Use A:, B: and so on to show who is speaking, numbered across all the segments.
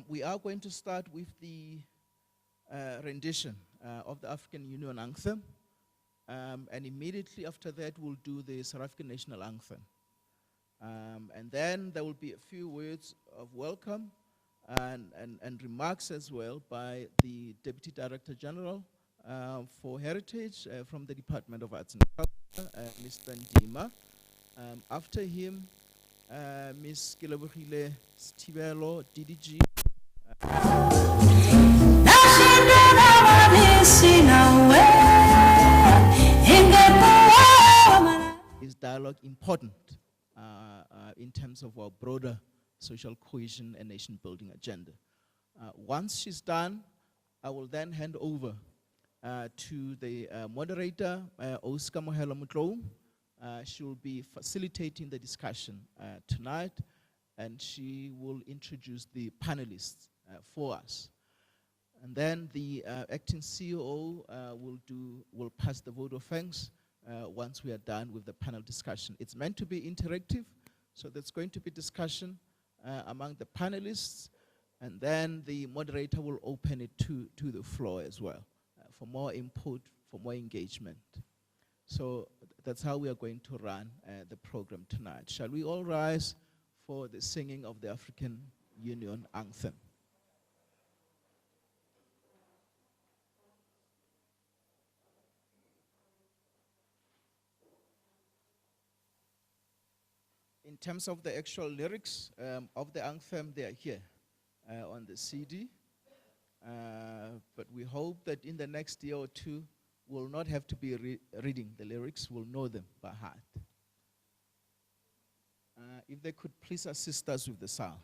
A: We are going to start with the rendition of the African Union Anthem, and immediately after that we'll do the South African National Anthem. And then there will be a few words of welcome and remarks as well by the Deputy Director General for Heritage from the Department of Arts and Culture, Mr. Ndima. After him, Ms. Kilabugile Stivelo, DDG. Is dialogue important in terms of our broader social cohesion and nation building agenda? Once she's done, I will then hand over to the moderator, Oscar Mohela Mutlou. She will be facilitating the discussion tonight, and she will introduce the panelists for us. And then the acting CEO will pass the vote of thanks once we are done with the panel discussion. It's meant to be interactive, so there's going to be discussion among the panelists, and then the moderator will open it to the floor as well for more input, for more engagement. So that's how we are going to run the program tonight. Shall we all rise for the singing of the African Union Anthem? In terms of the actual lyrics of the anthem, they are here on the CD. But we hope that in the next year or two, we'll not have to be reading the lyrics, we'll know them by heart. If they could please assist us with the sound.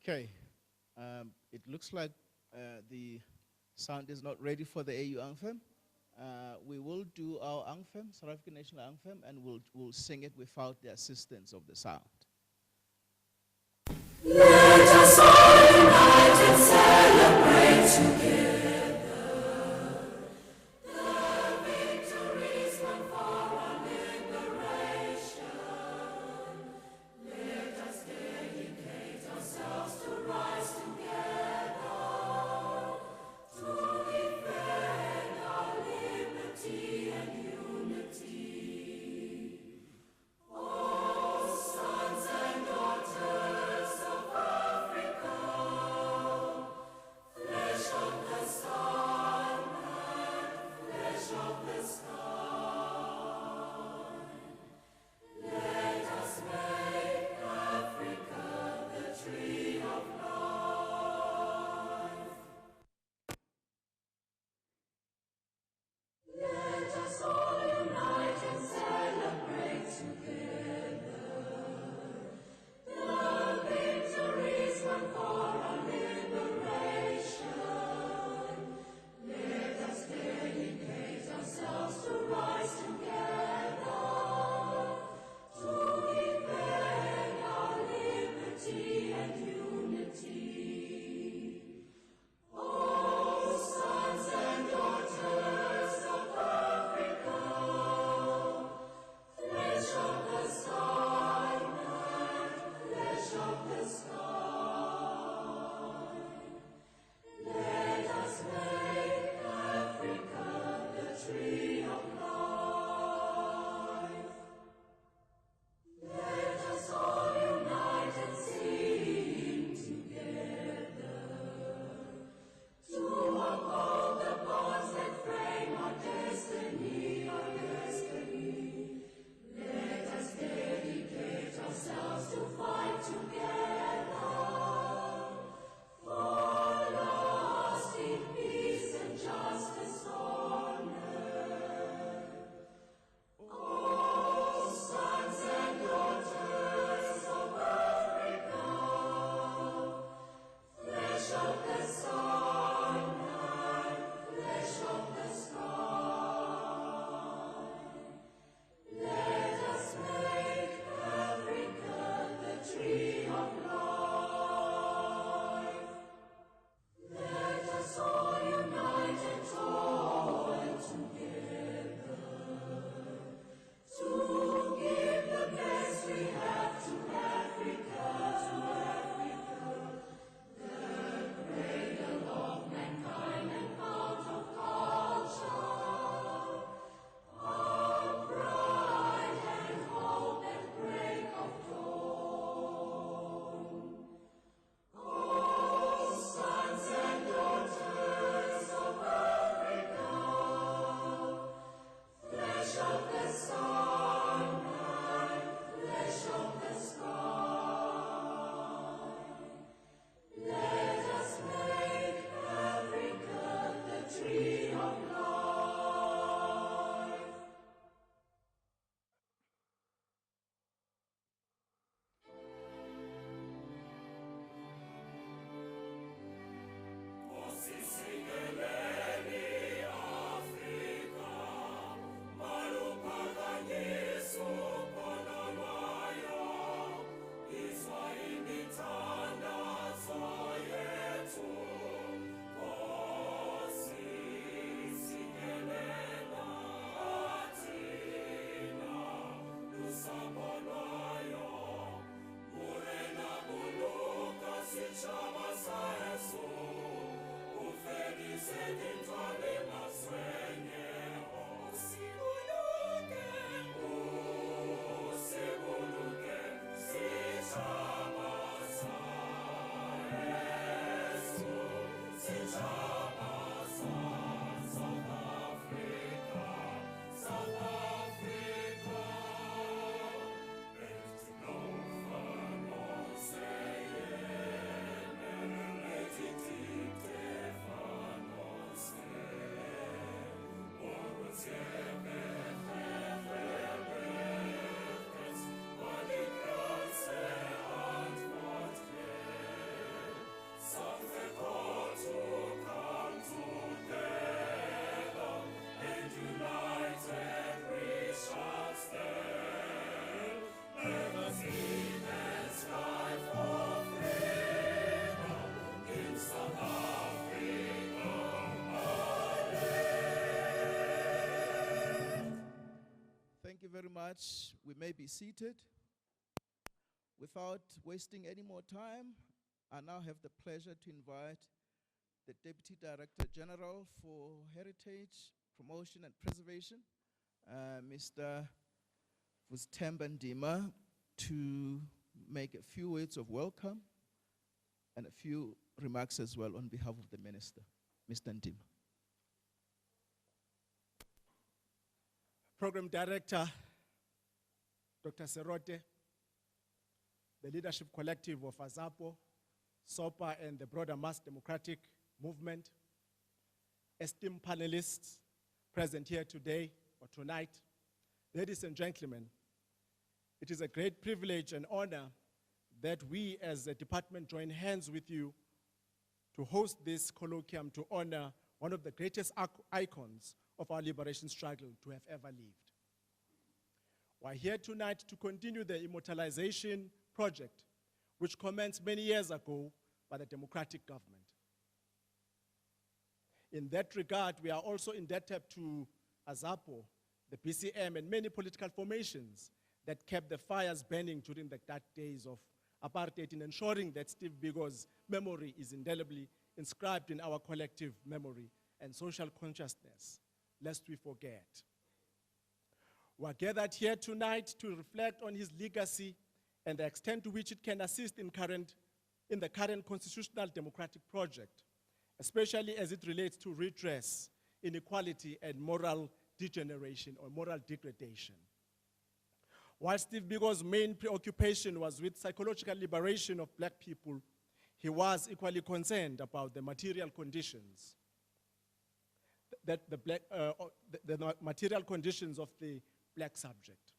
A: Okay, it looks like the sound is not ready for the AU anthem. We will do our anthem, South African National Anthem, and we'll sing it without the assistance of the sound.
B: Let us all unite and celebrate together. Sons
A: much. We may be seated. Without wasting any more time, I now have the pleasure to invite the Deputy Director General for Heritage, Promotion and Preservation, Mr. Stephen Bantu Biko, to make a few words of welcome and a few remarks as well on behalf of the Minister. Mr. Bantu Biko.
C: Program Director, Dr. Serote, the Leadership Collective of AZAPO, SOPA, and the broader mass democratic movement, esteemed panelists present here today or tonight, ladies and gentlemen, it is a great privilege and honor that we as a department join hands with you to host this colloquium to honor one of the greatest icons of our liberation struggle to have ever lived. We're here tonight to continue the immortalization project, which commenced many years ago by the democratic government. In that regard, we are also indebted to AZAPO, the BCM, and many political formations that kept the fires burning during the dark days of apartheid in ensuring that Steve Biko's memory is indelibly inscribed in our collective memory and social consciousness, lest we forget. We are gathered here tonight to reflect on his legacy and the extent to which it can assist in the current constitutional democratic project, especially as it relates to redress, inequality, and moral degeneration or moral degradation. While Steve Biko's main preoccupation was with psychological liberation of black people, he was equally concerned about the material conditions, the material conditions of the black subject.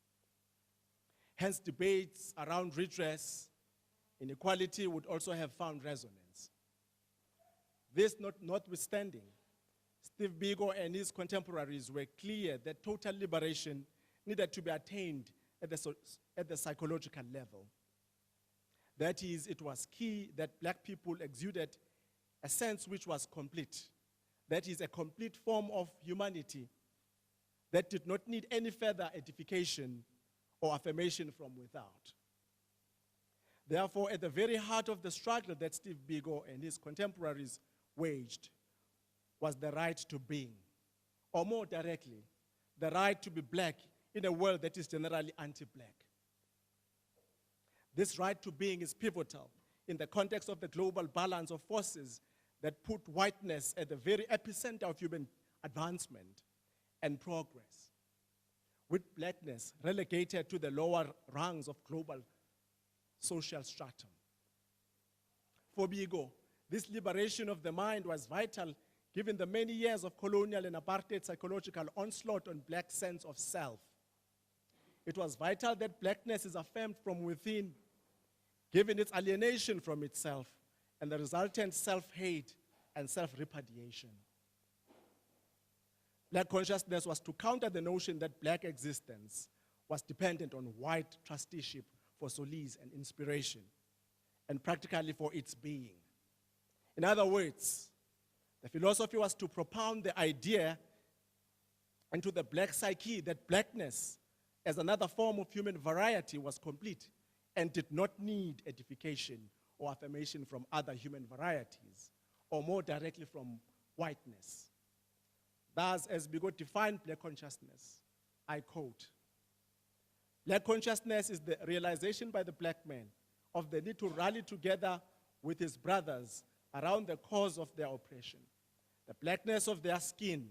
C: Hence, debates around redress, inequality would also have found resonance. This notwithstanding, Steve Biko and his contemporaries were clear that total liberation needed to be attained at the psychological level. That is, it was key that black people exuded a sense which was complete. That is, a complete form of humanity that did not need any further edification or affirmation from without. Therefore, at the very heart of the struggle that Steve Biko and his contemporaries waged was the right to being, or more directly, the right to be black in a world that is generally anti-black. This right to being is pivotal in the context of the global balance of forces that put whiteness at the very epicenter of human advancement and progress, with blackness relegated to the lower rungs of global social stratum. For Biko, this liberation of the mind was vital given the many years of colonial and apartheid psychological onslaught on black sense of self. It was vital that blackness is affirmed from within, given its alienation from itself and the resultant self-hate and self-repudiation. Black consciousness was to counter the notion that black existence was dependent on white trusteeship for solace and inspiration, and practically for its being. In other words, the philosophy was to propound the idea into the black psyche that blackness, as another form of human variety, was complete and did not need edification or affirmation from other human varieties, or more directly from whiteness. Thus, as Biko defined black consciousness, I quote, "Black consciousness is the realization by the black man of the need to rally together with his brothers around the cause of their oppression, the blackness of their skin,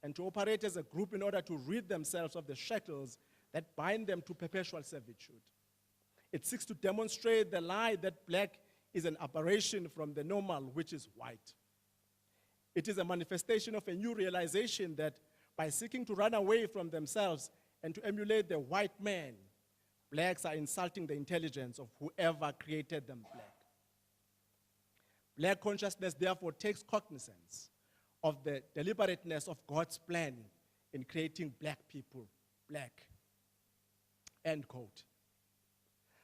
C: and to operate as a group in order to rid themselves of the shackles that bind them to perpetual servitude. It seeks to demonstrate the lie that black is an aberration from the normal, which is white. It is a manifestation of a new realization that by seeking to run away from themselves and to emulate the white man, blacks are insulting the intelligence of whoever created them black. Black consciousness therefore takes cognizance of the deliberateness of God's plan in creating black people black." End quote.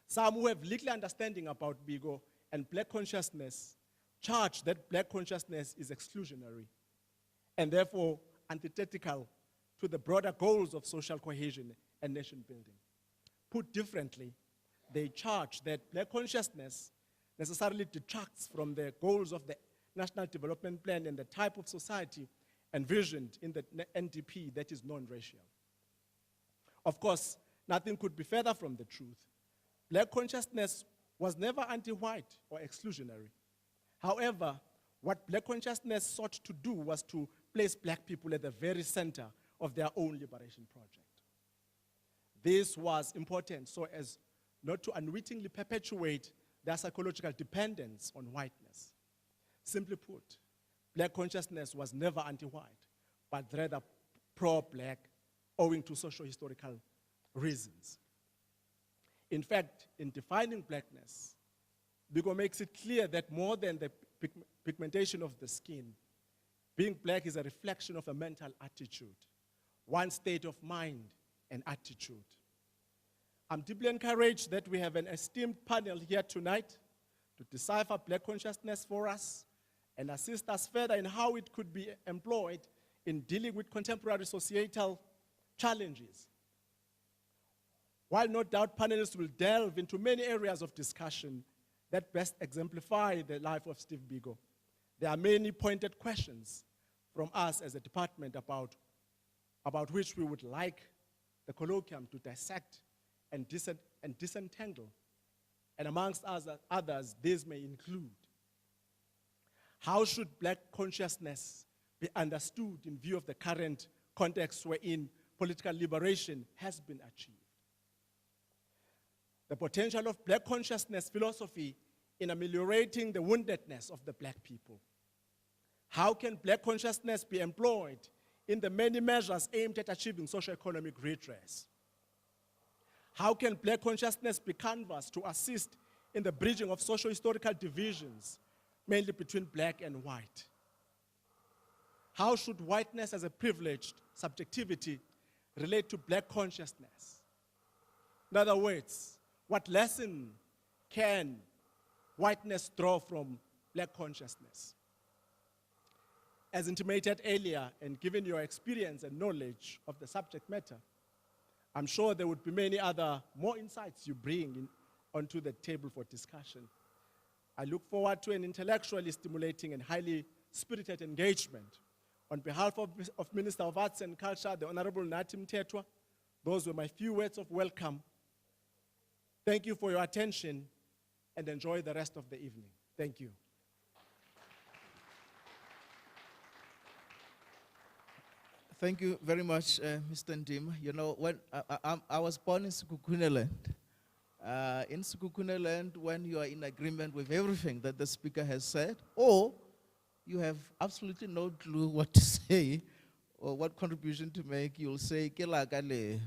C: Some who have little understanding about Biko and black consciousness charge that black consciousness is exclusionary and therefore antithetical to the broader goals of social cohesion and nation building. Put differently, they charge that black consciousness necessarily detracts from the goals of the National Development Plan and the type of society envisioned in the NDP that is non-racial. Of course, nothing could be further from the truth. Black consciousness was never anti-white or exclusionary. However, what black consciousness sought to do was to place black people at the very center of their own liberation project. This was important so as not to unwittingly perpetuate their psychological dependence on whiteness. Simply put, black consciousness was never anti-white, but rather pro-black, owing to socio-historical reasons. In fact, in defining blackness, Biko makes it clear that more than the pigmentation of the skin, being black is a reflection of a mental attitude, one state of mind and attitude. I'm deeply encouraged that we have an esteemed panel here tonight to decipher black consciousness for us and assist us further in how it could be employed in dealing with contemporary societal challenges. While no doubt panelists will delve into many areas of discussion that best exemplify the life of Steve Biko, there are many pointed questions from us as a department about which we would like the colloquium to dissect and disentangle. And amongst others, these may include: how should black consciousness be understood in view of the current context wherein political liberation has been achieved? The potential of black consciousness philosophy in ameliorating the woundedness of the black people. How can black consciousness be employed in the many measures aimed at achieving socio-economic redress? How can black consciousness be canvassed to assist in the bridging of socio-historical divisions, mainly between black and white? How should whiteness as a privileged subjectivity relate to black consciousness? In other words, what lesson can whiteness draw from black consciousness? As intimated earlier, and given your experience and knowledge of the subject matter, I'm sure there would be many other more insights you bring onto the table for discussion. I look forward to an intellectually stimulating and highly spirited engagement. On behalf of Minister of Arts and Culture, the Honorable Nathi Mthethwa, those were my few words of welcome. Thank you for your attention and enjoy the rest of the evening. Thank you.
A: Thank you very much, Mr. Ndim. You know, when I was born in Sekukuneland. In Sekukuneland, when you are in agreement with everything that the speaker has said, or you have absolutely no clue what to say or what contribution to make, you'll say, Kelakale.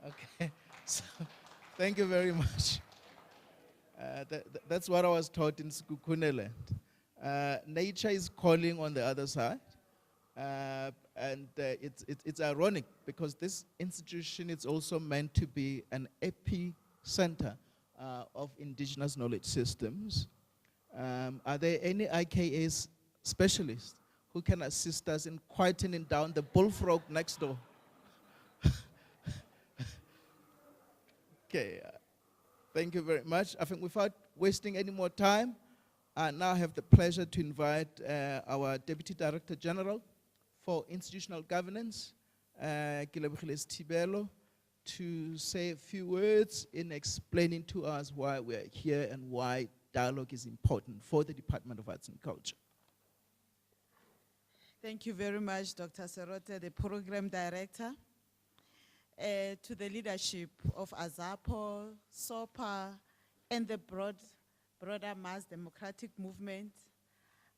A: Okay, so thank you very much. That's what I was taught in Sekukuneland. Nature is calling on the other side. And it's ironic because this institution is also meant to be an epicenter of indigenous knowledge systems. Are there any IKAs specialists who can assist us in quietening down the bullfrog next door? Okay, thank you very much. I think without wasting any more time, I now have the pleasure to invite our Deputy Director General for Institutional Governance, Kilebogile Tibelo, to say a few words in explaining to us why we're here and why dialogue is important for the Department of Arts and Culture.
D: Thank you very much, Dr. Serote, the Program Director, to the leadership of AZAPO, SOPA, and the broader mass democratic movement,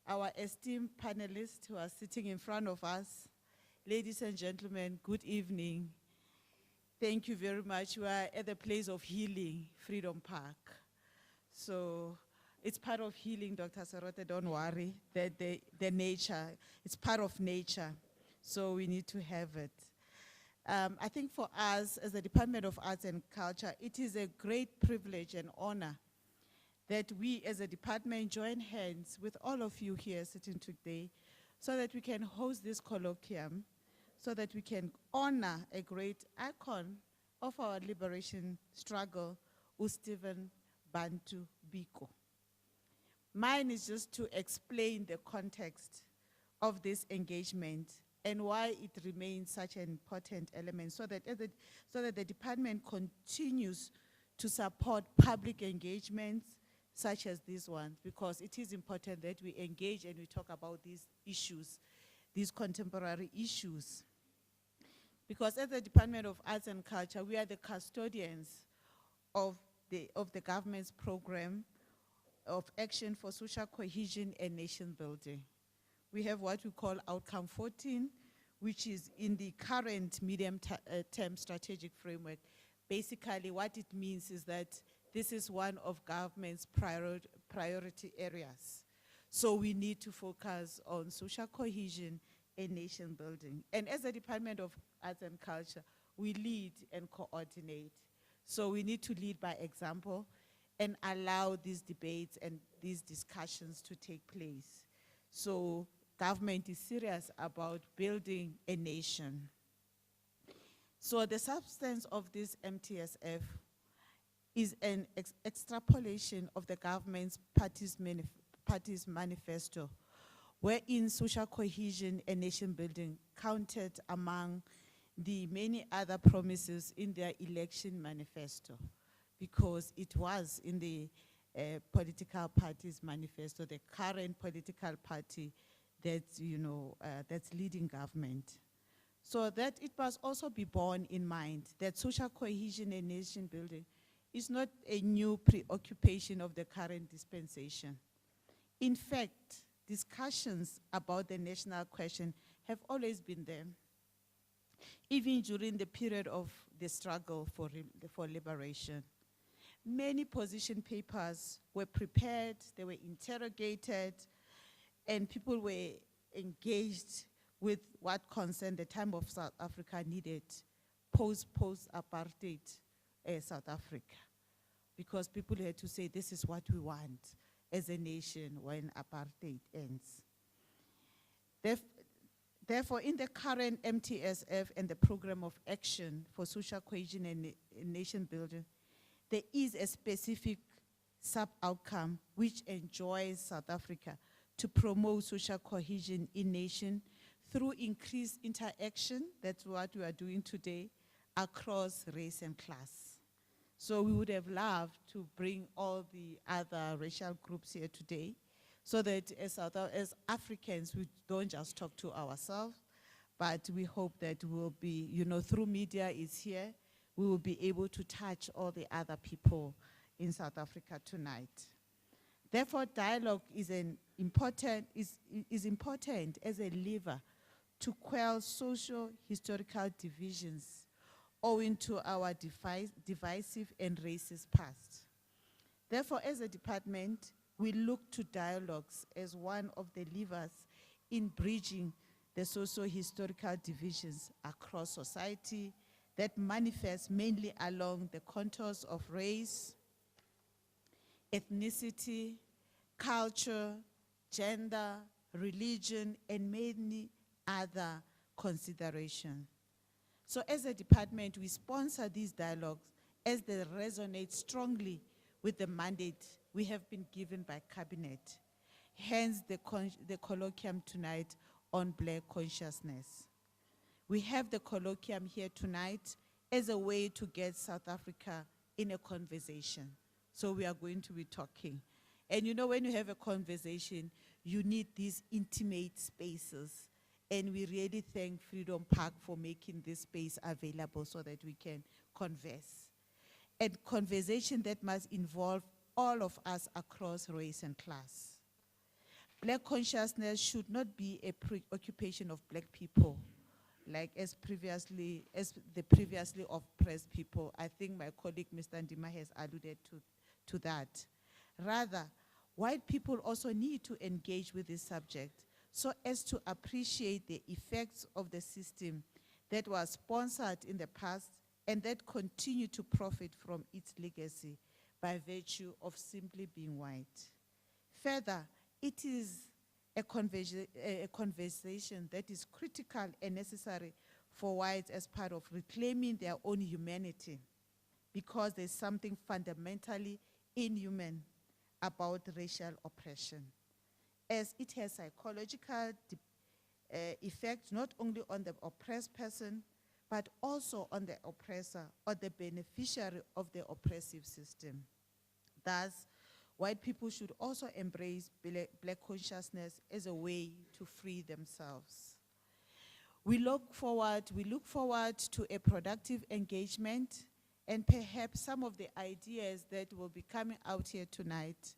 D: our esteemed panelists who are sitting in front of us. Ladies and gentlemen, good evening. Thank you very much. We are at the place of healing, Freedom Park. So it's part of healing, Dr. Serote, don't worry. The nature, it's part of nature. So we need to have it. I think for us, as the Department of Arts and Culture, it is a great privilege and honor that we as a department join hands with all of you here sitting today so that we can host this colloquium so that we can honor a great icon of our liberation struggle, Stephen Bantu Biko. Mine is just to explain the context of this engagement and why it remains such an important element, so that the department continues to support public engagements such as this one, because it is important that we engage and we talk about these issues, these contemporary issues. Because as the Department of Arts and Culture, we are the custodians of the government's program of action for social cohesion and nation building. We have what we call Outcome 14, which is in the current medium-term strategic framework. Basically, what it means is that this is one of government's priority areas. So we need to focus on social cohesion and nation building. And as the Department of Arts and Culture, we lead and coordinate. So we need to lead by example and allow these debates and these discussions to take place. So government is serious about building a nation. So the substance of this MTSF is an extrapolation of the government's party's manifesto, wherein social cohesion and nation building counted among the many other promises in their election manifesto, because it was in the political party's manifesto, the current political party that's, that's leading government. So that it must also be borne in mind that social cohesion and nation building is not a new preoccupation of the current dispensation. In fact, discussions about the national question have always been there, even during the period of the struggle for liberation. Many position papers were prepared, they were interrogated, and people were engaged with what concerned the time of South Africa needed post-apartheid South Africa. Because people had to say, this is what we want as a nation when apartheid ends. Therefore, in the current MTSF and the program of action for social cohesion and nation building, there is a specific sub-outcome which enjoins South Africa to promote social cohesion in nation through increased interaction, that's what we are doing today, across race and class. So we would have loved to bring all the other racial groups here today, so that as Africans, we don't just talk to ourselves, but we hope that we'll be, through media is here, we will be able to touch all the other people in South Africa tonight. Therefore, dialogue is important as a lever to quell social historical divisions owing to our divisive and racist past. Therefore, as a department, we look to dialogues as one of the levers in bridging the socio-historical divisions across society that manifest mainly along the contours of race, ethnicity, culture, gender, religion, and many other considerations. So as a department, we sponsor these dialogues as they resonate strongly with the mandate we have been given by Cabinet. Hence the colloquium tonight on Black consciousness. We have the colloquium here tonight as a way to get South Africa in a conversation. So we are going to be talking. And when you have a conversation, you need these intimate spaces. And we really thank Freedom Park for making this space available so that we can converse. And conversation that must involve all of us across race and class. Black consciousness should not be a preoccupation of Black people, like as the previously oppressed people. I think my colleague, Mr. Ndima, has alluded to that. Rather, white people also need to engage with this subject so as to appreciate the effects of the system that was sponsored in the past and that continue to profit from its legacy by virtue of simply being white. Further, it is a conversation that is critical and necessary for whites as part of reclaiming their own humanity, because there's something fundamentally inhuman about racial oppression, as it has psychological effect not only on the oppressed person, but also on the oppressor or the beneficiary of the oppressive system. Thus, white people should also embrace black consciousness as a way to free themselves. We look forward to a productive engagement, and perhaps some of the ideas that will be coming out here tonight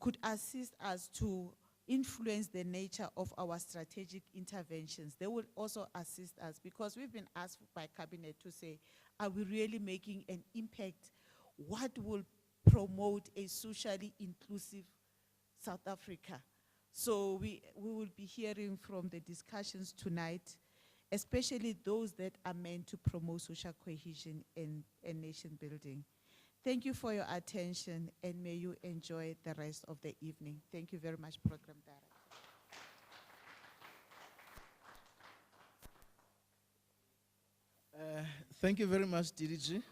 D: could assist us to influence the nature of our strategic interventions. They will also assist us, because we've been asked by Cabinet to say, are we really making an impact? What will promote a socially inclusive South Africa? So we will be hearing from the discussions tonight, especially those that are meant to promote social cohesion and nation building. Thank you for your attention, and may you enjoy the rest of the evening. Thank you very much, Program Director.
A: Thank you very much, DDG.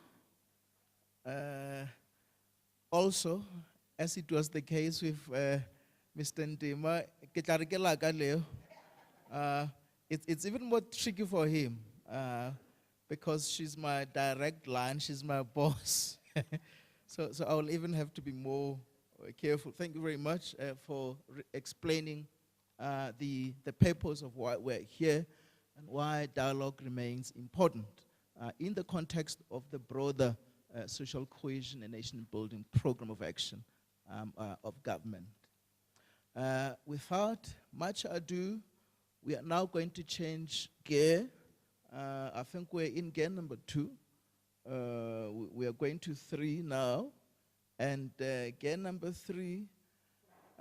A: Also, as it was the case with Mr. Ndima, it's even more tricky for him because she's my direct line, she's my boss. So I will even have to be more careful. Thank you very much for explaining the purpose of why we're here and why dialogue remains important in the context of the broader social cohesion and nation building program of action of government. Without much ado, we are now going to change gear. I think we're in gear number 2. We are going to 3 now, and gear number 3,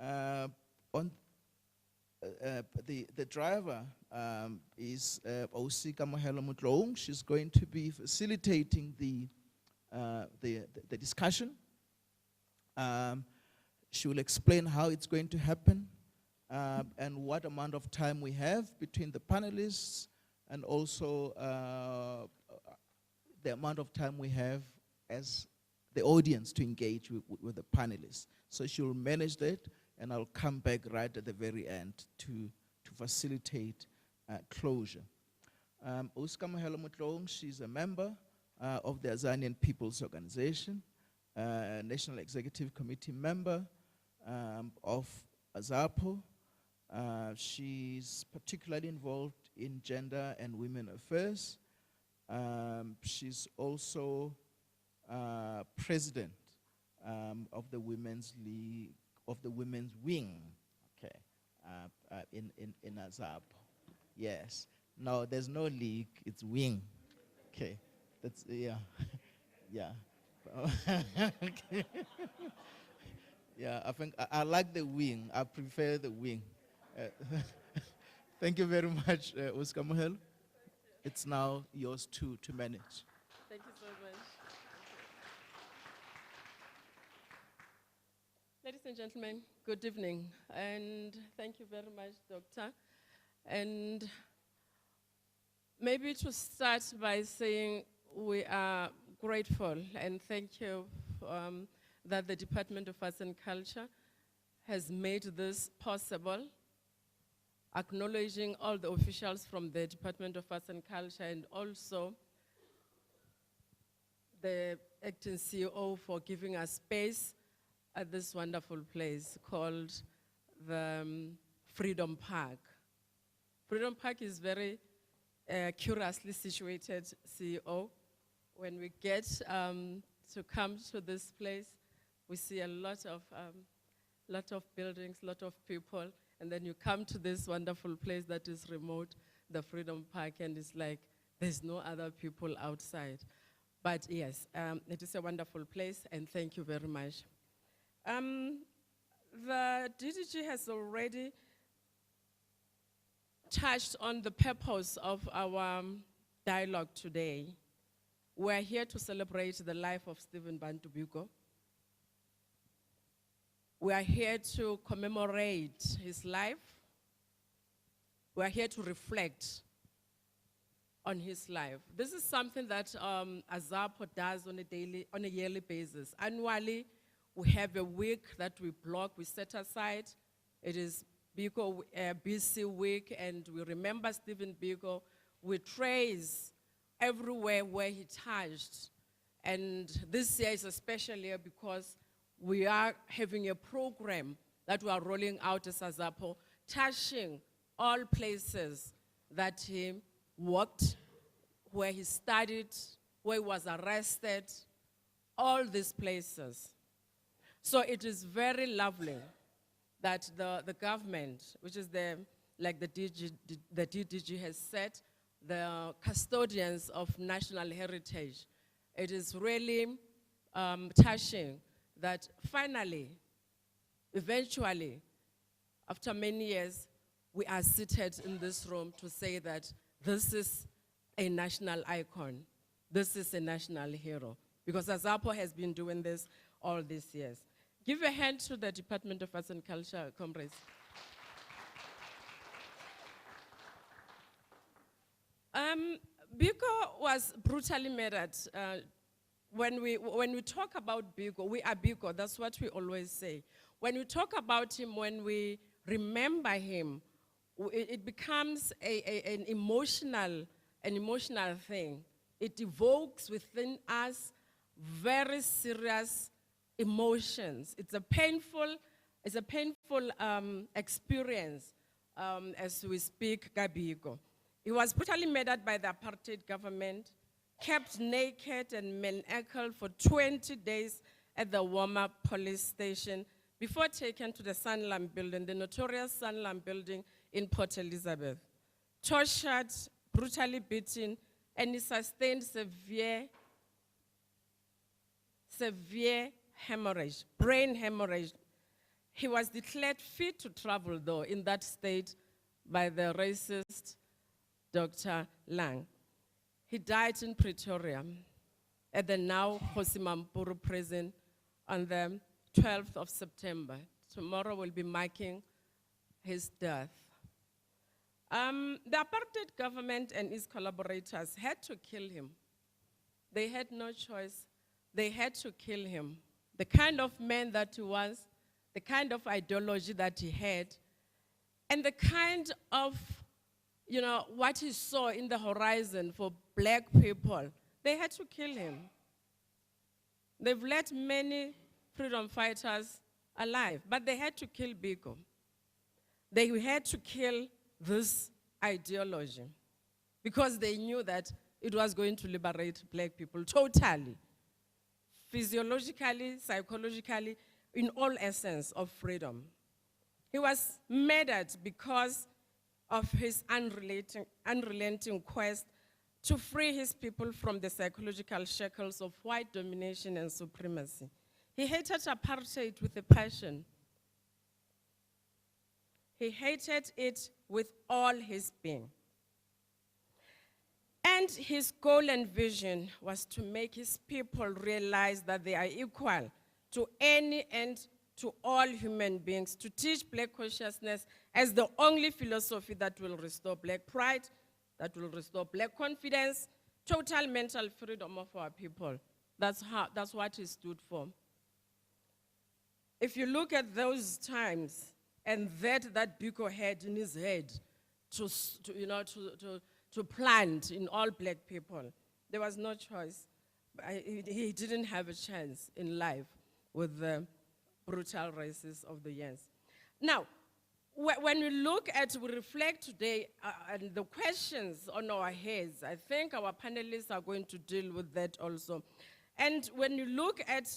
A: on the driver is O.C. Kamohelo Mutlong. She's going to be facilitating the discussion. She will explain how it's going to happen and what amount of time we have between the panelists, and also the amount of time we have as the audience to engage with the panelists. So she will manage that, and I'll come back right at the very end to facilitate closure. Oscar Mohelo Mutlong, she's a member of the Azanian People's Organization, National Executive Committee member of AZAPO. She's particularly involved in gender and women affairs. She's also president of the Women's League, of the Women's Wing, okay, in AZAPO. Yes. No, there's no league, it's wing. Okay, that's, yeah, yeah. Okay. Yeah, I think I like the wing. I prefer the wing. Thank you very much, Oscar Mohel. It's now yours to manage.
E: Thank you so much. Ladies and gentlemen, good evening, and thank you very much, Doctor. And maybe to start by saying we are grateful and thank you that the Department of Arts and Culture has made this possible, acknowledging all the officials from the Department of Arts and Culture and also the acting CEO for giving us space at this wonderful place called the Freedom Park. Freedom Park is very curiously situated, CEO. When we get to come to this place, we see a lot of buildings, lot of people, and then you come to this wonderful place that is remote, the Freedom Park, and it's like there's no other people outside. But yes, it is a wonderful place, and thank you very much. The DDG has already touched on the purpose of our dialogue today. We're here to celebrate the life of Stephen Bantu Biko. We are here to commemorate his life. We are here to reflect on his life. This is something that AZAPO does on a yearly basis. Annually, we have a week that we block, we set aside. It is Biko BC week, and we remember Stephen Biko. We trace everywhere where he touched. And this year is a special year because we are having a program that we are rolling out as AZAPO, touching all places that he worked, where he studied, where he was arrested, all these places. So it is very lovely that the government, which is the DDG has said, the custodians of national heritage, it is really touching that finally, eventually, after many years, we are seated in this room to say that this is a national icon. This is a national hero. Because AZAPO has been doing this all these years. Give a hand to the Department of Arts and Culture, comrades. Biko was brutally murdered. When we talk about Biko, we are Biko, that's what we always say. When we talk about him, when we remember him, it becomes an emotional thing. It evokes within us very serious emotions. It's a painful experience as we speak Biko. He was brutally murdered by the apartheid government, kept naked and manacled for 20 days at the Woma police station before taken to the Sanlam building, the notorious Sanlam building in Port Elizabeth. Tortured, brutally beaten, and he sustained severe hemorrhage, brain hemorrhage. He was declared fit to travel, though, in that state by the racist Dr. Lang. He died in Pretoria at the now Hosimampuru prison on the 12th of September. Tomorrow we'll be marking his death. The apartheid government and its collaborators had to kill him. They had no choice. They had to kill him. The kind of man that he was, the kind of ideology that he had, and the kind of, what he saw in the horizon for black people, they had to kill him. They've let many freedom fighters alive, but they had to kill Biko. They had to kill this ideology because they knew that it was going to liberate black people totally, physiologically, psychologically, in all essence of freedom. He was murdered because of his unrelenting quest to free his people from the psychological shackles of white domination and supremacy. He hated apartheid with a passion. He hated it with all his being. And his goal and vision was to make his people realize that they are equal to any and to all human beings, to teach black consciousness as the only philosophy that will restore black pride, that will restore black confidence, total mental freedom of our people. That's what he stood for. If you look at those times and that Biko had in his head to plant in all black people, there was no choice. He didn't have a chance in life with the brutal races of the years. Now, when we reflect today and the questions on our heads, I think our panelists are going to deal with that also. And when you look at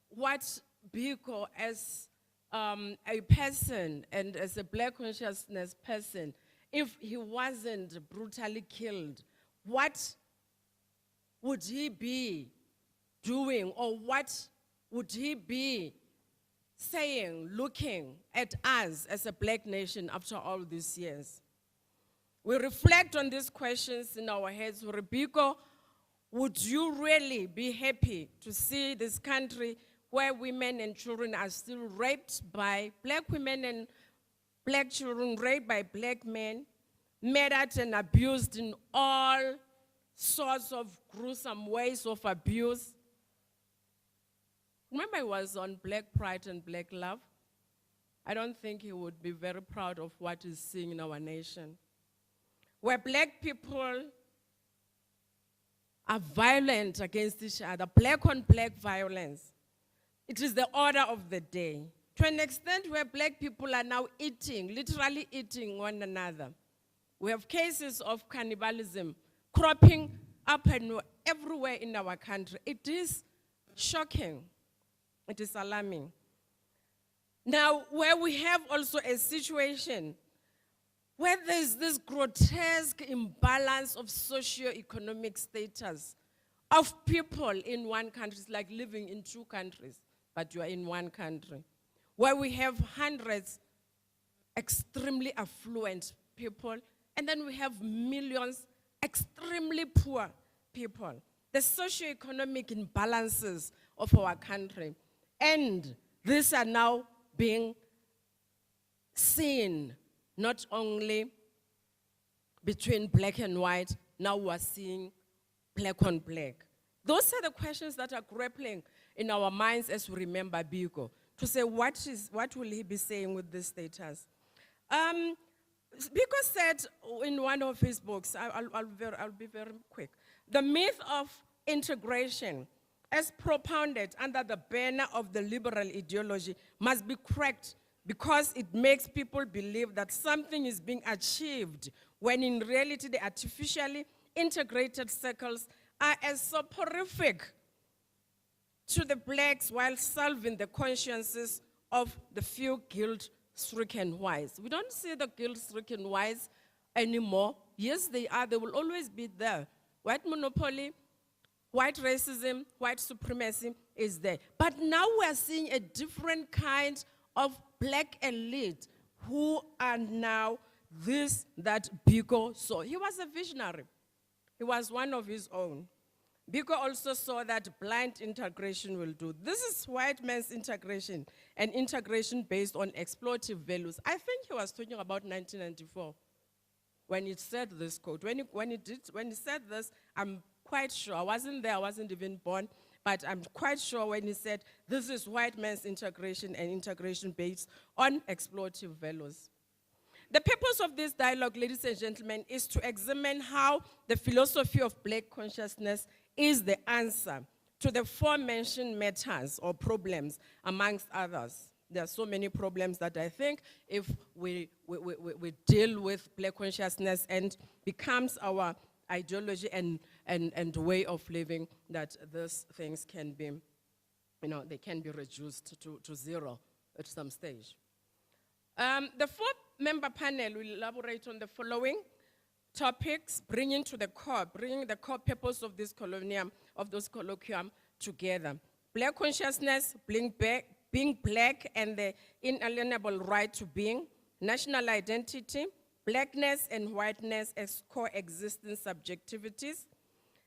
E: what Biko as a person and as a black consciousness person, if he wasn't brutally killed, what would he be doing, or what would he be saying, looking at us as a black nation after all these years? We reflect on these questions in our heads. Biko, would you really be happy to see this country where women and children are still raped by black women and black children, raped by black men, murdered and abused in all sorts of gruesome ways of abuse. Remember, he was on Black Pride and Black Love. I don't think he would be very proud of what he's seeing in our nation, where black people are violent against each other, black on black violence. It is the order of the day. To an extent where black people are now eating, literally eating one another. We have cases of cannibalism cropping up and everywhere in our country. It is shocking. It is alarming. Now, where we have also a situation where there's this grotesque imbalance of socio-economic status of people in one country. It's like living in two countries, but you are in one country. Where we have hundreds extremely affluent people, and then we have millions extremely poor people. The socio-economic imbalances of our country. And these are now being seen not only between black and white, now we are seeing black on black. Those are the questions that are grappling in our minds as we remember Biko, to say what will he be saying with this status. Biko said in one of his books, I'll be very quick, the myth of integration as propounded under the banner of the liberal ideology must be cracked because it makes people believe that something is being achieved when in reality the artificially integrated circles are as soporific to the blacks while salving the consciences of the few guilt-stricken whites. We don't see the guilt-stricken whites anymore. Yes, they are. They will always be there. White monopoly, white racism, white supremacy is there. But now we're seeing a different kind of black elite who are now this that Biko saw. He was a visionary. He was one of his own. Biko also saw that blind integration will do. This is white man's integration, and integration based on exploitative values. I think he was talking about 1994 when he said this quote. When he said this, I'm quite sure, I wasn't there, I wasn't even born, but I'm quite sure when he said, this is white man's integration and integration based on exploitative values. The purpose of this dialogue, ladies and gentlemen, is to examine how the philosophy of black consciousness is the answer to the aforementioned matters or problems, amongst others. There are so many problems that I think if we deal with black consciousness and becomes our ideology and way of living, that these things can be, they can be reduced to zero at some stage. The four-member panel will elaborate on the following topics, bringing the core purpose of this colloquium together. Black consciousness, being black and the inalienable right to being, national identity, blackness and whiteness as coexisting subjectivities,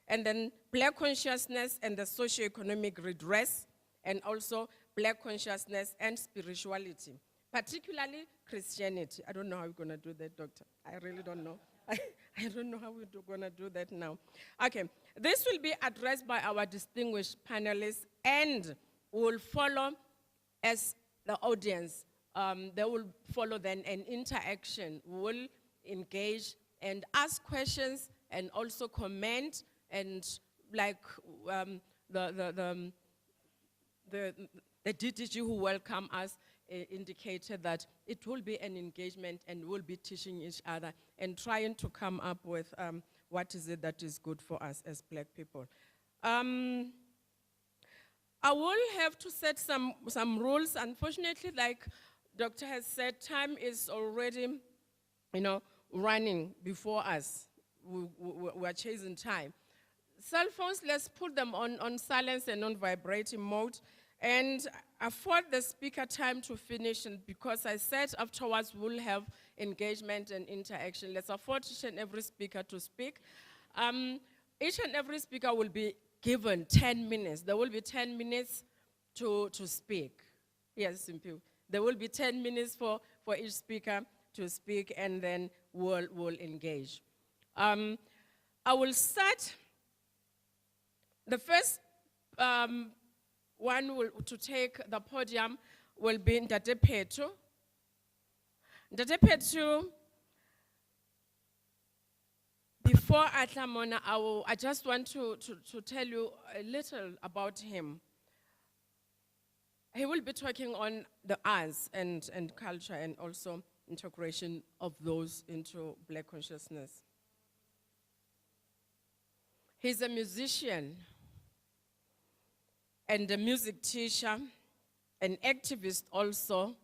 E: and then black consciousness and the socio-economic redress, and also black consciousness and spirituality, particularly Christianity. I don't know how we're going to do that, Doctor. I really don't know. I don't know how we're going to do that now. Okay, this will be addressed by our distinguished panelists and will follow as the audience. They will follow then an interaction. We will engage and ask questions and also comment, and like the DDG who welcome us indicated that it will be an engagement and we'll be teaching each other and trying to come up with what is it that is good for us as black people. I will have to set some rules. Unfortunately, like Doctor has said, time is already, running before us. We're chasing time. Cell phones, let's put them on silence and on vibrating mode, and afford the speaker time to finish, and because I said afterwards we'll have engagement and interaction. Let's afford each and every speaker to speak. Each and every speaker will be given 10 minutes. There will be 10 minutes to speak. Yes, simple. There will be 10 minutes for each speaker to speak, and then we'll engage. I will start The first one to take the podium will be Ntate Pethu. Ntate Pethu, before Atlamona, I just want to tell you a little about him. He will be talking on the arts and culture and also integration of those into Black consciousness. He's a musician and a music teacher, an activist also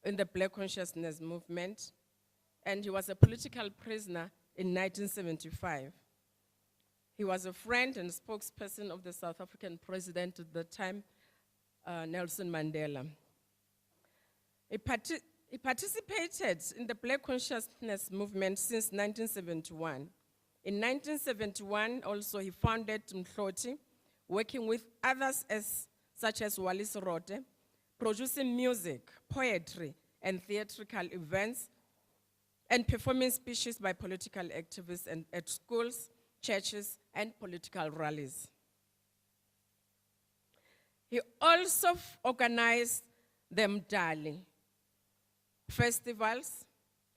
E: in the Black consciousness movement, and he was a political prisoner in 1975. He was a friend and spokesperson of the South African president at the time, Nelson Mandela. He participated in the Black consciousness movement since 1971. In 1971, also, he founded Mhloti, working with others such as Wallis Rote, producing music, poetry, and theatrical events, and performing speeches by political activists at schools, churches, and political rallies. He also organized the Mdali festivals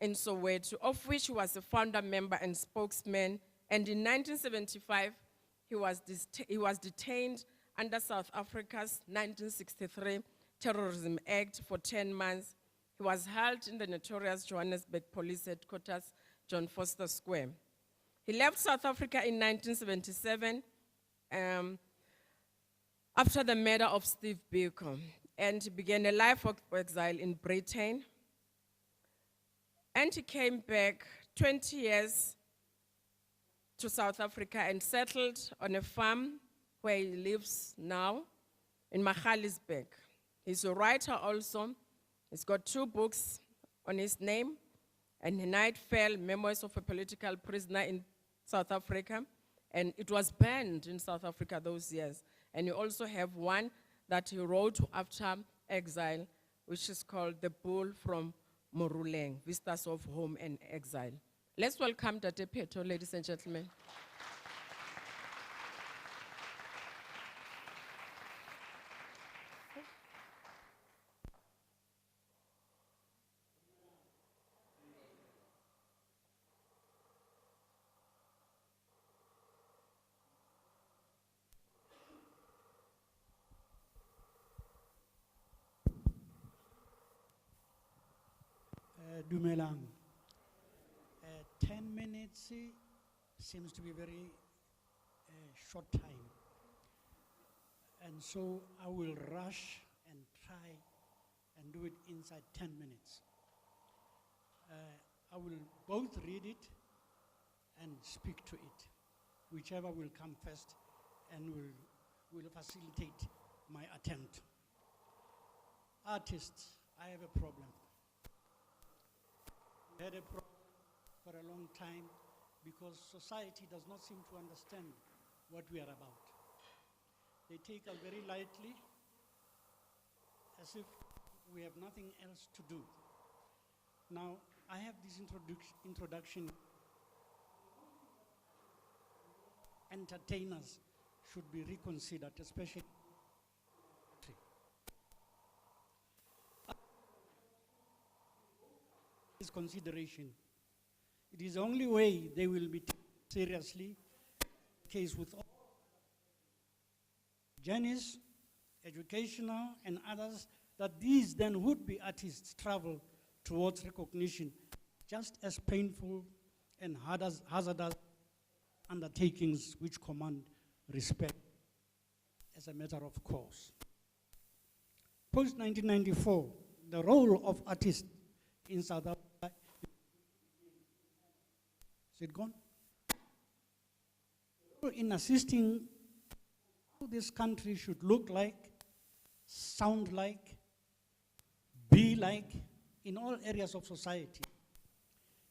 E: in Soweto, of which he was a founder member and spokesman, and in 1975, he was detained under South Africa's 1963 Terrorism Act for 10 months. He was held in the notorious Johannesburg Police Headquarters, John Foster Square. He left South Africa in 1977 after the murder of Steve Biko, and he began a life of exile in Britain. And he came back 20 years to South Africa and settled on a farm where he lives now in Magaliesburg. He's a writer also. He's got 2 books on his name, and Night Fell, Memoirs of a Political Prisoner in South Africa, and it was banned in South Africa those years. And you also have one that he wrote after exile, which is called The Bull from Moruleng, Vistas of Home and Exile. Let's welcome Ntate Pethu, ladies and gentlemen.
F: Dumelang. 10 minutes seems to be very short time. And so I will rush and try and do it inside 10 minutes. I will both read it and speak to it, whichever will come first and will facilitate my attempt. Artists, I have a problem. I had a problem for a long time because society does not seem to understand what we are about. They take us very lightly, as if we have nothing else to do. Now, I have this introduction. Entertainers should be reconsidered, especially. This consideration. It is the only way they will be taken seriously. Case with all journeys, educational and others, that these then would-be artists travel towards recognition, just as painful and hazardous undertakings which command respect as a matter of course. Post-1994, the role of artists in South Africa, is it gone? In assisting how this country should look like, sound like, be like, in all areas of society.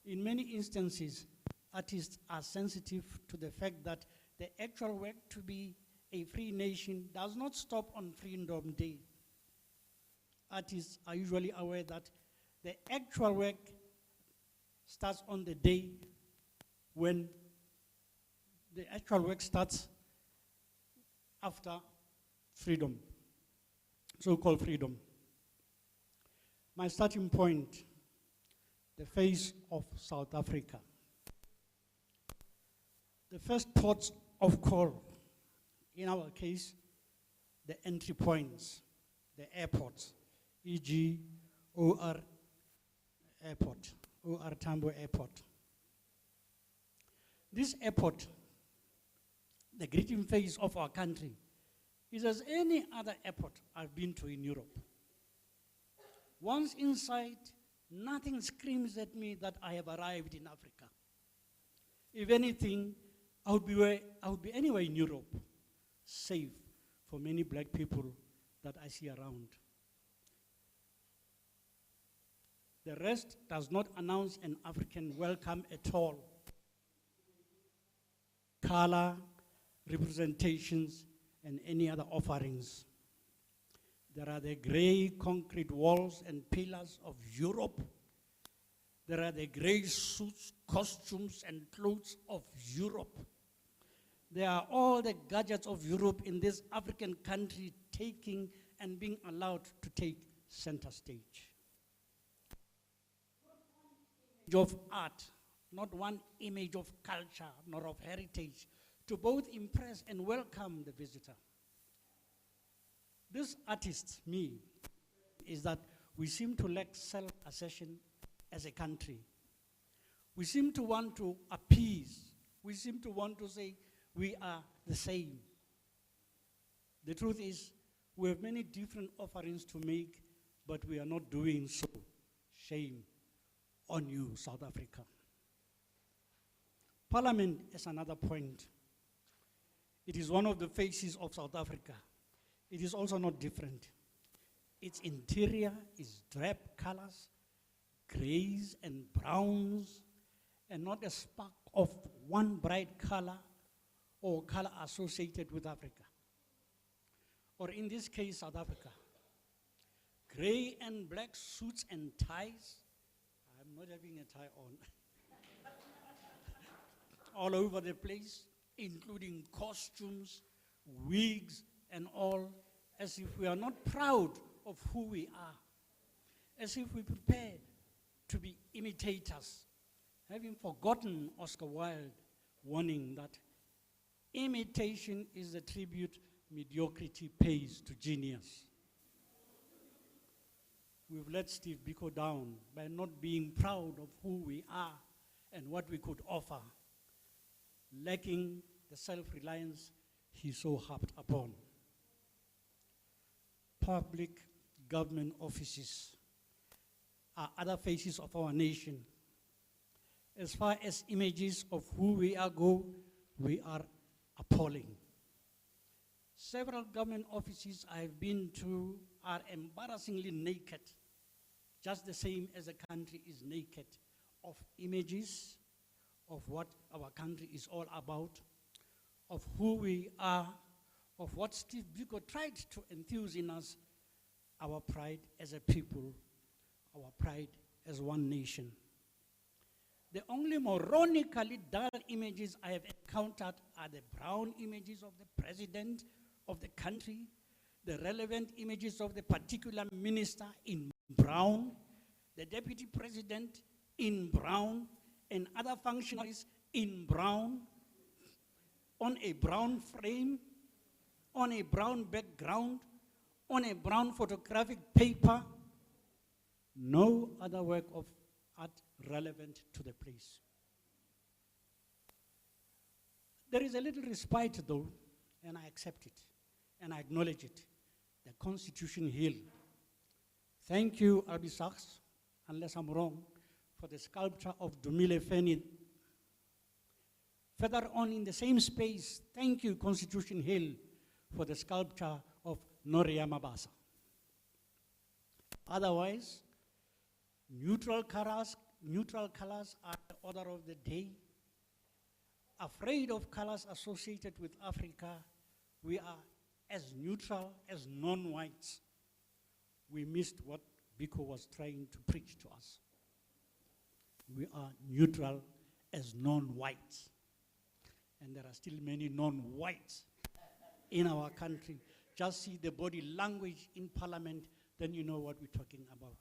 F: In many instances, artists are sensitive to the fact that the actual work to be a free nation does not stop on Freedom Day. Artists are usually aware that the actual work starts on the day when the actual work starts after freedom, so-called freedom. My starting point, the face of South Africa. The first ports of call, in our case, the entry points, the airports, e.g. OR Airport, OR Tambo Airport. This airport, the greeting face of our country, is as any other airport I've been to in Europe. Once inside, nothing screams at me that I have arrived in Africa. If anything, I would be anywhere in Europe, safe for many black people that I see around. The rest does not announce an African welcome at all. Color, representations, and any other offerings. There are the gray concrete walls and pillars of Europe. There are the gray suits, costumes, and clothes of Europe. There are all the gadgets of Europe in this African country taking and being allowed to take center stage. Of art, not one image of culture nor of heritage, to both impress and welcome the visitor. This artist, me, is that we seem to lack self-assertion as a country. We seem to want to appease. We seem to want to say we are the same. The truth is, we have many different offerings to make, but we are not doing so. Shame on you, South Africa. Parliament is another point. It is one of the faces of South Africa. It is also not different. Its interior is drab colors, grays and browns, and not a spark of one bright color or color associated with Africa. Or in this case, South Africa. Gray and black suits and ties. I'm not having a tie on. All over the place, including costumes, wigs, and all, as if we are not proud of who we are, as if we prepare to be imitators, having forgotten Oscar Wilde warning that imitation is the tribute mediocrity pays to genius. We've let Steve Biko down by not being proud of who we are and what we could offer, lacking the self-reliance he so harped upon. Public government offices are other faces of our nation. As far as images of who we are go, we are appalling. Several government offices I've been to are embarrassingly naked, just the same as the country is naked, of images of what our country is all about, of who we are, of what Steve Biko tried to enthuse in us, our pride as a people, our pride as one nation. The only moronically dull images I have encountered are the brown images of the president of the country, the relevant images of the particular minister in brown, the deputy president in brown, and other functionaries in brown, on a brown frame, on a brown background, on a brown photographic paper. No other work of art relevant to the place. There is a little respite though, and I accept it, and I acknowledge it. The Constitution Hill. Thank you, Albie Sachs, unless I'm wrong, for the sculpture of Dumile Feni. Further on in the same space, thank you, Constitution Hill, for the sculpture of Noria Mabasa. Otherwise, neutral colors are the order of the day. Afraid of colors associated with Africa, we are as neutral as non-whites. We missed what Biko was trying to preach to us. We are neutral as non-whites. And there are still many non-whites in our country. Just see the body language in parliament, then you know what we're talking about.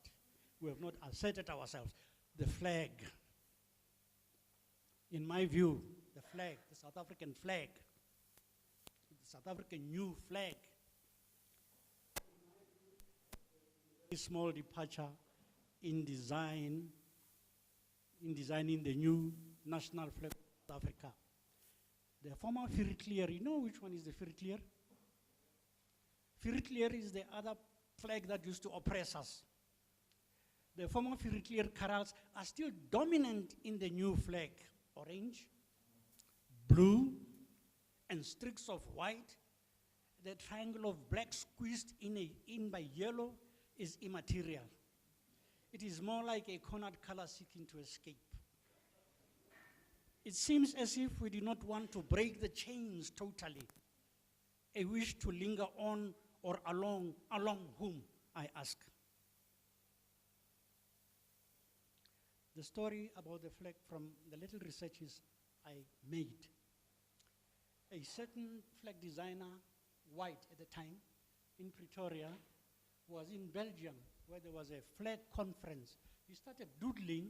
F: We have not asserted ourselves. The flag, in my view, the flag, the South African flag, the South African new flag, a small departure in designing the new national flag of South Africa. The former Curricular, you know which one is the Curricular? Curricular is the other flag that used to oppress us. The former Curricular corals are still dominant in the new flag. Orange, blue, and streaks of white. The triangle of black squeezed in by yellow is immaterial. It is more like a cornered color seeking to escape. It seems as if we do not want to break the chains totally. A wish to linger on or along whom, I ask. The story about the flag from the little researches I made. A certain flag designer, white at the time, in Pretoria, was in Belgium, where there was a flag conference. He started doodling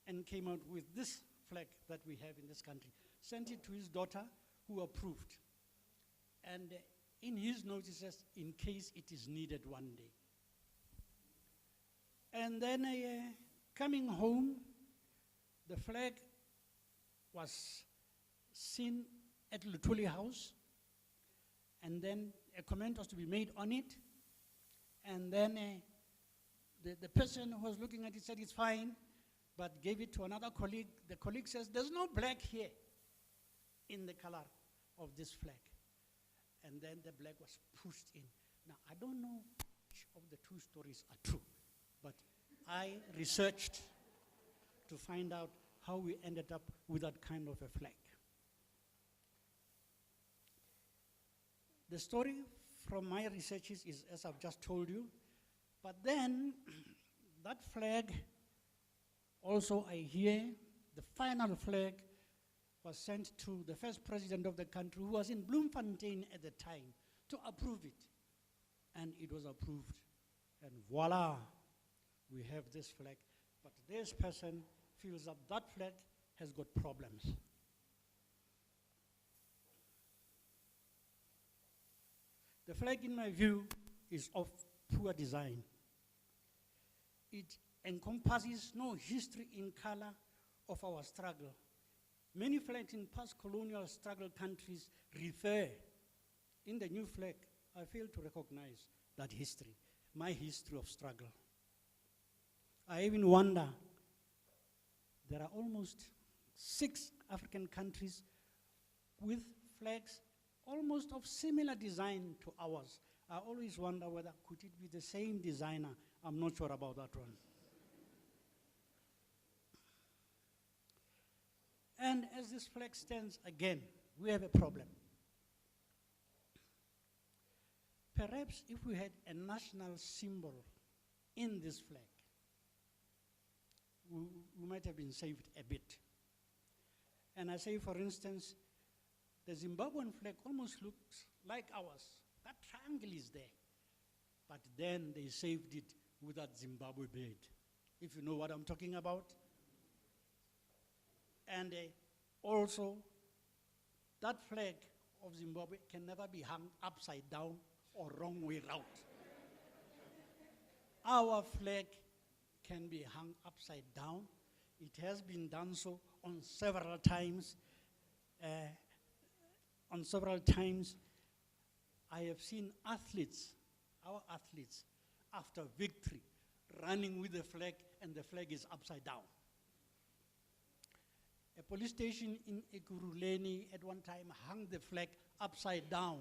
F: and came out with this flag that we have in this country. Sent it to his daughter, who approved. And in his notes, he says, in case it is needed one day. And then coming home, the flag was seen at Luthuli House, and then a comment was to be made on it, and then the person who was looking at it said it's fine, but gave it to another colleague. The colleague says, there's no black here in the color of this flag. And then the black was pushed in. Now, I don't know which of the two stories are true, but I researched to find out how we ended up with that kind of a flag. The story from my researches is, as I've just told you, but then that flag, also I hear, the final flag was sent to the first president of the country, who was in Bloemfontein at the time, to approve it. And it was approved. And voila, we have this flag. But this person feels that that flag has got problems. The flag, in my view, is of poor design. It encompasses no history in color of our struggle. Many flags in past colonial struggle countries refer. In the new flag, I fail to recognize that history, my history of struggle. I even wonder, there are almost 6 African countries with flags almost of similar design to ours. I always wonder whether could it be the same designer. I'm not sure about that one. And as this flag stands again, we have a problem. Perhaps if we had a national symbol in this flag, we might have been saved a bit. And I say, for instance, the Zimbabwean flag almost looks like ours. That triangle is there. But then they saved it with that Zimbabwe bird, if you know what I'm talking about. And also, that flag of Zimbabwe can never be hung upside down or wrong way round. Our flag can be hung upside down. It has been done so on several times. I have seen athletes, our athletes, after victory, running with the flag, and the flag is upside down. A police station in Ekurhuleni at one time hung the flag upside down.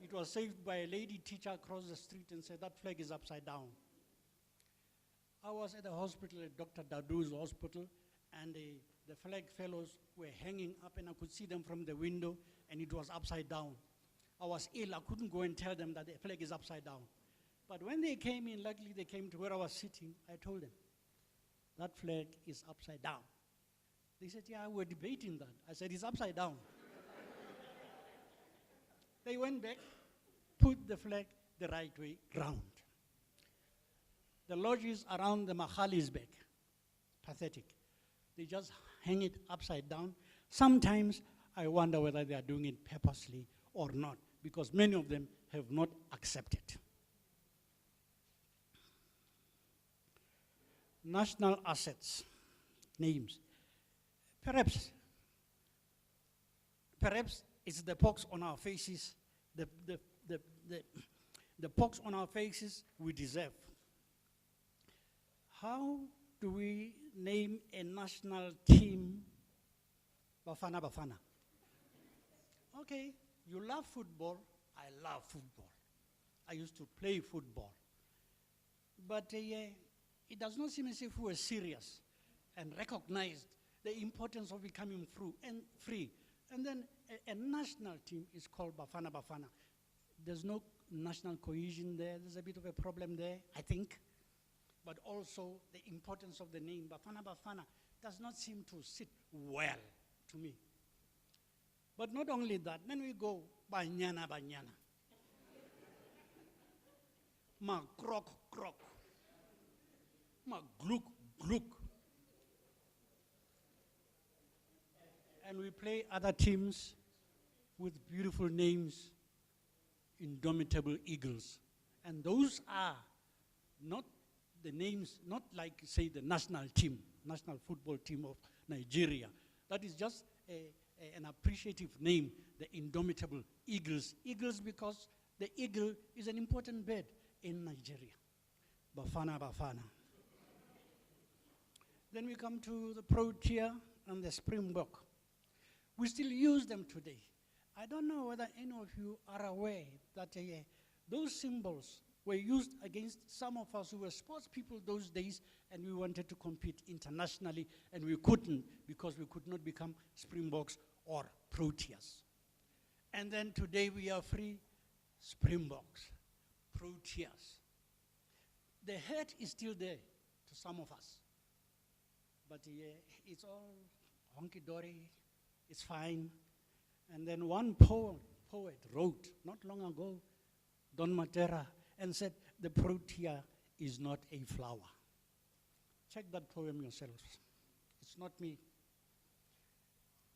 F: It was saved by a lady teacher across the street and said, that flag is upside down. I was at the hospital, at Dr. Dadu's hospital, and the flag fellows were hanging up, and I could see them from the window, and it was upside down. I was ill, I couldn't go and tell them that the flag is upside down. But when they came in, luckily they came to where I was sitting, I told them, that flag is upside down. They said, yeah, we're debating that. I said, it's upside down. They went back, put the flag the right way round. The lodges around the Mahali's back, pathetic. They just hang it upside down. Sometimes I wonder whether they are doing it purposely or not, because many of them have not accepted. National assets, names. Perhaps it's the pox on our faces, the pox on our faces we deserve. How do we name a national team Bafana Bafana? Okay, you love football, I love football. I used to play football. But it does not seem as if we were serious and recognized the importance of becoming free. And then a national team is called Bafana Bafana. There's no national cohesion there. There's a bit of a problem there, I think. But also the importance of the name Bafana Bafana does not seem to sit well to me. But not only that, then we go Banyana Banyana. Ma Krok Krok. Ma Gluk Gluk. And we play other teams with beautiful names, Indomitable Eagles. And those are not the names, not like, say, the national team, national football team of Nigeria. That is just an appreciative name, the Indomitable Eagles. Eagles because the eagle is an important bird in Nigeria. Bafana Bafana. Then we come to the Protea and the Springbok. We still use them today. I don't know whether any of you are aware that those symbols were used against some of us who were sports people those days, and we wanted to compete internationally, and we couldn't because we could not become Springboks or Proteas. And then today we are free Springboks, Proteas. The hurt is still there to some of us, but it's all honky-dory, it's fine. And then one poet wrote not long ago, Don Matera, and said, the Protea is not a flower. Check that poem yourselves. It's not me.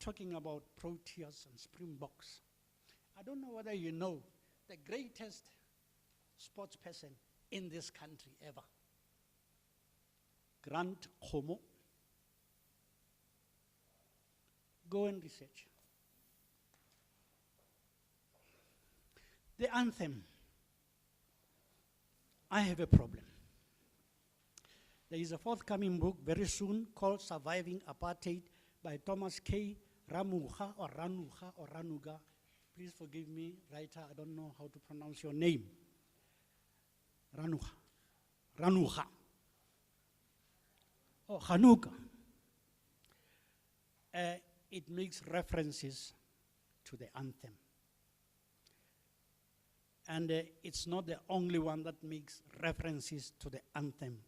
F: Talking about Proteas and Springboks. I don't know whether you know the greatest sports person in this country ever. Grant Homo. Go and research. The anthem. I have a problem. There is a forthcoming book very soon called Surviving Apartheid by Thomas K. Ranuga. Please forgive me, writer, I don't know how to pronounce your name. Ranuga. Oh, Hanuka. It makes references to the anthem. And it's not the only one that makes references to the anthem.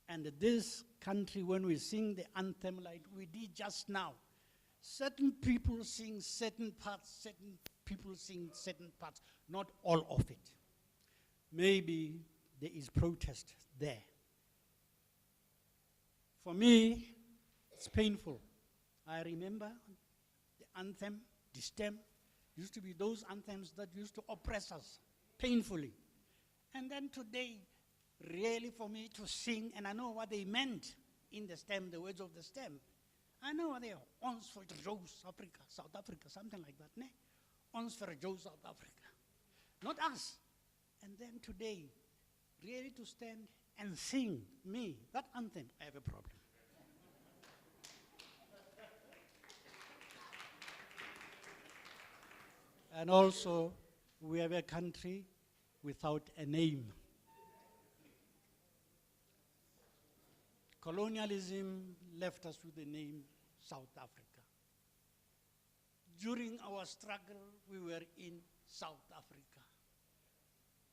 F: And this country, when we sing the anthem like we did just now, certain people sing certain parts, certain people sing certain parts, not all of it. Maybe there is protest there. For me, it's painful. I remember the anthem, the stem, used to be those anthems that used to oppress us painfully. And then today, really for me to sing, and I know what they meant in the stem, the words of the stem. I know what they are. Ons for Joe, Africa, South Africa, something like that. Ne? Ons for Joe, South Africa. Not us. And then today, really to stand and sing me, that anthem, I have a problem. And also, we have a country without a name. Colonialism left us with the name South Africa. During our struggle, we were in South Africa.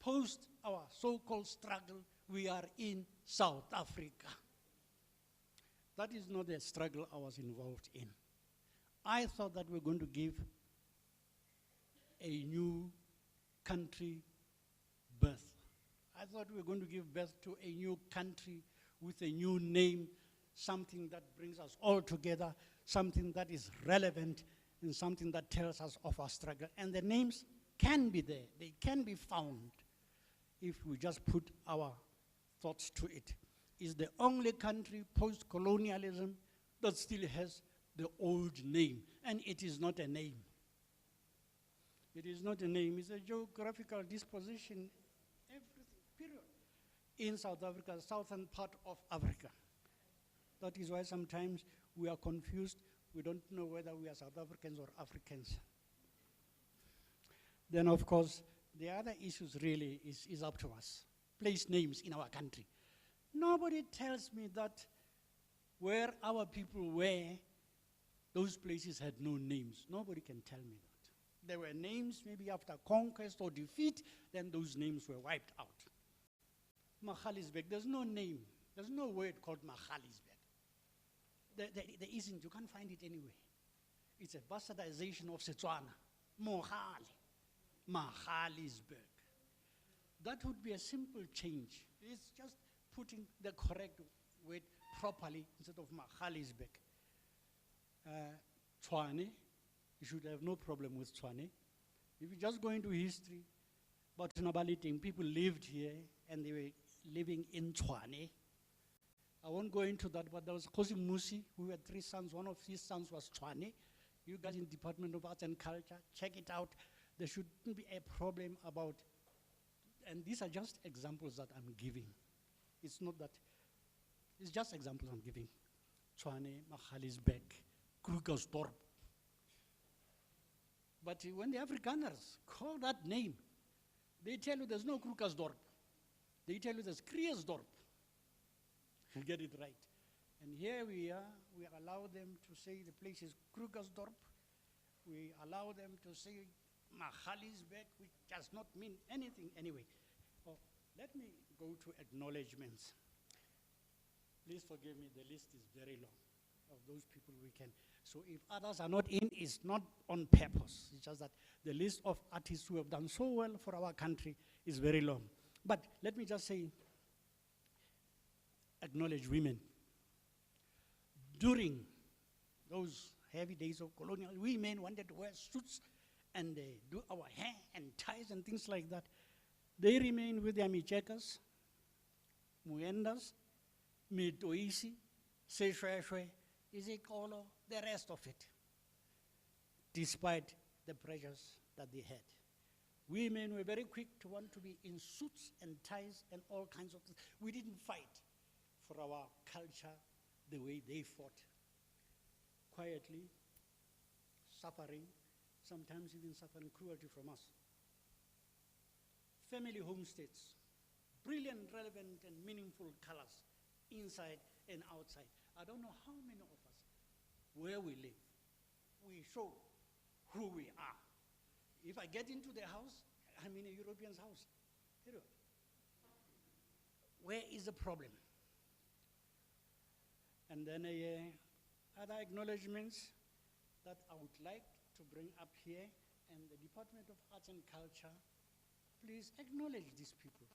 F: Post our so-called struggle, we are in South Africa. That is not the struggle I was involved in. I thought that we were going to give a new country birth. I thought we were going to give birth to a new country with a new name, something that brings us all together, something that is relevant, and something that tells us of our struggle. And the names can be there. They can be found if we just put our thoughts to it. It's the only country post-colonialism that still has the old name, and it is not a name. It is not a name, it's a geographical disposition, everything, period. In South Africa, southern part of Africa. That is why sometimes we are confused. We don't know whether we are South Africans or Africans. Then, of course, the other issues really is up to us. Place names in our country. Nobody tells me that where our people were, those places had no names. Nobody can tell me that. There were names maybe after conquest or defeat, then those names were wiped out. Magaliesberg, there's no name. There's no word called Magaliesberg. There isn't, you can't find it anywhere. It's a bastardization of Setswana. Mogale, Magaliesberg. That would be a simple change. It's just putting the correct word properly instead of Magaliesberg. Tshwane, you should have no problem with Tshwane. If you just go into history, but people lived here and they were living in Tshwane. I won't go into that, but there was Kosi Musi, who had 3 sons. One of his sons was Tshwane. You guys in Department of Arts and Culture, check it out. There shouldn't be a problem about, and these are just examples that I'm giving. It's not that, it's just examples I'm giving. Tshwane, Magaliesberg, Krugersdorp. But when the Afrikaners call that name, they tell you there's no Krugersdorp. They tell you there's Kreersdorp. You get it right. And here we allow them to say the place is Krugersdorp. We allow them to say Magaliesberg, which does not mean anything anyway. Oh, let me go to acknowledgements. Please forgive me, the list is very long of those people we can. So if others are not in, it's not on purpose. It's just that the list of artists who have done so well for our country is very long. But let me just say, acknowledge women. During those heavy days of colonial, women wanted to wear suits and do our hair and ties and things like that. They remain with their michekas, muendas, mitoisi, seshweshwe, izikolo, the rest of it, despite the pressures that they had. Women were very quick to want to be in suits and ties and all kinds of things. We didn't fight for our culture the way they fought. Quietly, suffering, sometimes even suffering cruelty from us. Family homesteads, brilliant, relevant, and meaningful colors inside and outside. I don't know how many of us, where we live, we show who we are. If I get into the house, I'm in a European's house. Where is the problem? And then other acknowledgements that I would like to bring up here, and the Department of Arts and Culture, please acknowledge these people.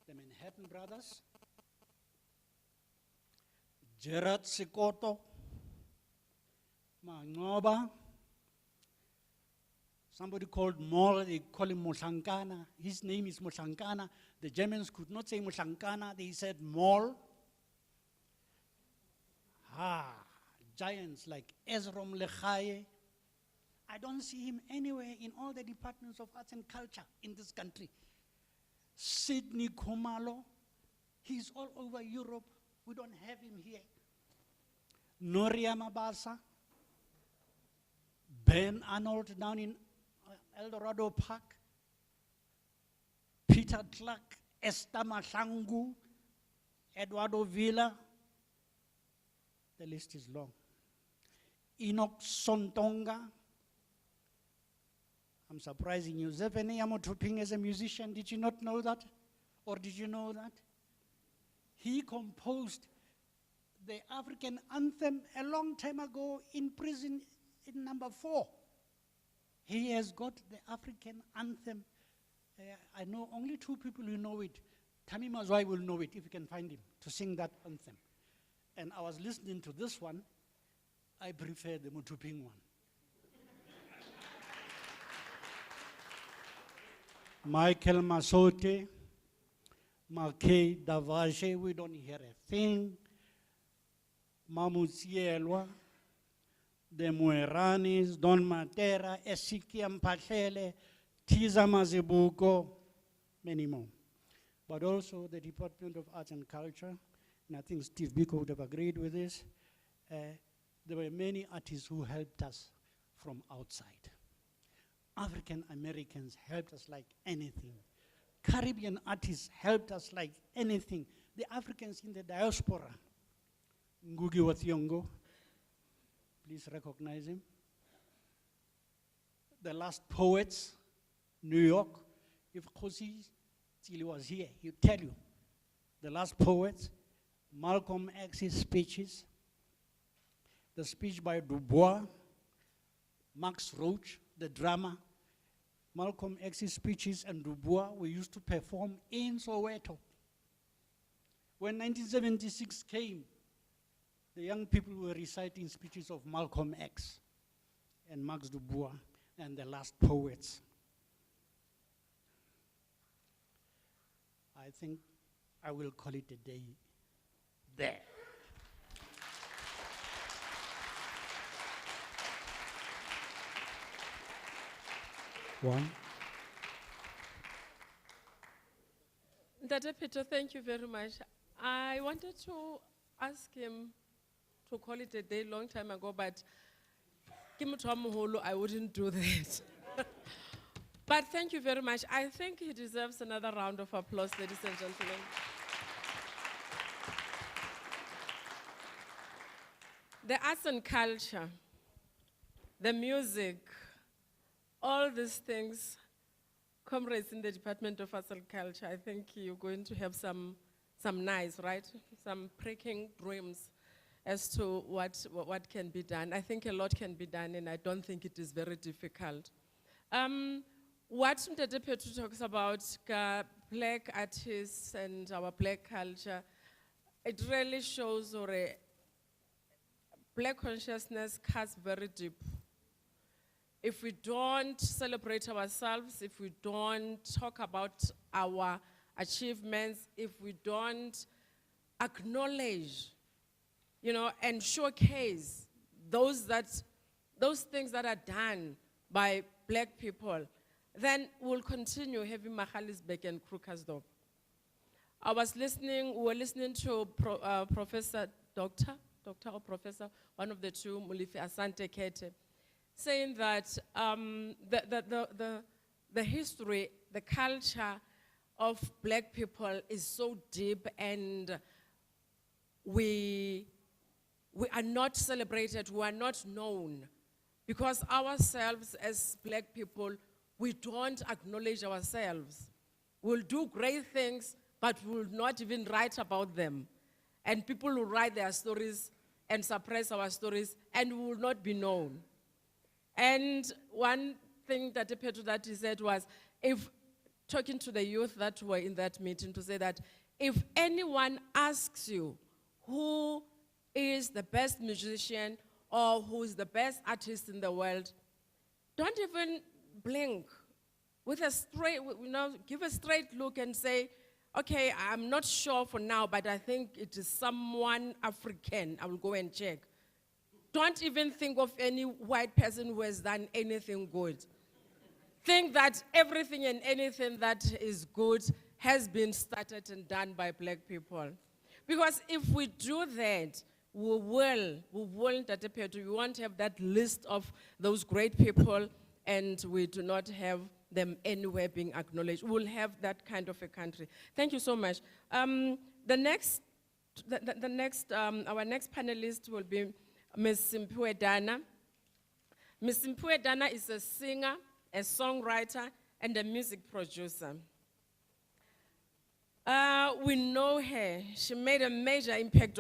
F: The Manhattan Brothers, Gerard Sikoto, Mangoba, somebody called Moll, they call him Mohlankana. His name is Mohlankana. The Germans could not say Mohlankana, they said Moll. Giants like Ezrom Lechaye. I don't see him anywhere in all the departments of arts and culture in this country. Sidney Khumalo, he's all over Europe. We don't have him here. Noria Mabasa, Ben Arnold down in El Dorado Park, Peter Clark, Esther Mahlangu, Eduardo Villa. The list is long. Enoch Sontonga. I'm surprising you. Zephaniah Motoping as a musician, did you not know that? Or did you know that? He composed the African anthem a long time ago in prison in number 4. He has got the African anthem. I know only 2 people who know it. Tami Mazwai will know it if you can find him to sing that anthem. And I was listening to this one. I prefer the Mutuping one. Michael Masote, Marquet Davache, we don't hear a thing. Mamusielwa, the Mueranis, Don Matera, Esikiam Pachele, Tiza Mazibuko, many more. But also the Department of Arts and Culture, and I think Steve Biko would have agreed with this. There were many artists who helped us from outside. African Americans helped us like anything. Caribbean artists helped us like anything. The Africans in the diaspora, Ngugi wa Thiong'o, please recognize him. The Last Poets, New York. If Khosi Tsili was here, he'd tell you. The Last Poets, Malcolm X's speeches, the speech by Du Bois, Max Roach, the drama, Malcolm X's speeches and Du Bois we used to perform in Soweto. When 1976 came, the young people were reciting speeches of Malcolm X and Max Du Bois and the Last Poets. I think I will call it a day there. One.
E: Dr. Peter, thank you very much. I wanted to ask him to call it a day long time ago, but I wouldn't do that. But thank you very much. I think he deserves another round of applause, ladies and gentlemen. The arts and culture, the music, all these things, comrades in the Department of Arts and Culture, I think you're going to have some nice, right? Some pricking dreams as to what can be done. I think a lot can be done, and I don't think it is very difficult. What Mtete Petru talks about black artists and our black culture, it really shows black consciousness cuts very deep. If we don't celebrate ourselves, if we don't talk about our achievements, if we don't acknowledge, and showcase those things that are done by black people, then we'll continue having Magaliesburg and Krugersdorp. We were listening to Professor, Doctor or Professor, one of the two, Mulifi Asante Kete, saying that the history, the culture of black people is so deep, and we are not celebrated, we are not known, because ourselves as black people, we don't acknowledge ourselves. We'll do great things, but we'll not even write about them. And people will write their stories and suppress our stories, and we will not be known. And one thing that he said was, if talking to the youth that were in that meeting, to say that if anyone asks you who is the best musician or who is the best artist in the world, don't even blink. With a straight, give a straight look and say, okay, I'm not sure for now, but I think it is someone African. I will go and check. Don't even think of any white person who has done anything good. Think that everything and anything that is good has been started and done by black people. Because if we do that, we won't have that list of those great people, and we do not have them anywhere being acknowledged. We'll have that kind of a country. Thank you so much. Our next panelist will be Ms. Simphiwe Dana. Ms. Simphiwe Dana is a singer, a songwriter, and a music producer. We know her. She made a major impact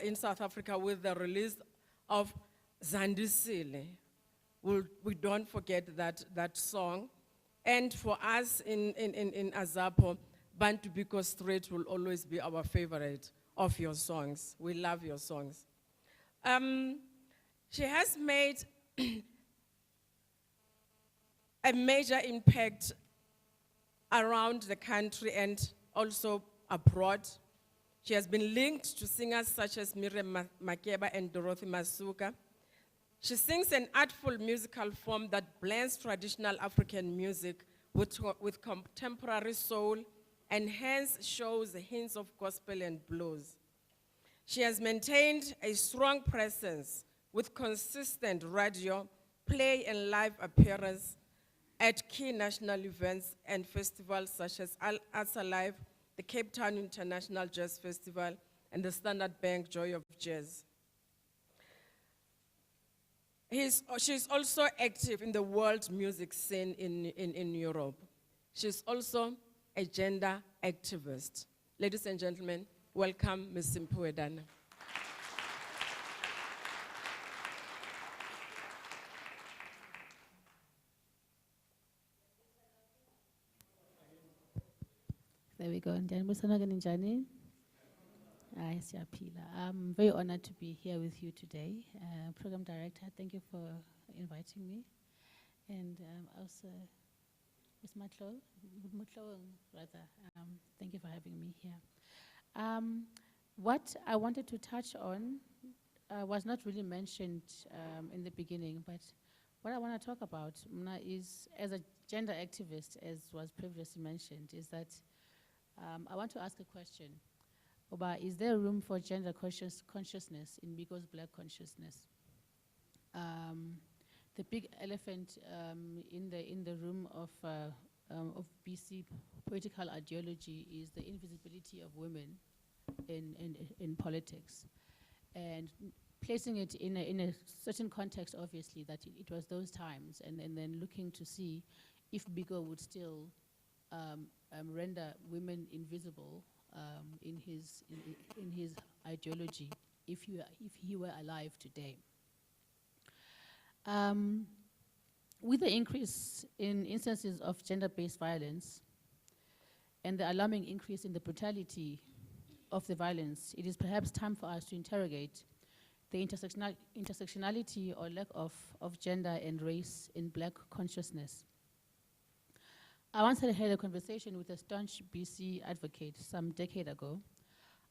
E: in South Africa with the release of Zandisile, we don't forget that song. And for us in Azapo, Bantu Biko Street will always be our favorite of your songs. We love your songs. She has made a major impact around the country and also abroad. She has been linked to singers such as Miriam Makeba and Dorothy Masuka. She sings an artful musical form that blends traditional African music with contemporary soul and hence shows hints of gospel and blues. She has maintained a strong presence with consistent radio, play and live appearance at key national events and festivals such as Arts Alive, the Cape Town International Jazz Festival, and the Standard Bank Joy of Jazz. She's also active in the world music scene in Europe. She's also a gender activist. Ladies and gentlemen, welcome Ms. Simphiwe Dana.
G: There we go. I'm very honored to be here with you today. Program Director, thank you for inviting me. And also, Ms. Matlo, thank you for having me here. What I wanted to touch on was not really mentioned in the beginning, but what I want to talk about is, as a gender activist, as was previously mentioned, is that I want to ask a question about, is there room for gender consciousness in Biko's black consciousness? The big elephant in the room of BC political ideology is the invisibility of women in politics, and placing it in a certain context, obviously, that it was those times, and then looking to see if Biko would still render women invisible in his ideology if he were alive today. With the increase in instances of gender-based violence and the alarming increase in the brutality of the violence, it is perhaps time for us to interrogate the intersectionality or lack of gender and race in black consciousness. I once had a conversation with a staunch BC advocate some decade ago.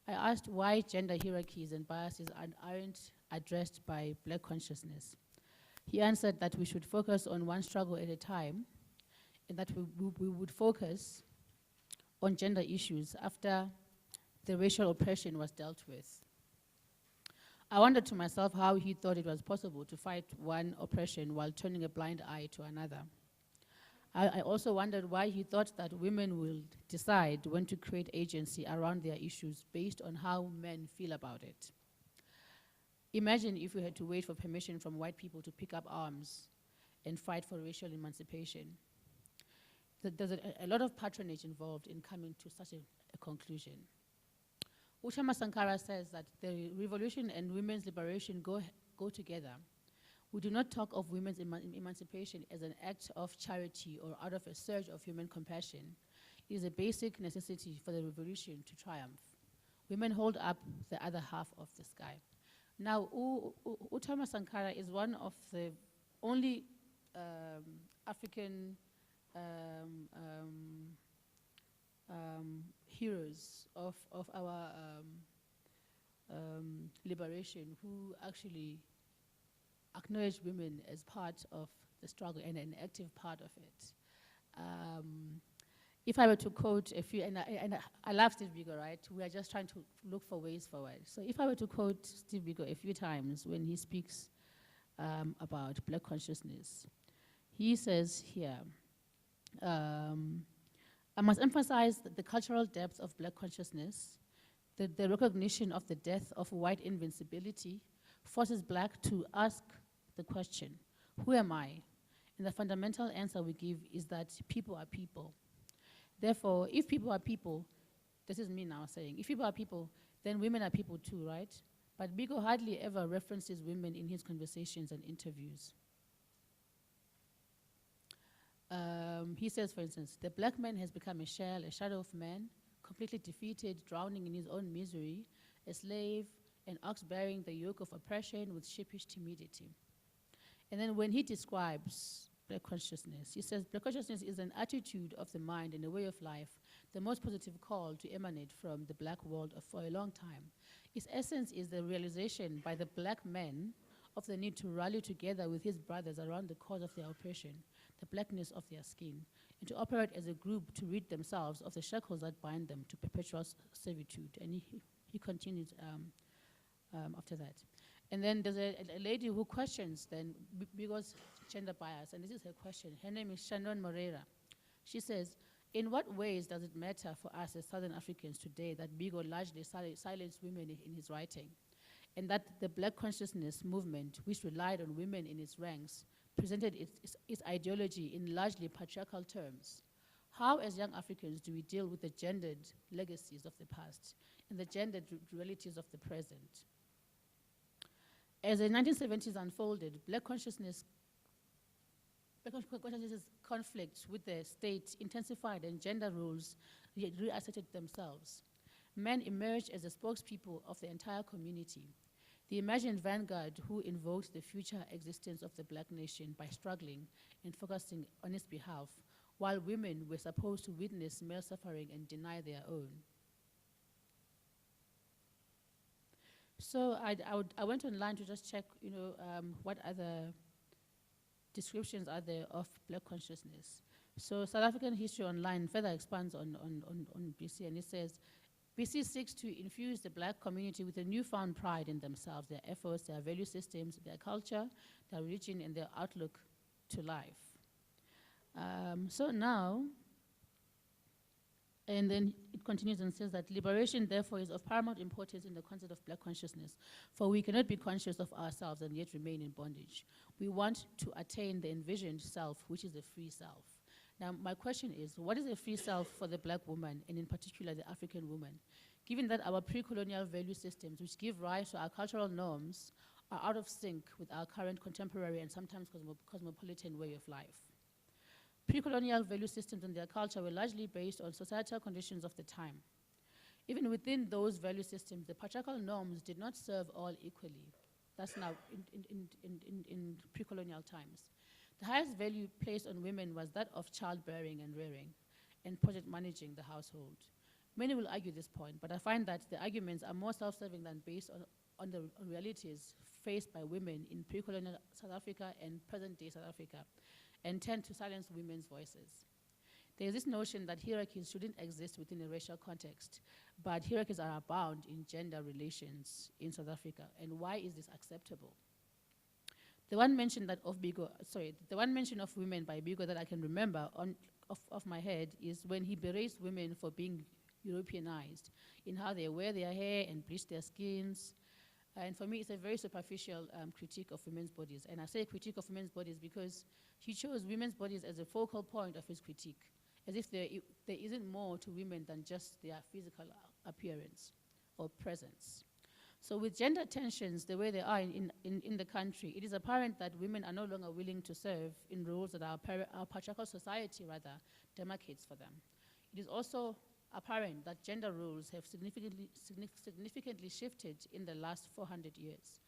G: I asked why gender hierarchies and biases aren't addressed by black consciousness. He answered that we should focus on one struggle at a time, and that we would focus on gender issues after the racial oppression was dealt with. I wondered to myself how he thought it was possible to fight one oppression while turning a blind eye to another. I also wondered why he thought that women will decide when to create agency around their issues based on how men feel about it. Imagine if we had to wait for permission from white people to pick up arms and fight for racial emancipation. There's a lot of patronage involved in coming to such a conclusion. Uttama Sankara says that the revolution and women's liberation go together. We do not talk of women's emancipation as an act of charity or out of a surge of human compassion. It is a basic necessity for the revolution to triumph. Women hold up the other half of the sky. Now, Uttama Sankara is one of the only African heroes of our liberation who actually acknowledge women as part of the struggle and an active part of it. If I were to quote a few, and I love Steve Biko, right? We are just trying to look for ways forward. So if I were to quote Steve Biko a few times when he speaks about black consciousness, he says here, I must emphasize the cultural depth of black consciousness, the recognition of the death of white invincibility forces black to ask the question, who am I? And the fundamental answer we give is that people are people. Therefore, if people are people, this is me now saying, if people are people, then women are people too, right? But Biko hardly ever references women in his conversations and interviews. He says, for instance, the black man has become a shell, a shadow of man, completely defeated, drowning in his own misery, a slave, an ox bearing the yoke of oppression with sheepish timidity. And then when he describes black consciousness, he says, black consciousness is an attitude of the mind and a way of life, the most positive call to emanate from the black world for a long time. Its essence is the realization by the black man of the need to rally together with his brothers around the cause of their oppression, the blackness of their skin, and to operate as a group to rid themselves of the shackles that bind them to perpetual servitude. And he continues after that. And then there's a lady who questions then, because gender bias, and this is her question. Her name is Shannon Moreira. She says, in what ways does it matter for us as Southern Africans today that Biko largely silenced women in his writing, and that the black consciousness movement, which relied on women in its ranks, presented its ideology in largely patriarchal terms? How, as young Africans, do we deal with the gendered legacies of the past and the gendered realities of the present? As the 1970s unfolded, black consciousness conflicts with the state intensified and gender roles reasserted themselves. Men emerged as the spokespeople of the entire community, the imagined vanguard who invoked the future existence of the black nation by struggling and focusing on its behalf, while women were supposed to witness male suffering and deny their own. So I went online to just check, what other descriptions are there of black consciousness. So South African History Online further expands on BC, and it says, BC seeks to infuse the black community with a newfound pride in themselves, their efforts, their value systems, their culture, their religion, and their outlook to life. So now, and then it continues and says that liberation, therefore, is of paramount importance in the concept of black consciousness, for we cannot be conscious of ourselves and yet remain in bondage. We want to attain the envisioned self, which is a free self. Now, my question is, what is a free self for the black woman, and in particular the African woman, given that our pre-colonial value systems, which give rise to our cultural norms, are out of sync with our current contemporary and sometimes cosmopolitan way of life? Pre-colonial value systems and their culture were largely based on societal conditions of the time. Even within those value systems, the patriarchal norms did not serve all equally. That's now in pre-colonial times. The highest value placed on women was that of childbearing and rearing, and project managing the household. Many will argue this point, but I find that the arguments are more self-serving than based on the realities faced by women in pre-colonial South Africa and present-day South Africa, and tend to silence women's voices. There is this notion that hierarchies shouldn't exist within a racial context, but hierarchies are abound in gender relations in South Africa, and why is this acceptable? The one mention of women by Biko that I can remember off my head is when he berates women for being Europeanized in how they wear their hair and bleach their skins. And for me, it's a very superficial critique of women's bodies. And I say critique of women's bodies because he chose women's bodies as a focal point of his critique, as if there isn't more to women than just their physical appearance or presence. So with gender tensions the way they are in the country, it is apparent that women are no longer willing to serve in roles that our patriarchal society rather demarcates for them. It is also apparent that gender roles have significantly shifted in the last 400 years.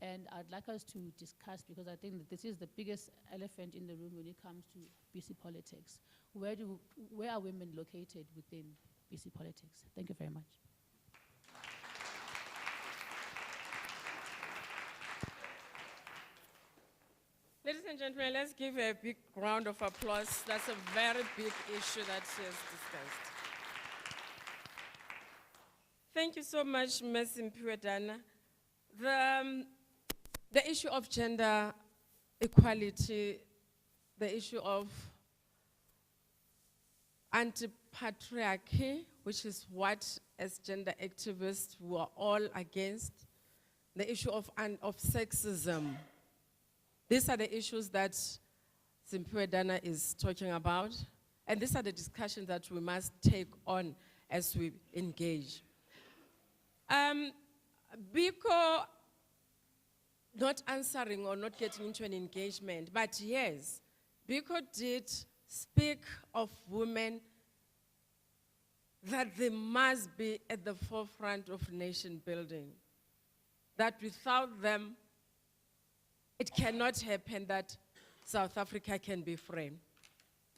G: And I'd like us to discuss, because I think that this is the biggest elephant in the room when it comes to BC politics. Where are women located within BC politics? Thank you very much.
E: Ladies and gentlemen, let's give a big round of applause. That's a very big issue that she has discussed. Thank you so much, Ms. Imprisoned. The issue of gender equality, the issue of anti-patriarchy, which is what, as gender activists, we are all against, the issue of sexism. These are the issues that Simphiwe Dana is talking about, and these are the discussions that we must take on as we engage. Biko not answering or not getting into an engagement, but yes, Biko did speak of women, that they must be at the forefront of nation building. That without them, it cannot happen that South Africa can be free.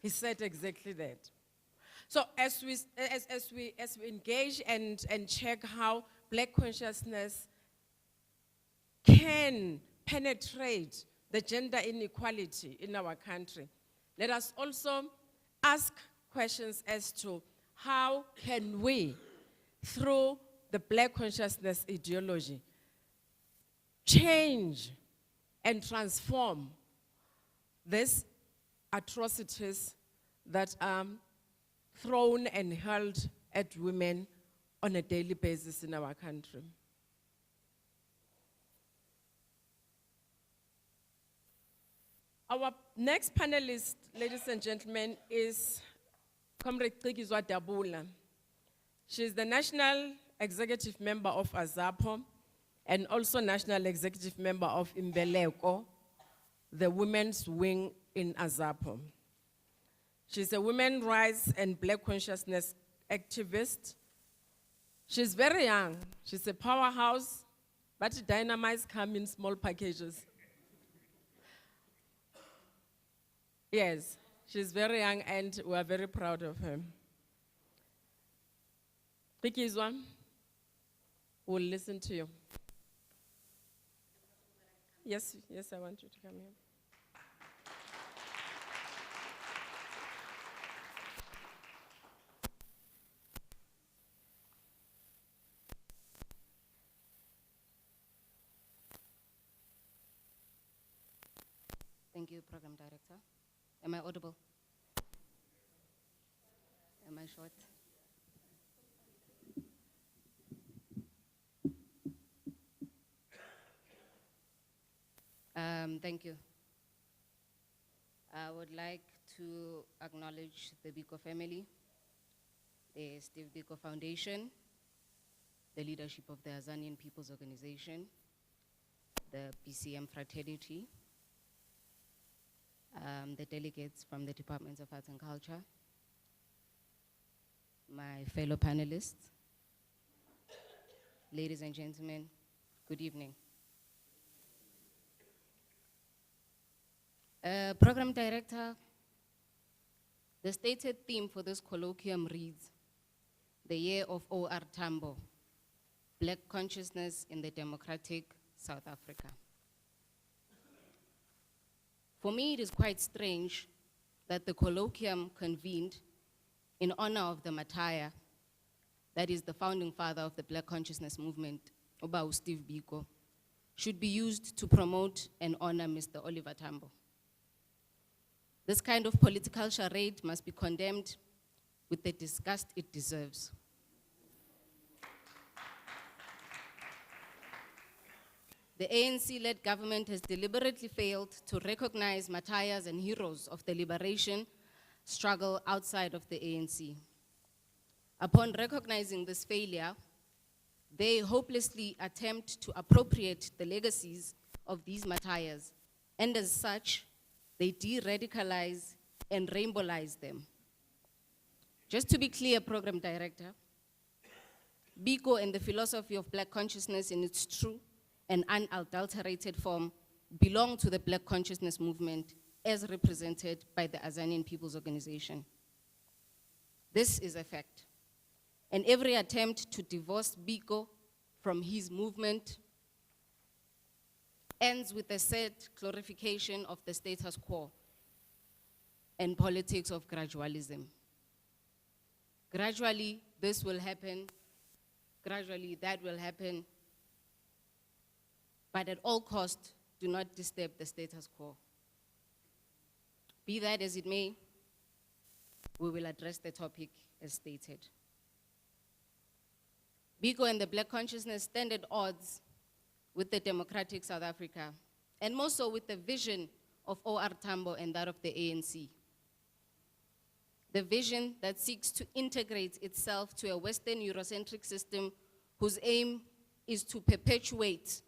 E: He said exactly that. So as we engage and check how Black consciousness can penetrate the gender inequality in our country, let us also ask questions as to how can we, through the Black consciousness ideology, change and transform these atrocities that are thrown and hurled at women on a daily basis in our country. Our next panelist, ladies and gentlemen, is Comrade Cikizwa Dabula. She is the National Executive Member of AZAPO and also National Executive Member of Imbeleko, the women's wing in AZAPO. She's a women's rights and Black consciousness activist. She's very young. She's a powerhouse, but dynamites come in small packages. Yes, she's very young and we are very proud of her. Cikizwa, we'll listen to you. Yes, I want you to come here.
H: Thank you, Program Director. Am I audible? Am I short? Thank you. I would like to acknowledge the Biko family, the Steve Biko Foundation, the leadership of the Azanian People's Organization, the BCM fraternity, the delegates from the Departments of Arts and Culture, my fellow panelists, ladies and gentlemen, good evening. Program Director, the stated theme for this colloquium reads, The Year of O.R. Tambo, Black Consciousness in the Democratic South Africa. For me, it is quite strange that the colloquium convened in honor of the Mataya, that is the founding father of the Black Consciousness movement, Obao Steve Biko, should be used to promote and honor Mr. Oliver Tambo. This kind of political charade must be condemned with the disgust it deserves. The ANC-led government has deliberately failed to recognize martyrs and heroes of the liberation struggle outside of the ANC. Upon recognizing this failure, they hopelessly attempt to appropriate the legacies of these martyrs, and as such, they de-radicalize and rainbowize them. Just to be clear, Program Director, Biko and the philosophy of Black consciousness in its true and unadulterated form belong to the Black consciousness movement as represented by the Azanian People's Organization. This is a fact. And every attempt to divorce Biko from his movement ends with a sad glorification of the status quo and politics of gradualism. Gradually, this will happen. Gradually, that will happen. But at all costs, do not disturb the status quo. Be that as it may, we will address the topic as stated. Biko and the Black consciousness stand at odds with the democratic South Africa, and more so with the vision of O.R. Tambo and that of the ANC. The vision that seeks to integrate itself to a Western Eurocentric system whose aim is to perpetuate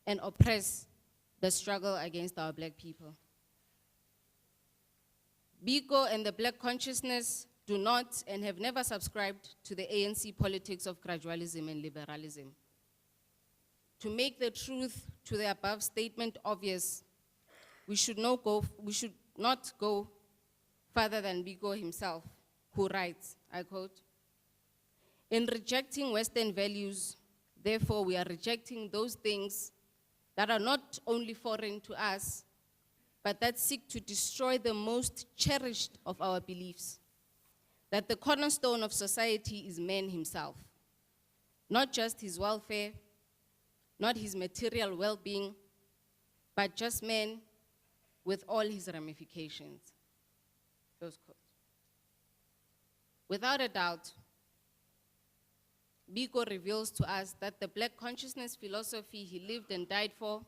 H: and oppress the struggle against our Black people. Biko and the Black consciousness do not and have never subscribed to the ANC politics of gradualism and liberalism. To make the truth to the above statement obvious, we should not go further than Biko himself, who writes, I quote, "In rejecting Western values, therefore we are rejecting those things that are not only foreign to us, but that seek to destroy the most cherished of our beliefs, that the cornerstone of society is man himself, not just his welfare, not his material well-being, but just man with all his ramifications." Close quote. Without a doubt, Biko reveals to us that the Black consciousness philosophy he lived and died for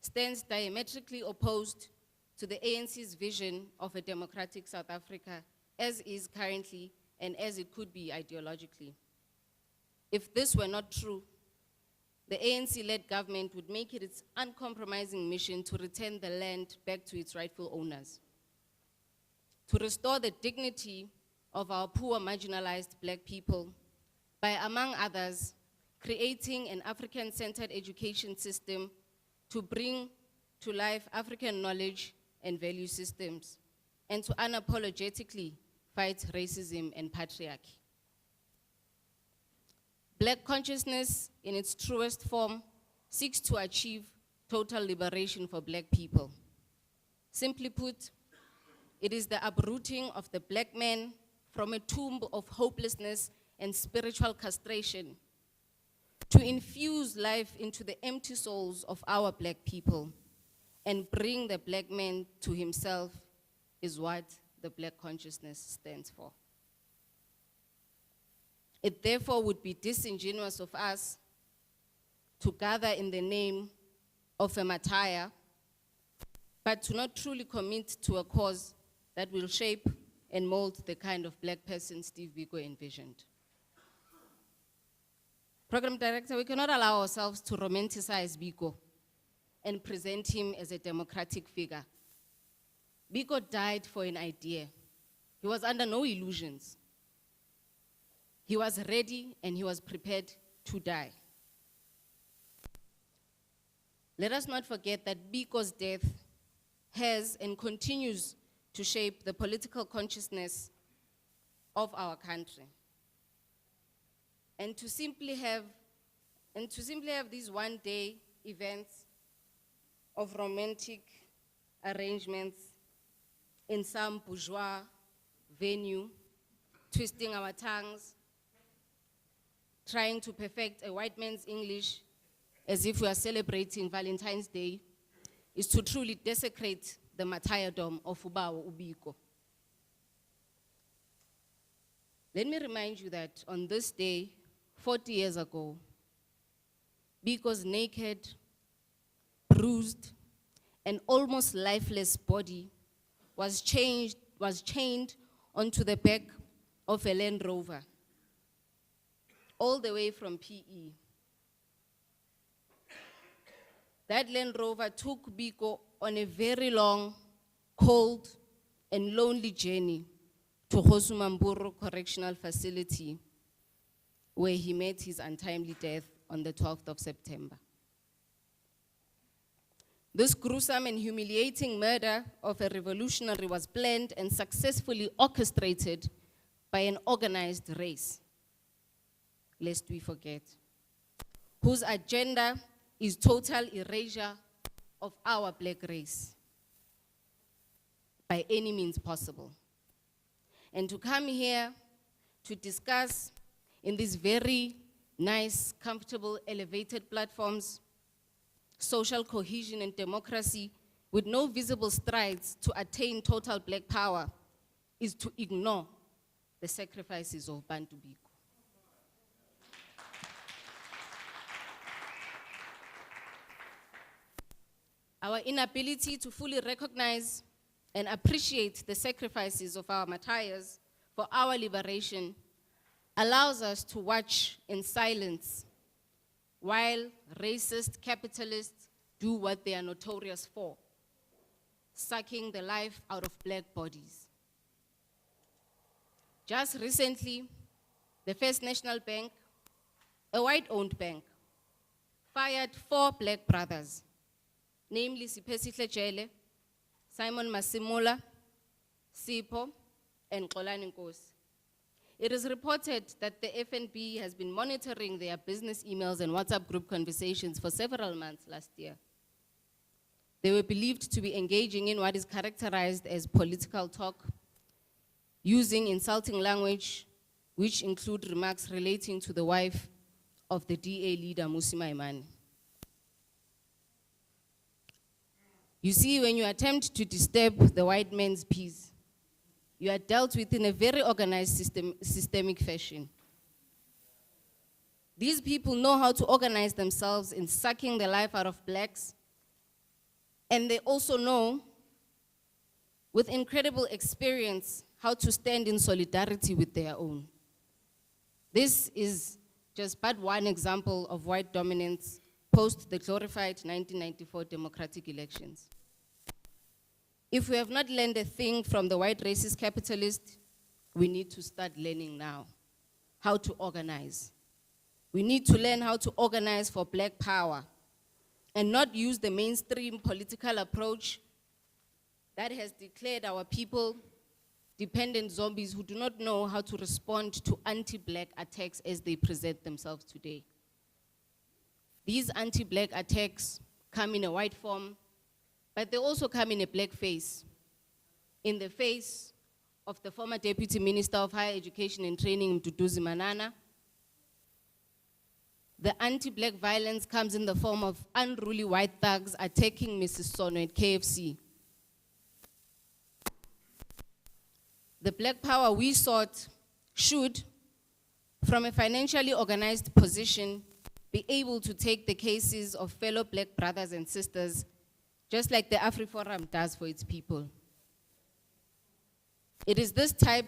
H: stands diametrically opposed to the ANC's vision of a democratic South Africa as is currently and as it could be ideologically. If this were not true, the ANC-led government would make it its uncompromising mission to return the land back to its rightful owners, to restore the dignity of our poor, marginalized Black people by, among others, creating an African-centered education system to bring to life African knowledge and value systems, and to unapologetically fight racism and patriarchy. Black consciousness, in its truest form, seeks to achieve total liberation for Black people. Simply put, it is the uprooting of the Black man from a tomb of hopelessness and spiritual castration to infuse life into the empty souls of our Black people and bring the Black man to himself is what the Black consciousness stands for. It therefore would be disingenuous of us to gather in the name of a martyr, but to not truly commit to a cause that will shape and mold the kind of Black person Steve Biko envisioned. Program Director, we cannot allow ourselves to romanticize Biko and present him as a democratic figure. Biko died for an idea. He was under no illusions. He was ready and he was prepared to die. Let us not forget that Biko's death has and continues to shape the political consciousness of our country. And to simply have these one-day events of romantic arrangements in some bourgeois venue, twisting our tongues, trying to perfect a white man's English as if we are celebrating Valentine's Day, is to truly desecrate the martyrdom of Ubawo Ubiko. Let me remind you that on this day, 40 years ago, Biko's naked, bruised, and almost lifeless body was chained onto the back of a Land Rover, all the way from PE. That Land Rover took Biko on a very long, cold, and lonely journey to Hosumamburu Correctional Facility, where he met his untimely death on the 12th of September. This gruesome and humiliating murder of a revolutionary was planned and successfully orchestrated by an organized race, lest we forget, whose agenda is total erasure of our Black race by any means possible. And to come here to discuss in these very nice, comfortable, elevated platforms, social cohesion and democracy with no visible strides to attain total Black power is to ignore the sacrifices of Bantu Biko. Our inability to fully recognize and appreciate the sacrifices of our martyrs for our liberation allows us to watch in silence while racist capitalists do what they are notorious for, sucking the life out of Black bodies. Just recently, the First National Bank, a white-owned bank, fired 4 black brothers, namely Sipesihle Jele, Simon Masimula, Sipho, and Xolani Nkosi. It is reported that the FNB has been monitoring their business emails and WhatsApp group conversations for several months last year. They were believed to be engaging in what is characterized as political talk, using insulting language, which include remarks relating to the wife of the DA leader, Mmusi Maimane. You see, when you attempt to disturb the white man's peace, you are dealt with in a very organized systemic fashion. These people know how to organize themselves in sucking the life out of blacks, and they also know, with incredible experience, how to stand in solidarity with their own. This is just but one example of white dominance post the glorified 1994 democratic elections. If we have not learned a thing from the white racist capitalist, we need to start learning now how to organize. We need to learn how to organize for black power and not use the mainstream political approach that has declared our people dependent zombies who do not know how to respond to anti-black attacks as they present themselves today. These anti-black attacks come in a white form, but they also come in a black face. In the face of the former Deputy Minister of Higher Education and Training, Mduduzi Manana. The anti-black violence comes in the form of unruly white thugs attacking Mrs. Sono at KFC. The black power we sought should, from a financially organized position, be able to take the cases of fellow black brothers and sisters, just like the AfriForum does for its people. It is this type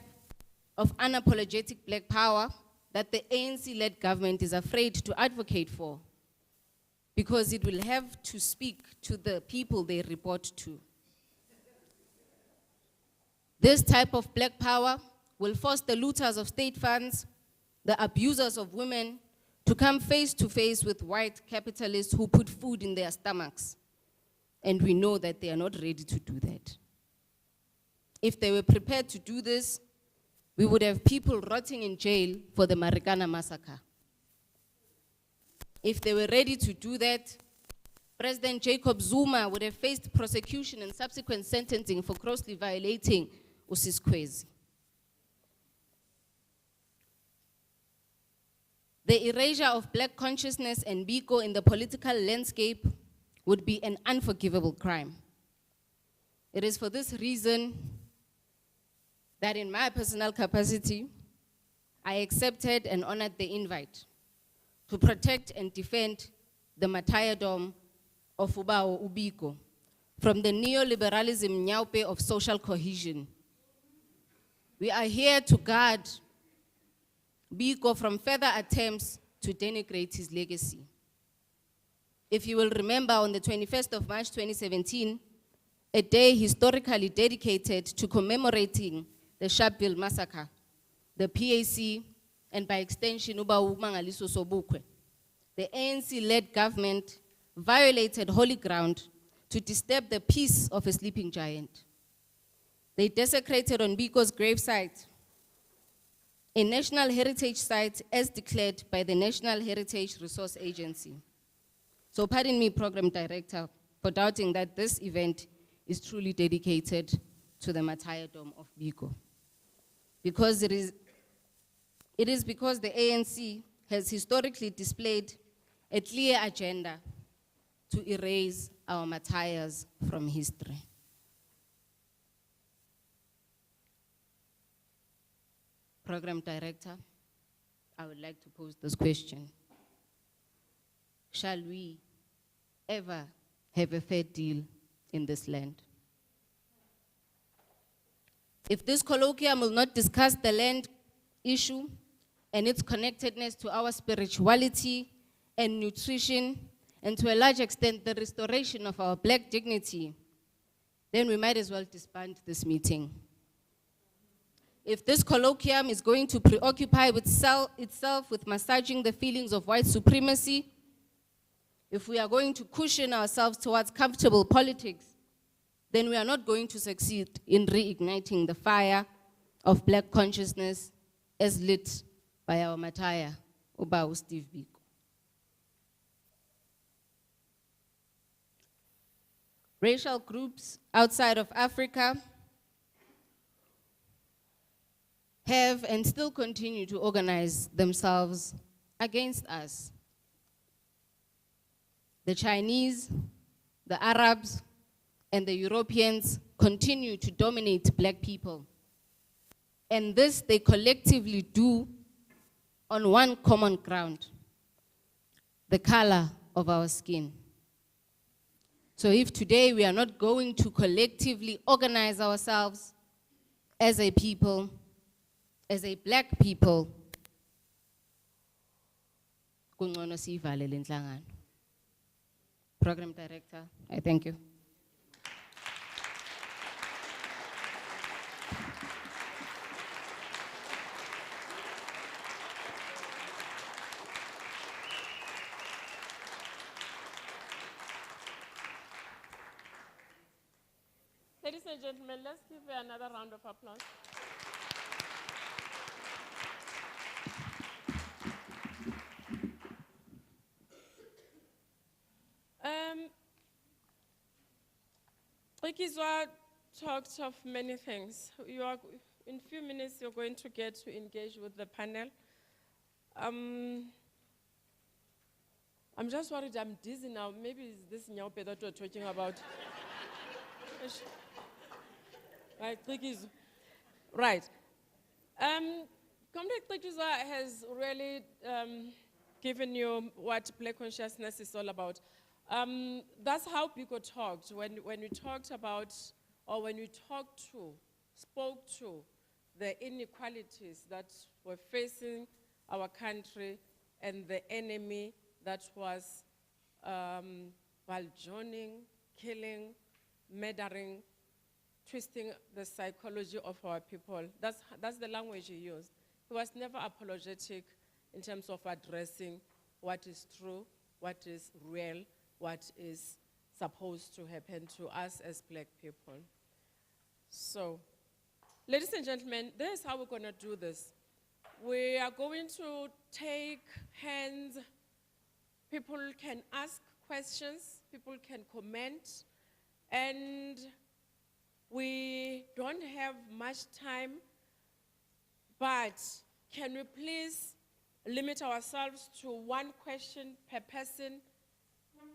H: of unapologetic black power that the ANC-led government is afraid to advocate for, because it will have to speak to the people they report to. This type of black power will force the looters of state funds, the abusers of women, to come face to face with white capitalists who put food in their stomachs. And we know that they are not ready to do that. If they were prepared to do this, we would have people rotting in jail for the Marikana massacre. If they were ready to do that, President Jacob Zuma would have faced prosecution and subsequent sentencing for grossly violating Usiskwezi. The erasure of black consciousness and Biko in the political landscape would be an unforgivable crime. It is for this reason that in my personal capacity, I accepted and honored the invite to protect and defend the martyrdom of Ubao Ubiko from the neoliberalism nyaupe of social cohesion. We are here to guard Biko from further attempts to denigrate his legacy. If you will remember, on the 21st of March 2017, a day historically dedicated to commemorating the Sharpeville massacre, the PAC, and by extension, Ubao Mangaliso Sobukwe, the ANC-led government violated holy ground to disturb the peace of a sleeping giant. They desecrated on Biko's gravesite, a national heritage site as declared by the National Heritage Resource Agency. So pardon me, Program Director, for doubting that this event is truly dedicated to the martyrdom of Biko. Because it is because the ANC has historically displayed a clear agenda to erase our martyrs from history. Program Director, I would like to pose this question. Shall we ever have a fair deal in this land? If this colloquium will not discuss the land issue and its connectedness to our spirituality and nutrition, and to a large extent the restoration of our black dignity, then we might as well disband this meeting. if this colloquium is going to preoccupy itself with massaging the feelings of white supremacy, if we are going to cushion ourselves towards comfortable politics, then we are not going to succeed in reigniting the fire of black consciousness as lit by our martyr, Uba Steve Biko. Racial groups outside of Africa have and still continue to organize themselves against us. The Chinese, the Arabs, and the Europeans continue to dominate black people. And this they collectively do on one common ground, the color of our skin. So if today we are not going to collectively organize ourselves as a people, as a black people, kungcono siyivale le nhlangano. Program Director, I thank you.
E: Ladies and gentlemen, let's give her another round of applause. Rikizwa talked of many things. In a few minutes, you're going to get to engage with the panel. I'm just worried I'm dizzy now. Maybe it's this nyaope that we're talking about. Right, Rikizwa. Right. Comrade Rikizwa has really given you what black consciousness is all about. That's how Biko talked. When we talked about, or when we spoke to the inequalities that were facing our country and the enemy that was joining, killing, murdering, twisting the psychology of our people. That's the language he used. He was never apologetic in terms of addressing what is true, what is real, what is supposed to happen to us as black people. So, ladies and gentlemen, this is how we're going to do this. We are going to take hands. People can ask questions, people can comment, and we don't have much time, but can we please limit ourselves to one question per person?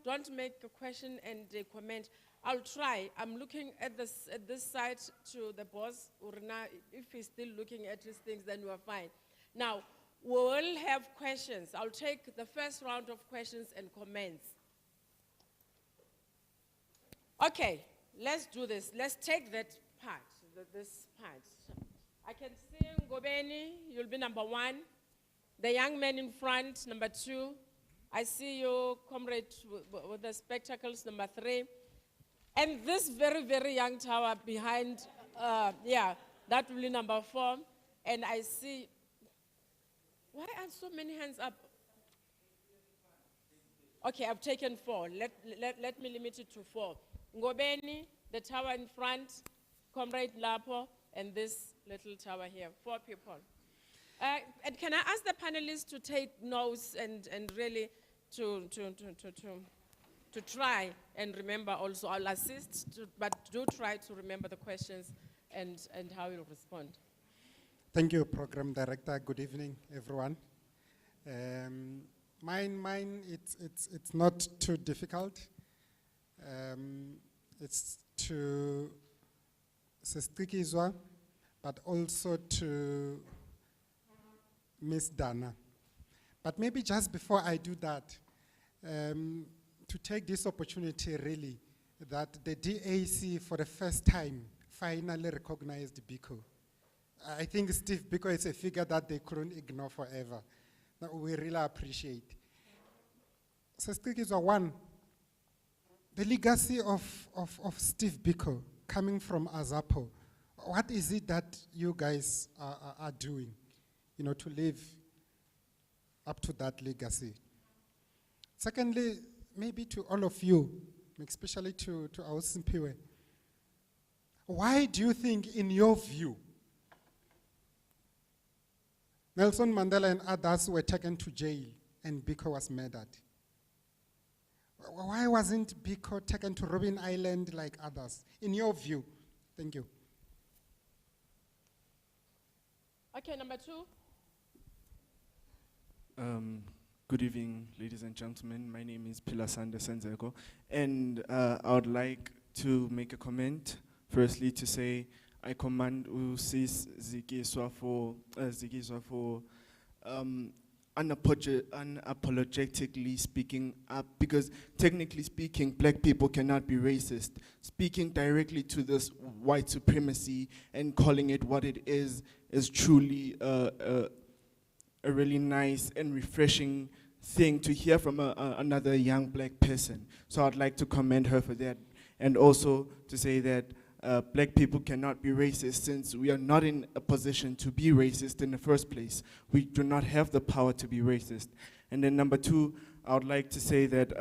E: Don't make a question and a comment. I'll try. I'm looking at this side to the boss, Urna. If he's still looking at his things, then we're fine. Now, we will have questions. I'll take the first round of questions and comments. Okay, let's do this. Let's take that part, this part. I can see Ngobeni, you'll be number 1. The young man in front, number 2. I see you, comrade, with the spectacles, number 3. And this very, very young tower behind, that will be number 4. And I see, why are so many hands up? Okay, I've taken 4. Let me limit it to 4. Ngobeni, the tower in front, Comrade Lapo, and this little tower here. 4 people. And can I ask the panelists to take notes and really to try and remember also? I'll assist, but do try to remember the questions and how you'll respond.
I: Thank you, Program Director. Good evening, everyone. Mine, it's not too difficult. It's to Sestikizwa, but also to Miss Dana. But maybe just before I do that, to take this opportunity really, that the DAC for the first time finally recognized Biko. I think Steve Biko is a figure that they couldn't ignore forever. That we really appreciate. Sestikizwa, one, the legacy of Steve Biko coming from Azapo what is it that you guys are doing, to live up to that legacy? Secondly, maybe to all of you, especially to our Simpiwe, why do you think, in your view, Nelson Mandela and others were taken to jail and Biko was murdered? Why wasn't Biko taken to Robben Island like others, in your view? Thank you.
E: Okay, number 2.
J: Good evening, ladies and gentlemen. My name is Pilasande Senzeko, and I would like to make a comment. Firstly, to say I commend Sis Zikiswa for unapologetically speaking up, because technically speaking, black people cannot be racist. Speaking directly to this white supremacy and calling it what it is truly a really nice and refreshing thing to hear from another young black person. So I'd like to commend her for that, and also to say that black people cannot be racist, since we are not in a position to be racist in the first place. We do not have the power to be racist. And then number 2, I would like to say that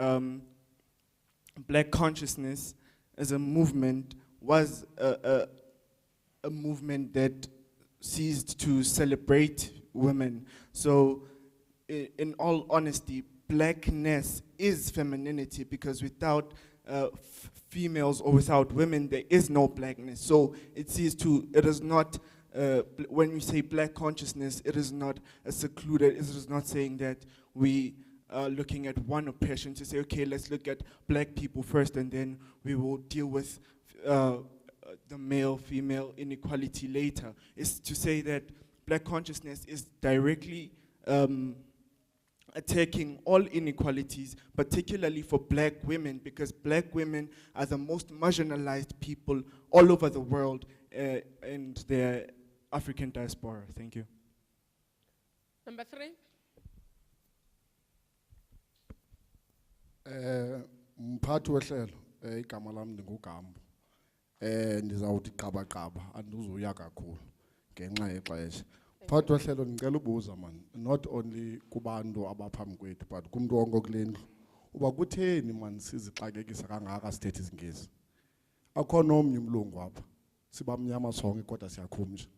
J: black consciousness as a movement was a movement that ceased to celebrate women. So in all honesty, blackness is femininity, because without females or without women, there is no blackness. So it is not, when we say black consciousness, it is not secluded, it is not saying that we are looking at one oppression to say, okay, let's look at black people first and then we will deal with the male-female inequality later. It's to say that black consciousness is directly attacking all inequalities, particularly for black women, because black women are the most marginalized people all over the world and their African diaspora. Thank you.
E: Number 3.
K: Mphathi wehlelo igama lami ndinguGambo. Ndizawuthi qaba andizuya kakhulu ngenxa yexesha. Mphathi wehlelo ngicela ubuza man, not only kubantu abaphambi kwethu but kumntu wonke kulendlu. Uba kutheni man sizixakekisa kangaka sithethe isiNgesi? Akhona omnye umlungu apha. Sibamnyama sonke kodwa siyakhumsha.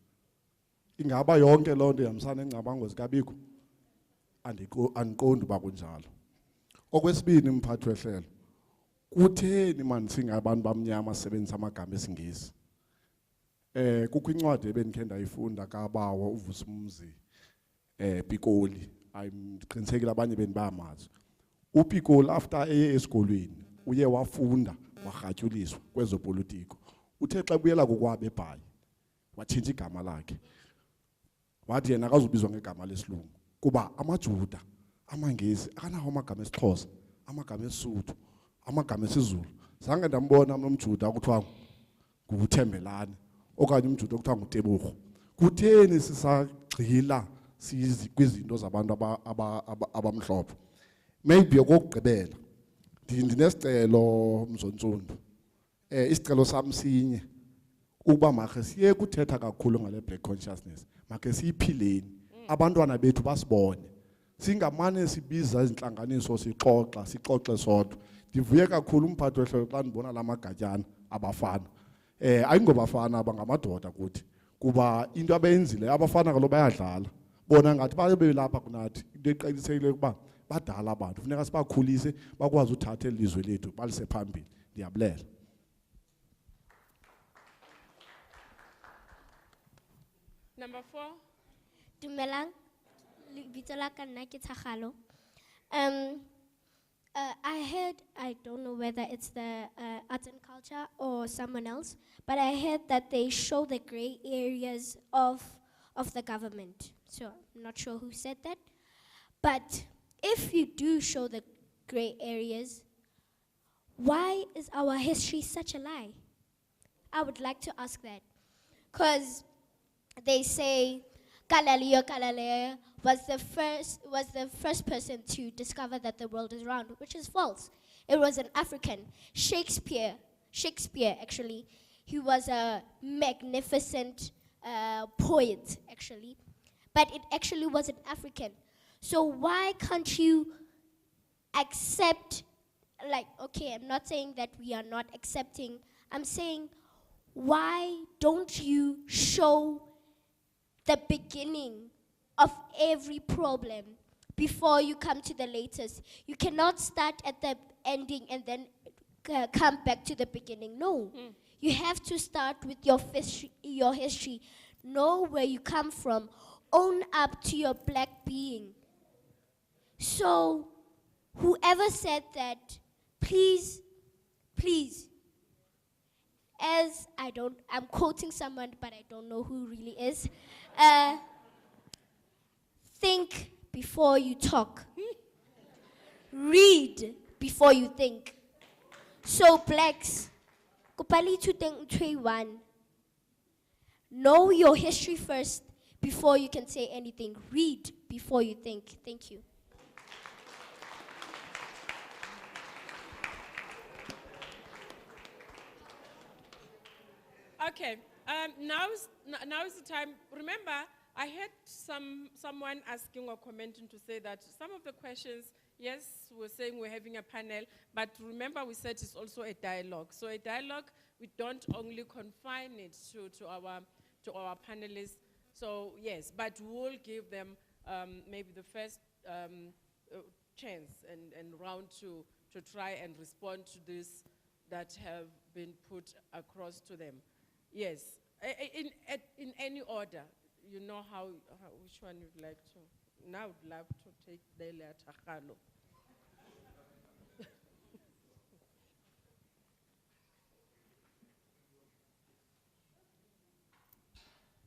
K: Ingaba yonke loo nto ihambisana nengcabango zikaBiko? Andiqondi uba kunjalo. Okwesibini, mphathi wehlelo, kutheni man singabantu bamnyama sisebenzisa amagama esiNgesi? Kukho incwadi ebendikhe ndayifunda kaBawo uVusumuzi Pikoli, ndiqinisekile abanye beni bayamazi. uPikoli after eye esikolweni uye wafunda warhatyuliswa kwezopolitiko. Uthe xa buyela kokwabo eBhayi watshintsha igama lakhe, wathi yena akazubizwa ngegama lesilungu kuba amaJuda amaNgesi akanawo amagama esiXhosa, amagama esiSuthu, amagama esiZulu. Zange ndambona nomJuda okuthiwa nguThembelane okanye umJuda okuthiwa nguTebogo. Kutheni sisagxila kwizinto zabantu abamhlophe? Maybe okugqibela ndinesicelo Mzontsundu, isicelo sami sinye ukuba makhe siye kuthetha kakhulu ngale black consciousness, makhe siyiphileni abantwana bethu basibone, singamane sibiza izintlanganiso sixoxe sodwa. Ndivuye kakhulu umphathi wehlelo xa ndibona la magatyana abafana, ayingobafana abangamadoda kuthi, kuba into abeyenzile abafana kaloku bayadlala bona ngathi babe lapha kunathi. Into eqinisekileyo ukuba badala abantu, funeka sibakhulise bakwazi uthatha elizwe lethu balise phambili. Ndiyabulela.
E: Number 4.
L: Dumelang, lebitso la ka nna ke Thagalo. I heard, I don't know whether it's the arts and culture or someone else, but I heard that they show the gray areas of the government. So I'm not sure who said that. But if you do show the gray areas, why is our history such a lie? I would like to ask that. Because they say Galileo Galilei was the first person to discover that the world is round, which is false. It was an African, Shakespeare actually. He was a magnificent poet, actually. But it actually was an African. So why can't you accept, like, okay, I'm not saying that we are not accepting. I'm saying, why don't you show the beginning of every problem before you come to the latest? You cannot start at the ending and then come back to the beginning. No. You have to start with your history. Know where you come from. Own up to your black being. So, whoever said that, please, I'm quoting someone, but I don't know who really is. Think before you talk. Read before you think. So blacks, kupali to one. Know your history first before you can say anything. Read before you think. Thank you.
E: Okay, now is the time. Remember, I had someone asking or commenting to say that some of the questions, yes, we're saying we're having a panel, but remember we said it's also a dialogue. So a dialogue, we don't only confine it to our panelists. So yes, but we'll give them maybe the first chance and round to try and respond to this that have been put across to them. Yes, in any order, you know which one you'd like to. Now I would love to take Delia Takalo.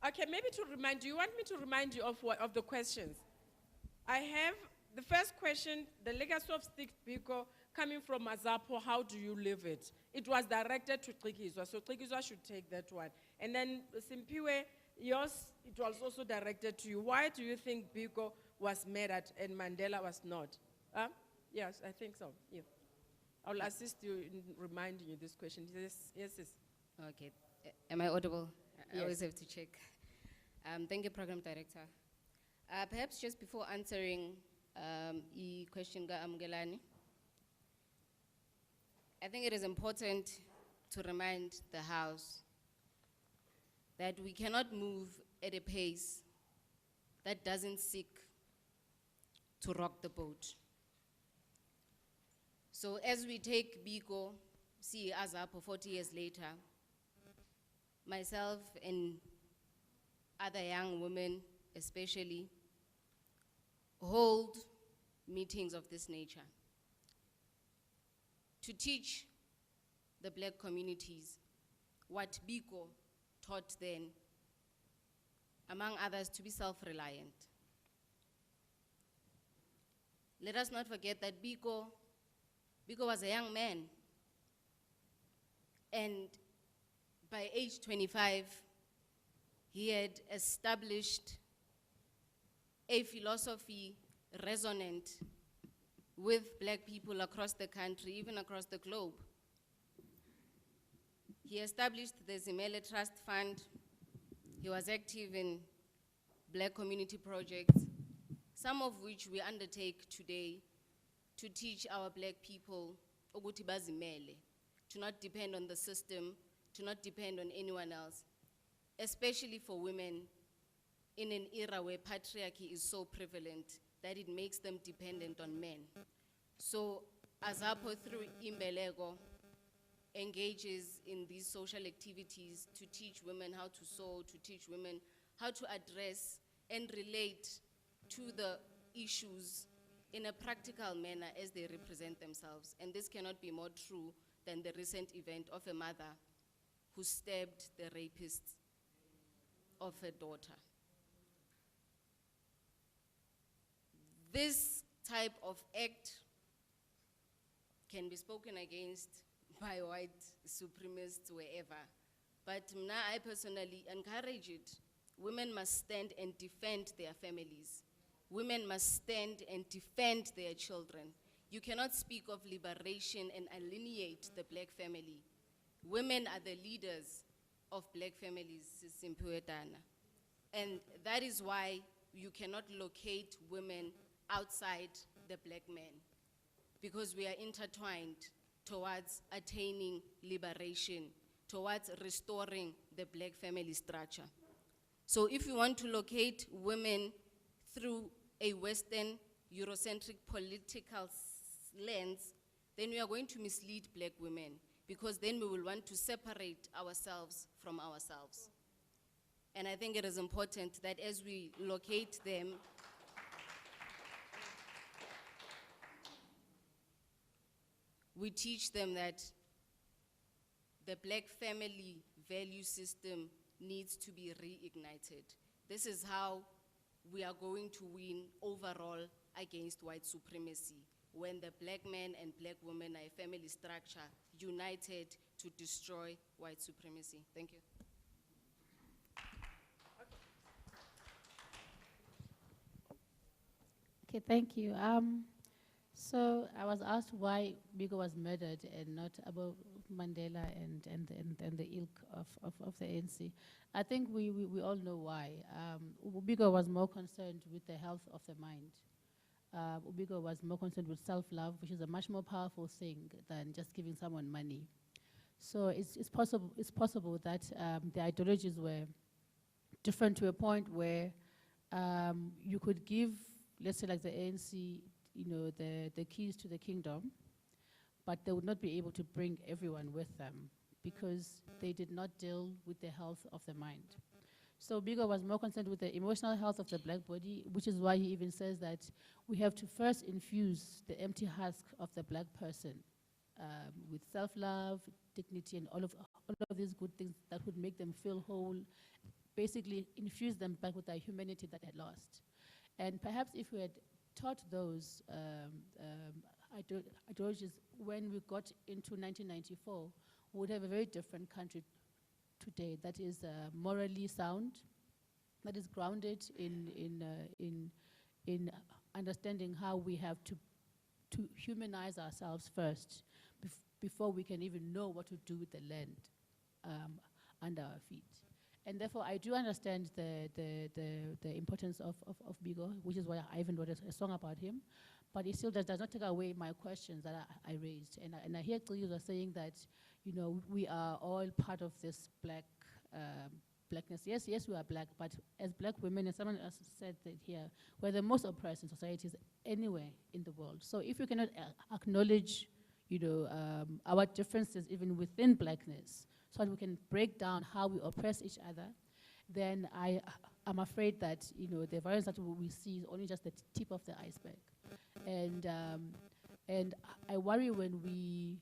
E: Okay, maybe to remind you want me to remind you of the questions? I have the first question, the legacy of Stephen Biko, coming from Azapo, how do you live it? It was directed to Trikizwa, so Trikizwa should take that one. And then Simpiwe, yours, it was also directed to you. Why do you think Biko was murdered and Mandela was not? Yes, I think so. Yeah. I'll assist you in reminding you this question. Yes.
H: Okay. Am I audible?
E: Yes.
H: I always have to check. Thank you, Program Director. Perhaps just before answering the question, Amgelani, I think it is important to remind the House that we cannot move at a pace that doesn't seek to rock the boat. So as we take Biko, see Azapo 40 years later, myself and other young women especially hold meetings of this nature to teach the black communities what Biko taught then, among others, to be self-reliant. Let us not forget that Biko was a young man, and by age 25, he had established a philosophy resonant with black people across the country, even across the globe. He established the Zimele Trust Fund. He was active in black community projects, some of which we undertake today to teach our black people ukuthi bazimele, to not depend on the system, to not depend on anyone else, especially for women in an era where patriarchy is so prevalent that it makes them dependent on men. So Azapo, through Imbelego, engages in these social activities to teach women how to sew, to teach women how to address and relate to the issues in a practical manner as they represent themselves. And this cannot be more true than the recent event of a mother who stabbed the rapist of her daughter. This type of act can be spoken against by white supremacists wherever. But now I personally encourage it. Women must stand and defend their families. Women must stand and defend their children. You cannot speak of liberation and alienate the black family. Women are the leaders of black families is Simphiwe Dana. And that is why you cannot locate women outside the black men, because we are intertwined towards attaining liberation, towards restoring the black family structure. So if you want to locate women through a Western Eurocentric political lens, then we are going to mislead black women, because then we will want to separate ourselves from ourselves. And I think it is important that as we locate them, we teach them that the black family value system needs to be reignited. This is how we are going to win overall against white supremacy, when the black men and black women are a family structure united to destroy white supremacy. Thank you.
G: Okay, thank you. So I was asked why Biko was murdered and not Abu Mandela and the ilk of the ANC. I think we all know why. Biko was more concerned with the health of the mind. Biko was more concerned with self-love, which is a much more powerful thing than just giving someone money. So it's possible that the ideologies were different to a point where you could give, let's say like the ANC, the keys to the kingdom, but they would not be able to bring everyone with them because they did not deal with the health of the mind. So Biko was more concerned with the emotional health of the black body, which is why he even says that we have to first infuse the empty husk of the black person with self-love, dignity, and all of these good things that would make them feel whole, basically infuse them back with their humanity that they had lost. And perhaps if we had taught those ideologies when we got into 1994, we would have a very different country today that is morally sound, that is grounded in understanding how we have to humanize ourselves first before we can even know what to do with the land under our feet. And therefore, I do understand the importance of Biko, which is why I even wrote a song about him. But it still does not take away my questions that I raised. And I hear Kliuza saying that, we are all part of this blackness. Yes, we are black, but as black women, and someone else said that here, we're the most oppressed in societies anywhere in the world. So if we cannot acknowledge, our differences even within blackness, so that we can break down how we oppress each other, then I'm afraid that the violence that we see is only just the tip of the iceberg. And I worry when we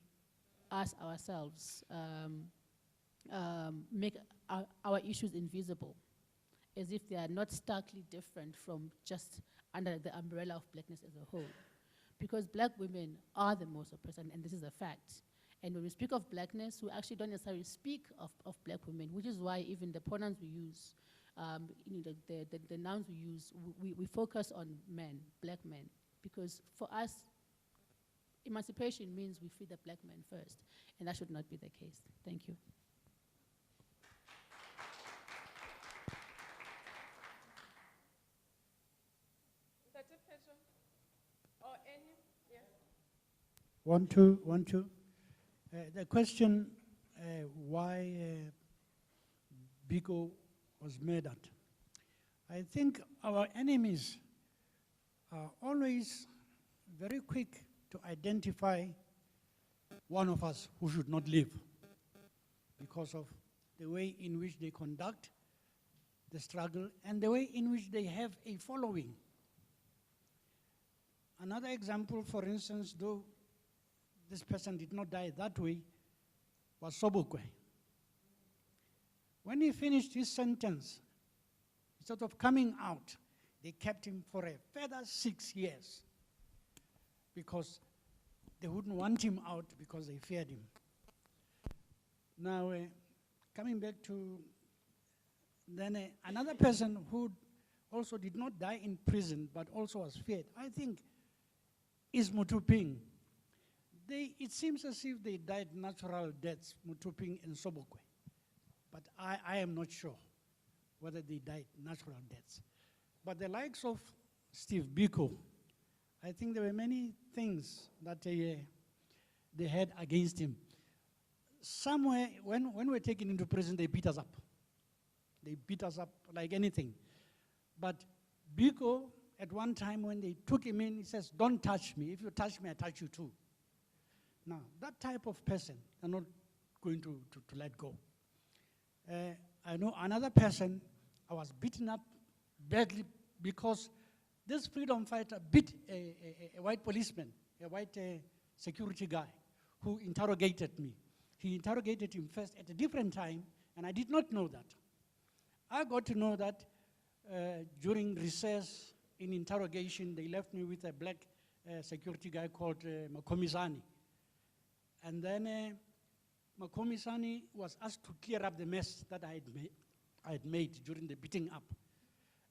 G: ask ourselves, make our issues invisible, as if they are not starkly different from just under the umbrella of blackness as a whole. Because black women are the most oppressed, and this is a fact. And when we speak of blackness, we actually don't necessarily speak of black women, which is why even the pronouns we use, the nouns we use, we focus on men, black men, because for us, emancipation means we free the black man first, and that should not be the case. Thank you.
E: Or any? Yeah.
F: 1, 2, 1, 2. The question why Biko was murdered. I think our enemies are always very quick to identify one of us who should not live because of the way in which they conduct the struggle and the way in which they have a following. Another example, for instance, though this person did not die that way, was Sobukwe. When he finished his sentence, instead of coming out, they kept him for a further 6 years because they wouldn't want him out because they feared him. Now, coming back to then another person who also did not die in prison but also was feared, I think, is Mutuping. It seems as if they died natural deaths, Mutuping and Sobukwe. but I am not sure whether they died natural deaths. But the likes of Steve Biko, I think there were many things that they had against him. Somewhere, when we were taken into prison, they beat us up. They beat us up like anything. But Biko, at one time when they took him in, he says, "Don't touch me. If you touch me, I touch you too." Now, that type of person, I'm not going to let go. I know another person, I was beaten up badly because this freedom fighter beat a white policeman, a white security guy who interrogated me. He interrogated him first at a different time, and I did not know that. I got to know that during recess in interrogation, they left me with a black security guy called Makomisani. And then Makomisani was asked to clear up the mess that I had made during the beating up.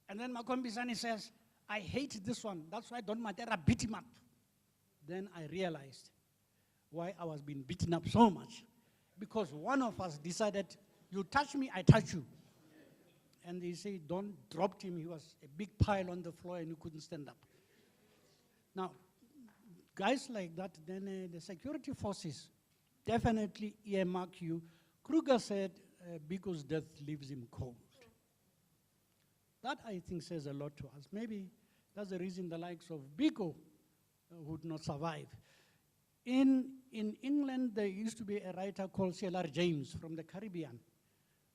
F: And then Makomisani says, "I hate this one, that's why Don Matera beat him up." Then I realized why I was being beaten up so much. Because one of us decided, "You touch me, I touch you." And they say, Don dropped him. He was a big pile on the floor and he couldn't stand up. Now, guys like that, then the security forces definitely earmark you. Kruger said Biko's death leaves him cold. That, I think, says a lot to us. Maybe that's the reason the likes of Biko would not survive. In England, there used to be a writer called C.L.R. James from the Caribbean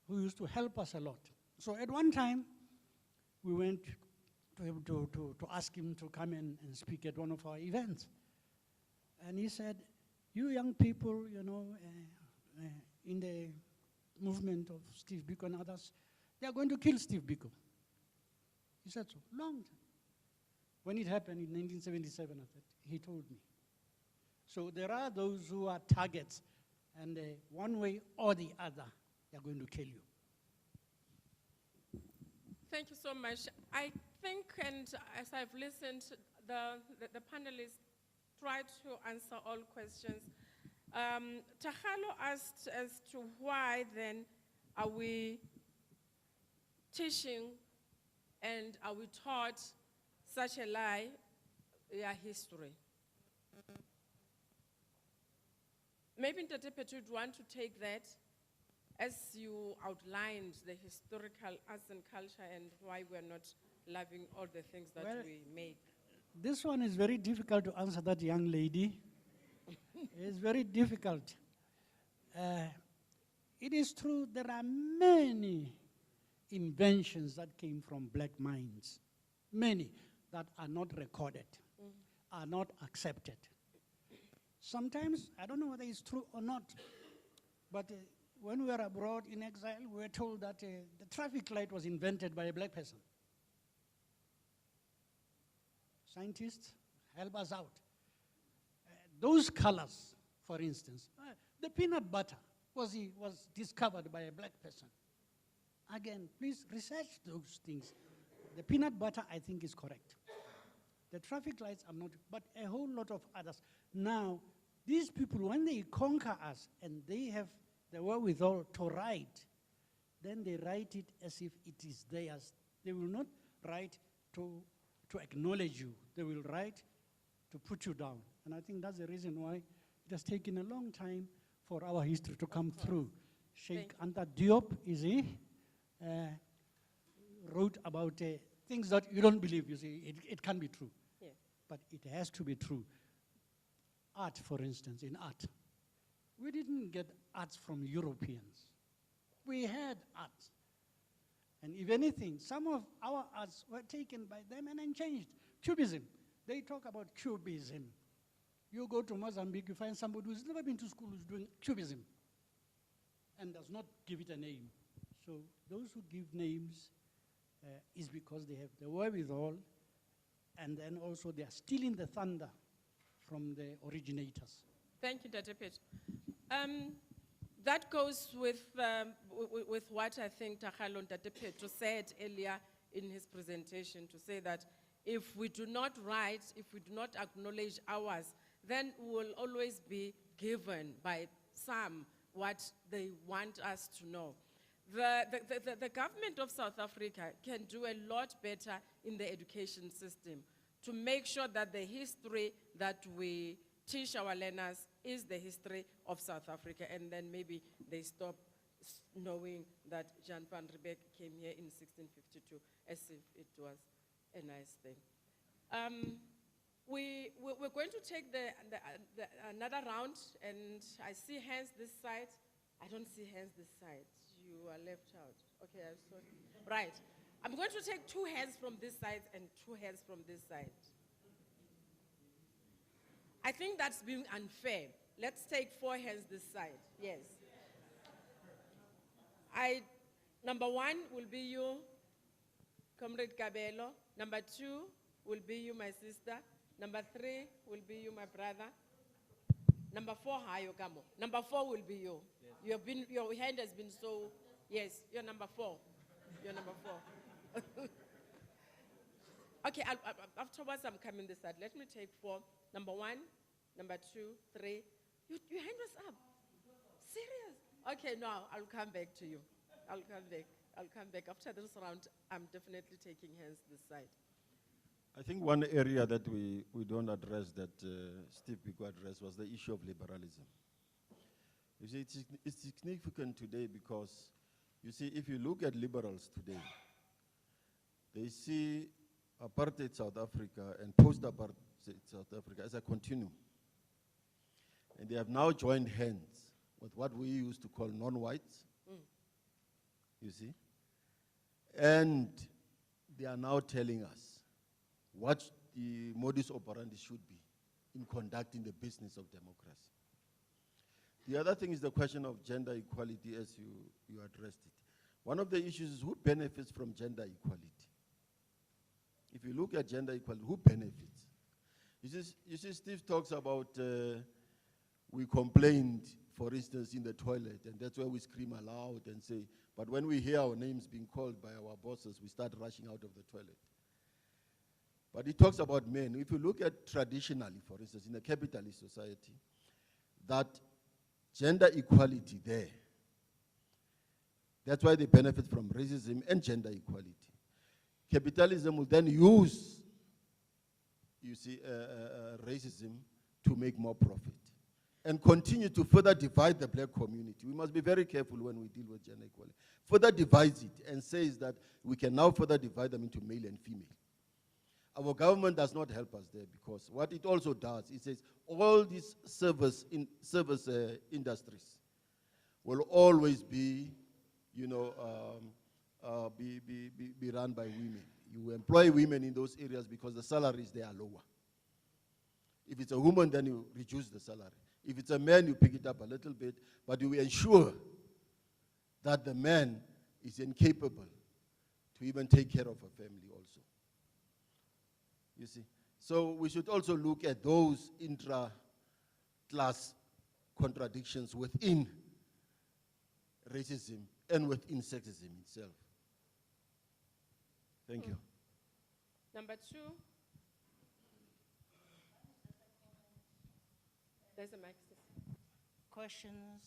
F: who used to help us a lot. So at one time, we went to ask him to come and speak at one of our events. And he said, "You young people, you know, in the movement of Steve Biko and others, they are going to kill Steve Biko." He said so, long time. When it happened in 1977, I thought, he told me. So there are those who are targets, and one way or the other, they are going to kill you.
E: Thank you so much. I think, and as I've listened, the panelists tried to answer all questions. Takalo asked as to why then are we teaching and are we taught such a lie, history. Maybe Ntate Petru would want to take that as you outlined the historical arts and culture and why we're not loving all the things that we make.
F: This one is very difficult to answer that young lady. It's very difficult. It is true there are many inventions that came from black minds, many that are not recorded, are not accepted. Sometimes, I don't know whether it's true or not, but when we were abroad in exile, we were told that the traffic light was invented by a black person. Scientists, help us out. Those colors, for instance, the peanut butter was discovered by a black person. Again, please research those things. The peanut butter, I think, is correct. The traffic lights are not, but a whole lot of others. Now, these people, when they conquer us and they have the wherewithal to write, then they write it as if it is theirs. They will not write to acknowledge you. They will write to put you down. And I think that's the reason why it has taken a long time for our history to come through. Sheikh Anta Diop, is he? Wrote about things that you don't believe, you see. It can be true.
E: Yeah.
F: But it has to be true. Art, for instance, in art. We didn't get arts from Europeans. We had art. And if anything, some of our arts were taken by them and then changed. Cubism. They talk about cubism. You go to Mozambique, you find somebody who's never been to school who's doing cubism and does not give it a name. So those who give names is because they have the wherewithal, and then also they are stealing the thunder from the originators.
E: Thank you, Ntate Petru. That goes with what I think Takalo Ntate Petru said earlier in his presentation, to say that if we do not write, if we do not acknowledge ours, then we will always be given by some what they want us to know. The government of South Africa can do a lot better in the education system to make sure that the history that we teach our learners is the history of South Africa, and then maybe they stop knowing that Jan van Riebeeck came here in 1652 as if it was a nice thing. We're going to take another round, and I see hands this side. I don't see hands this side. You are left out. Okay, I'm sorry. Right. I'm going to take 2 hands from this side and 2 hands from this side. I think that's being unfair. Let's take 4 hands this side. Yes. Number 1 will be you, Comrade Kabelo. Number 2 will be you, my sister. Number 3 will be you, my brother. Number 4, Hayo Kamo. Number 4 will be you. Yes. Your hand has been so, yes, you're number 4. You're number 4. Okay, afterwards I'm coming this side. Let me take 4. Number 1, number 2, 3. Your hand was up. Serious? Okay, no, I'll come back to you. I'll come back. After this round, I'm definitely taking hands this side.
M: I think one area that we don't address that Steve Biko addressed was the issue of liberalism. You see, it's significant today because, you see, if you look at liberals today, they see apartheid South Africa and post-apartheid South Africa as a continuum. And they have now joined hands with what we used to call non-whites, you see. And they are now telling us what the modus operandi should be in conducting the business of democracy. The other thing is the question of gender equality, as you addressed it. One of the issues is who benefits from gender equality? If you look at gender equality, who benefits? You see Steve talks about we complained, for instance, in the toilet, and that's why we scream aloud and say, but when we hear our names being called by our bosses, we start rushing out of the toilet. But he talks about men. If you look at traditionally, for instance, in a capitalist society, that gender equality there, that's why they benefit from racism and gender equality. Capitalism will then use, you see, racism to make more profit and continue to further divide the black community. We must be very careful when we deal with gender equality. Further divides it and says that we can now further divide them into male and female. Our government does not help us there because what it also does, it says all these service industries will always be, you know, be run by women. You employ women in those areas because the salaries there are lower. If it's a woman, then you reduce the salary. If it's a man, you pick it up a little bit, but you ensure that the man is incapable to even take care of a family also. You see? So we should also look at those intra-class contradictions within racism and within sexism itself. Thank you.
E: Number 2. There's a mic.
N: Questions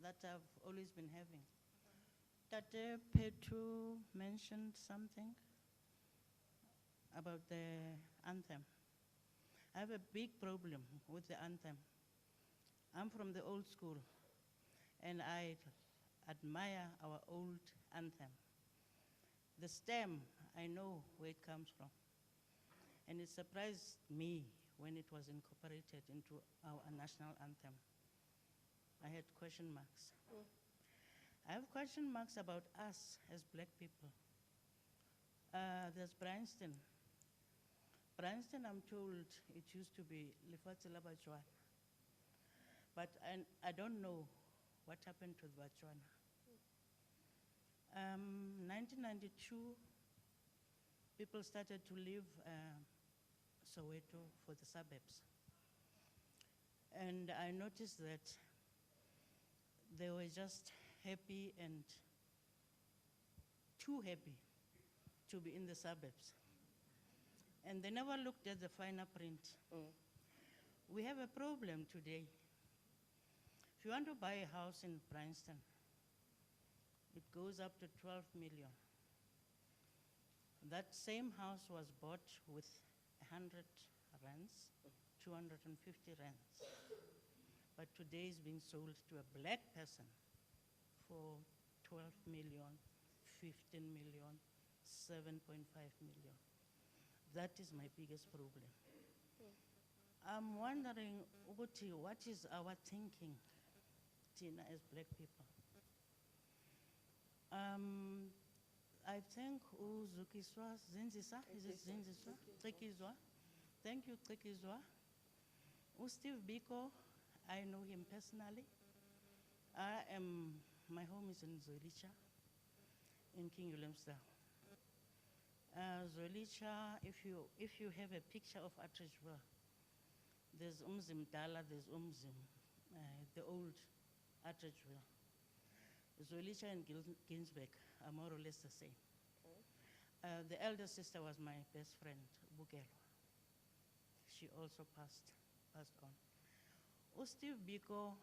N: that I've always been having. Tate Petru mentioned something about the anthem. I have a big problem with the anthem. I'm from the old school, and I admire our old anthem. The stem, I know where it comes from. And it surprised me when it was incorporated into our national anthem. I had question marks. I have question marks about us as black people. There's Bryanston. Bryanston, I'm told, it used to be Lefatshe la Batswana. But I don't know what happened to Batswana. 1992, people started to leave Soweto for the suburbs. And I noticed that they were just happy and too happy to be in the suburbs. And they never looked at the finer print. We have a problem today. If you want to buy a house in Bryanston, it goes up to 12 million. That same house was bought with 100 rands, 250 rands. But today is being sold to a black person for 12 million, 15 million, 7.5 million. That is my biggest problem. I'm wondering, Uguti, what is our thinking, Tina, as black people? I think Uzukiswa Zinzisa, is it Zinziswa? Trekizwa. Thank you, Trekizwa. Steve Biko, I know him personally. My home is in Zolicha, in King Williamsdale. Zolicha, if you have a picture of Atteridgeville, there's Umzim Dala, there's Umzim, the old Atteridgeville. Zolicha and Ginsberg are more or less the same. The elder sister was my best friend, Bukelo. She also passed on. Steve Biko,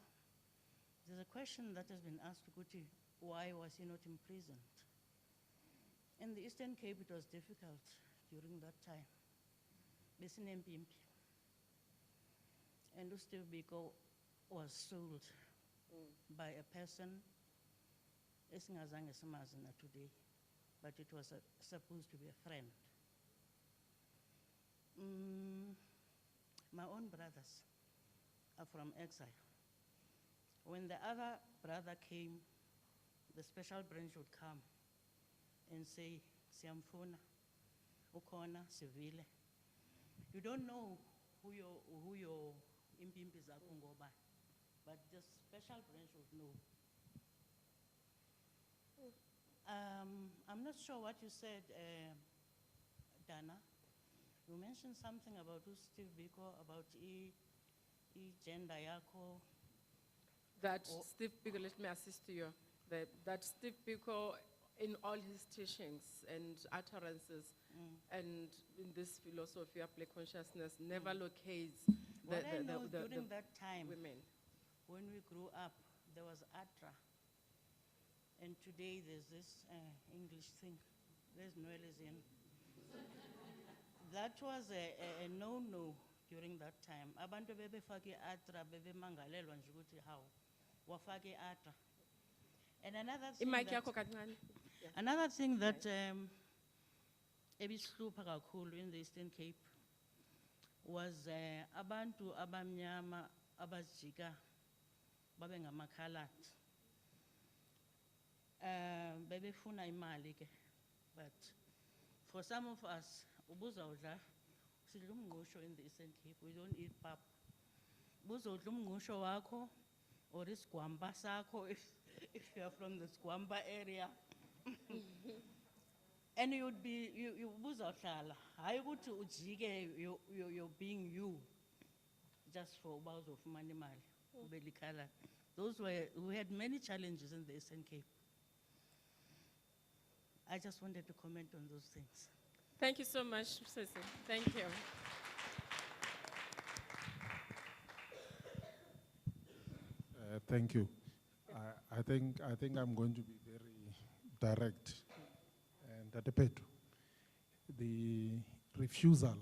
N: there's a question that has been asked to Kuti, why was he not imprisoned? In the Eastern Cape, it was difficult during that time. And Steve Biko was sold by a person, today, but it was supposed to be a friend. My own brothers are from exile. When the other brother came, the special branch would come and say, Siamfuna, Ukona, Sivile. You don't know who your impimpis are going to go by, but the special branch would know. I'm not sure what you said, Dana. You mentioned something about Steve Biko, about gender yako.
E: That Steve Biko, let me assist you. That Steve Biko, in all his teachings and utterances, and in this philosophy of black consciousness, never locates
N: during that time,
E: women.
N: When we grew up, there was ATRA. And today there's this English thing. There's Noel in. That was a no-no during that time. Abantu bebe faki ATRA, bebe mangalelwa njuguti how. Wafaki ATRA. And another thing that ebishlupha kakhulu in the Eastern Cape was abantu abamnyama abajika babe ngamakhalati. Bebefuna imali ke, but for some of us, ubuza udla sidla umngqusho in the Eastern Cape. We don't eat pap. Ubuza udla umngqusho wakho or isigwamba sakho if you are from the Squamba area. And you ubuza udlala. Hayi ukuthi ujike you're being you just for bowels of money mali. Ubelikhala. We had many challenges in the Eastern Cape. I just wanted to comment on those things.
E: Thank you so much, Sisi. Thank you.
K: Thank you. I think I'm going to be very direct. And at the refusal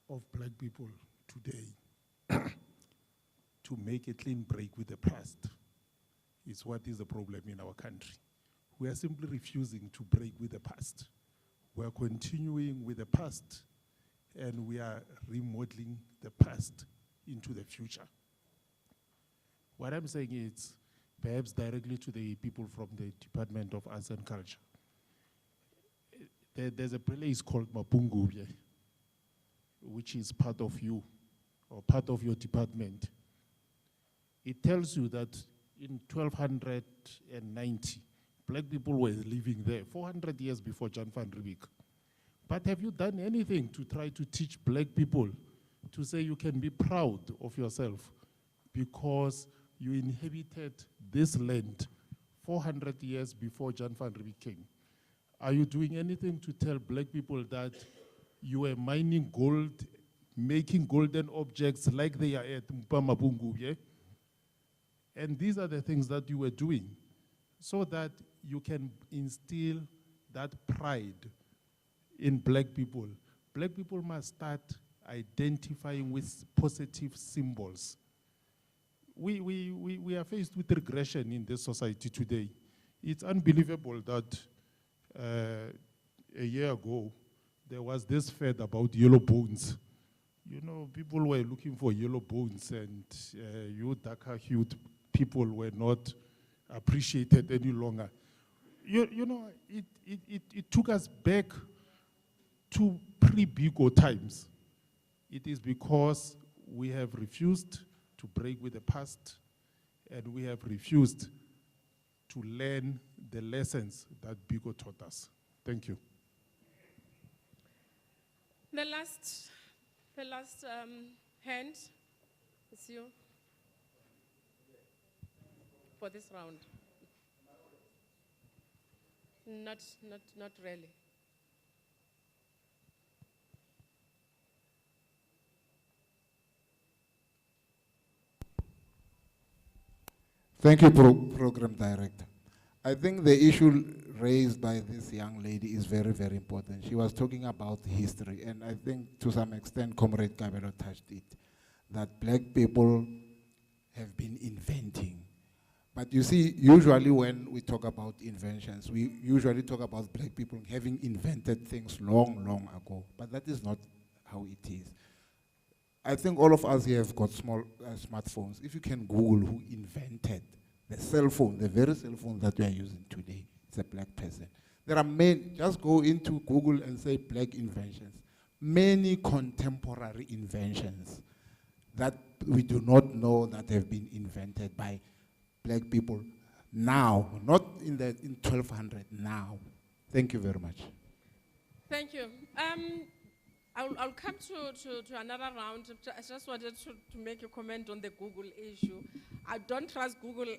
K: of black people today to make a clean break with the past is what is the problem in our country. We are simply refusing to break with the past. We are continuing with the past, and we are remodeling the past into the future. What I'm saying is, perhaps directly to the people from the Department of Arts and Culture. There's a place called Mapungubye, which is part of you, or part of your department. It tells you that in 1290, black people were living there 400 years before Jan van Riebeeck. But have you done anything to try to teach black people to say you can be proud of yourself because you inhabited this land 400 years before Jan van Riebeeck came? Are you doing anything to tell black people that you were mining gold, making golden objects like they are at Mpamabungu, yeah? And these are the things that you were doing.
O: so that you can instill that pride in black people. Black people must start identifying with positive symbols. We are faced with regression in this society today. It's unbelievable that a year ago, there was this fad about yellow bones. You know, people were looking for yellow bones, and you darker-hued people were not appreciated any longer. You know, it took us back to pre-Biko times. It is because we have refused to break with the past, and we have refused to learn the lessons that Biko taught us. Thank you.
E: The last hand is you for this round. Not really.
P: Thank you, Program Director. I think the issue raised by this young lady is very, very important. She was talking about history, and I think to some extent Comrade Kabelo touched it, that black people have been inventing. But you see, usually when we talk about inventions, we usually talk about black people having invented things long, long ago. But that is not how it is. I think all of us here have got small smartphones. If you can Google who invented the cell phone, the very cell phone that we are using today, it's a black person. There are many, just go into Google and say black inventions. Many contemporary inventions that we do not know that have been invented by black people now, not in 1200, now. Thank you very much.
E: Thank you. I'll come to another round. I just wanted to make a comment on the Google issue. I don't trust Google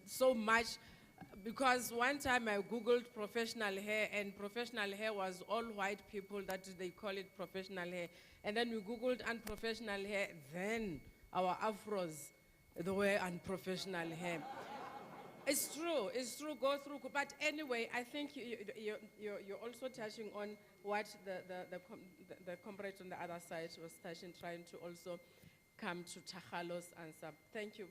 E: so much, because one time I Googled professional hair, and professional hair was all white people, that they call it professional hair. And then we Googled unprofessional hair, then our afros, they were unprofessional hair. It's true, go through. But anyway, I think you're also touching on what the comrade on the other side was touching, trying to also come to Tagalo's answer. Thank you.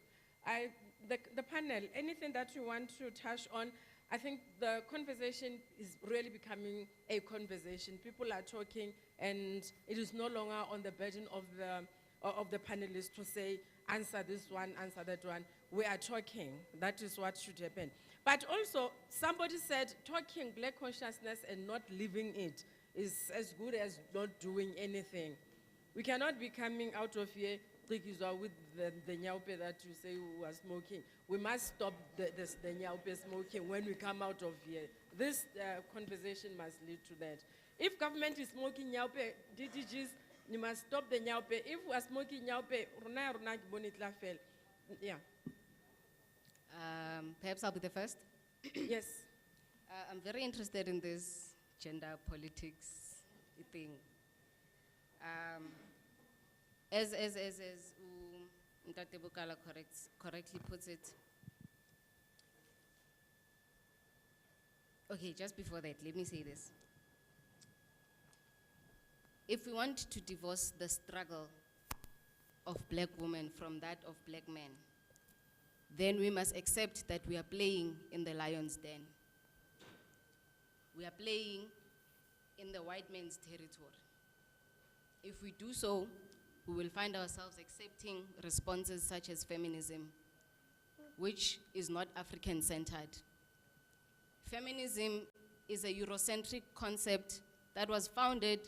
E: The panel, anything that you want to touch on? I think the conversation is really becoming a conversation. People are talking, and it is no longer on the burden of the panelists to say, answer this one, answer that one. We are talking. That is what should happen. But also, somebody said talking black consciousness and not living it is as good as not doing anything. We cannot be coming out of here with the nyaupe that you say we are smoking. We must stop the nyaupe smoking when we come out of here. This conversation must lead to that. If government is smoking nyaupe, DDGs, you must stop the nyaupe. If we are smoking nyaupe, yeah.
H: Perhaps I'll be the first.
E: Yes.
H: I'm very interested in this gender politics thing. As Ntate Bukala correctly puts it. Okay, just before that, let me say this. If we want to divorce the struggle of black women from that of black men, then we must accept that we are playing in the lion's den. We are playing in the white man's territory. If we do so, we will find ourselves accepting responses such as feminism, which is not African-centered. Feminism is a Eurocentric concept that was founded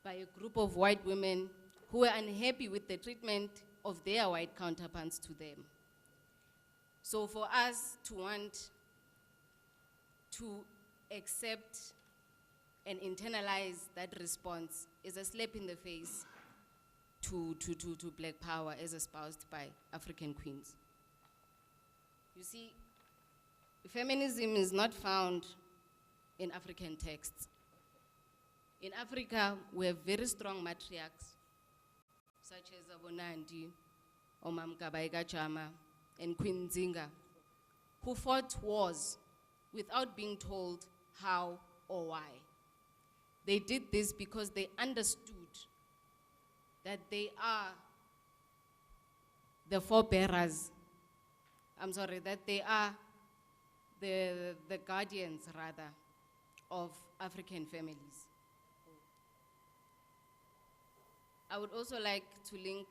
H: by a group of white women who were unhappy with the treatment of their white counterparts to them. So for us to want to accept and internalize that response is a slap in the face to black power as espoused by African queens. You see, feminism is not found in African texts. In Africa, we have very strong matriarchs, such as Abonandi, Omam Kabaika Chama, and Queen Zinga, who fought wars without being told how or why. They did this because they understood that they are the forebearers, that they are the guardians, rather, of African families. I would also like to link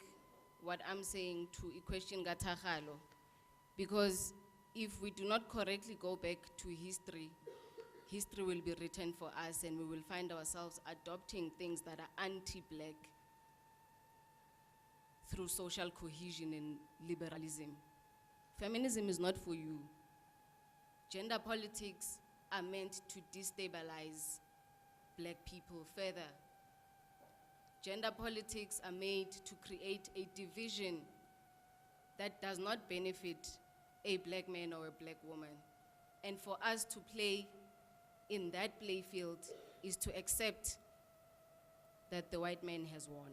H: what I'm saying to a question Gatagalo, because if we do not correctly go back to history, history will be written for us and we will find ourselves adopting things that are anti-black through social cohesion and liberalism. Feminism is not for you. Gender politics are meant to destabilize black people further. Gender politics are made to create a division that does not benefit a black man or a black woman. And for us to play in that playfield is to accept that the white man has won.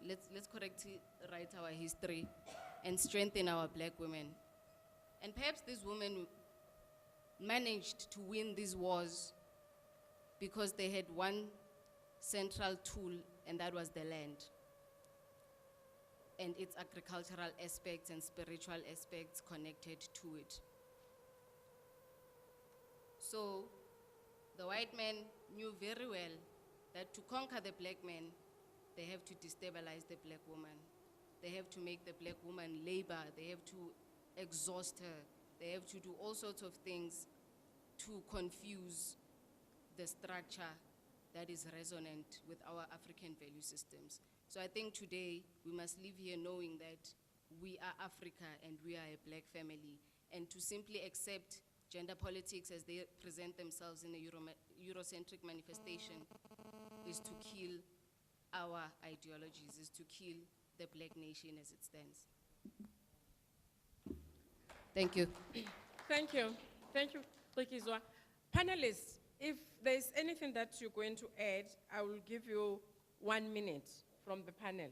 H: Let's correctly write our history and strengthen our black women. And perhaps these women managed to win these wars because they had one central tool, and that was the land and its agricultural aspects and spiritual aspects connected to it. So the white men knew very well that to conquer the black man, they have to destabilize the black woman. They have to make the black woman labor. They have to exhaust her. They have to do all sorts of things to confuse the structure that is resonant with our African value systems. So I think today we must live here knowing that we are Africa and we are a black family. And to simply accept gender politics as they present themselves in a Eurocentric manifestation is to kill our ideologies, is to kill the black nation as it stands. Thank you.
E: Thank you. Thank you, Rikizwa. Panelists, if there's anything that you're going to add, I will give you 1 minute from the panel.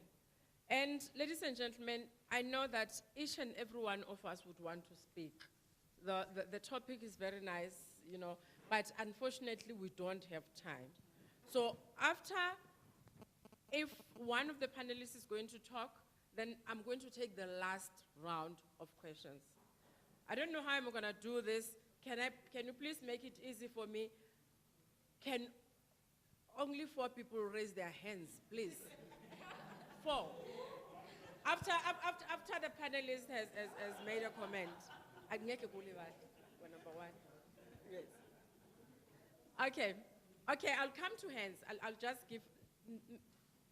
E: And ladies and gentlemen, I know that each and every one of us would want to speak. The topic is very nice, you know, but unfortunately we don't have time. So after, if one of the panelists is going to talk, then I'm going to take the last round of questions. I don't know how I'm going to do this. Can you please make it easy for me? Can only 4 people raise their hands, please? 4. After the panelist has made a comment. Number 1. Yes. Okay, I'll come to hands. I'll just give,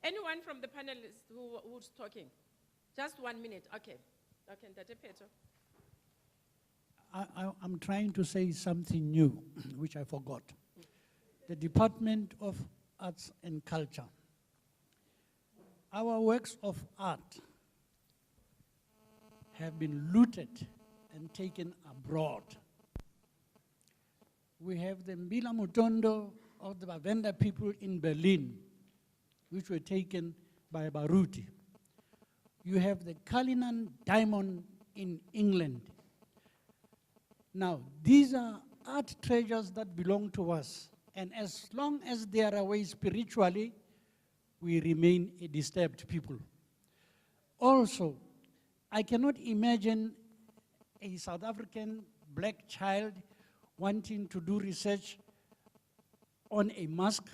E: anyone from the panelists who's talking? Just 1 minute, okay. Okay, Tate Peto.
F: I'm trying to say something new, which I forgot. The Department of Arts and Culture. Our works of art have been looted and taken abroad. We have the Mbila Mutondo of the Bavenda people in Berlin, which were taken by Baruti. You have the Cullinan diamond in England. Now, these are art treasures that belong to us. And as long as they are away spiritually, we remain a disturbed people. Also, I cannot imagine a South African black child wanting to do research on a mask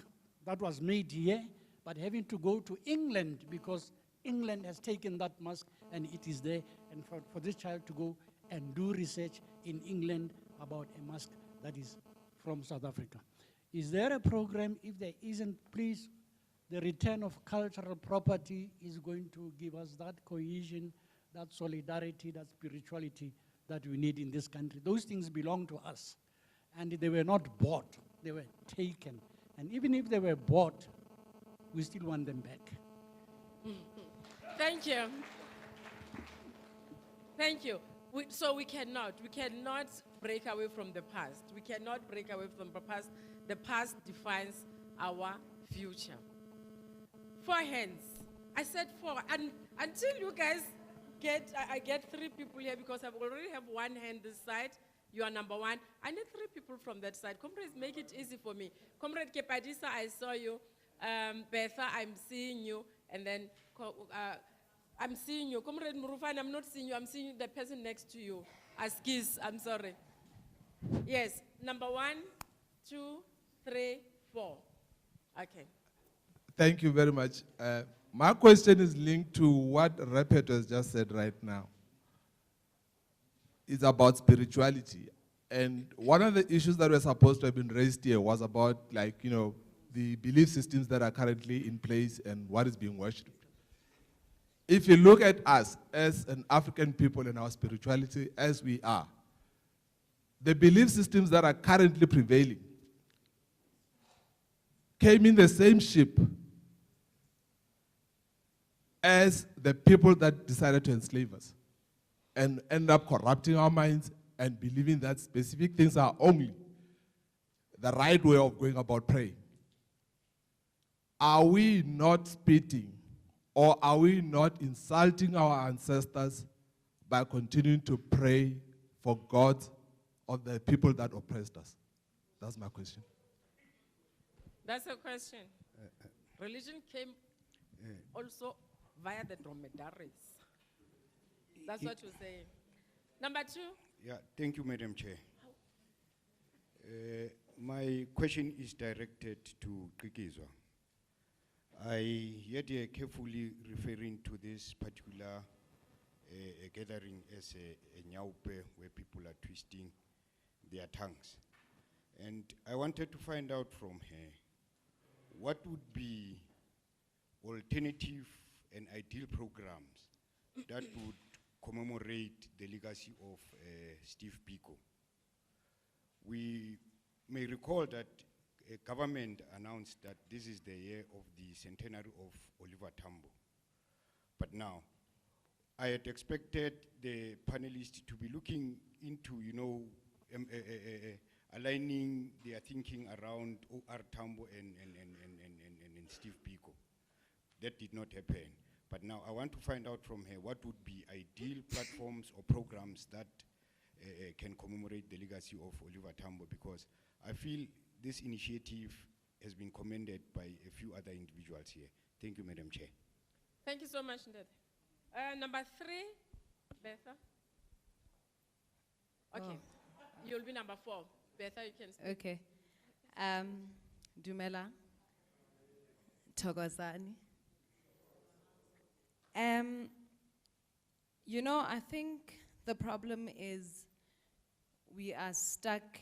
F: that was made here, but having to go to England because England has taken that mask and it is there, and for this child to go and do research in England about a mask that is from South Africa. Is there a program? If there isn't, please, the return of cultural property is going to give us that cohesion, that solidarity, that spirituality that we need in this country. Those things belong to us. And they were not bought, they were taken. And even if they were bought, we still want them back.
E: Thank you. Thank you. So we cannot break away from the past. We cannot break away from the past. The past defines our future. 4 hands. I said 4, and until you guys I get 3 people here because I already have one hand this side. You are number 1. I need 3 people from that side. Comrades, make it easy for me. Comrade Kepadisa, I saw you. Betha, I'm seeing you. And then I'm seeing you. Comrade Murufan, I'm not seeing you. I'm seeing the person next to you. Askis, I'm sorry. Yes, number 1, 2, 3, 4. Okay.
Q: Thank you very much. My question is linked to what Repet has just said right now. It's about spirituality. And one of the issues that were supposed to have been raised here was about, like, you know, the belief systems that are currently in place and what is being worshipped. If you look at us as an African people and our spirituality as we are, the belief systems that are currently prevailing came in the same ship as the people that decided to enslave us and end up corrupting our minds and believing that specific things are only the right way of going about praying. Are we not spitting or are we not insulting our ancestors by continuing to pray for God of the people that oppressed us? That's my question.
E: That's a question. Religion came also via the dromedaries. That's what you're saying. Number 2.
R: Yeah, thank you, Madam Chair. My question is directed to Kikizwa. I heard you carefully referring to this particular gathering as a nyaupe where people are twisting their tongues. And I wanted to find out from her what would be alternative and ideal programs that would commemorate the legacy of Steve Biko. We may recall that government announced that this is the year of the centenary of Oliver Tambo. But now, I had expected the panelists to be looking into, you know, aligning their thinking around O.R. Tambo and Steve Biko. That did not happen. But now I want to find out from her what would be ideal platforms or programs that can commemorate the legacy of Oliver Tambo, because I feel this initiative has been commended by a few other individuals here. Thank you, Madam Chair.
E: Thank you so much, Ndebe. Number 3, Betha. Okay, you'll be number 4. Betha, you can speak.
S: Okay. Dumela. Togozani. You know, I think the problem is we are stuck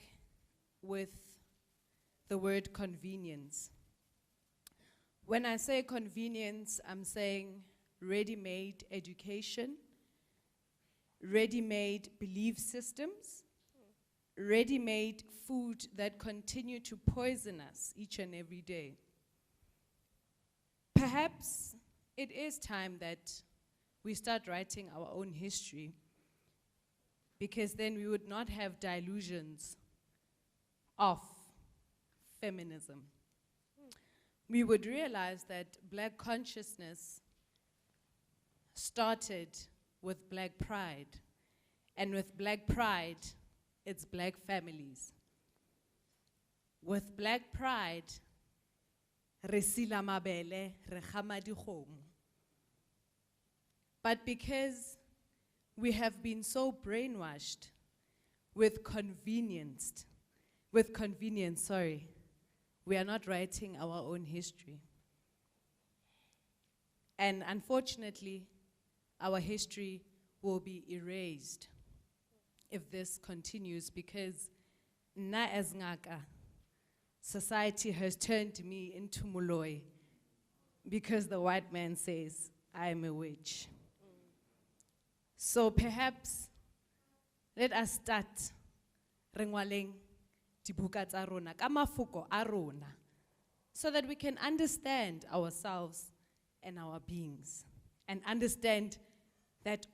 S: with the word convenience. When I say convenience, I'm saying ready-made education, ready-made belief systems, ready-made food that continue to poison us each and every day. Perhaps it is time that we start writing our own history, because then we would not have delusions of feminism. We would realize that black consciousness started with black pride, and with black pride, it's black families. With black pride, re sila mabele, re gama dikgomo. But because we have been so brainwashed with convenience, we are not writing our own history. And unfortunately, our history will be erased if this continues, because na as ngaka, society has turned me into Moloi because the white man says I am a witch. So perhaps let us start rengwaleng dibuka tsa rona ka mafoko a rona, so that we can understand ourselves and our beings, and understand that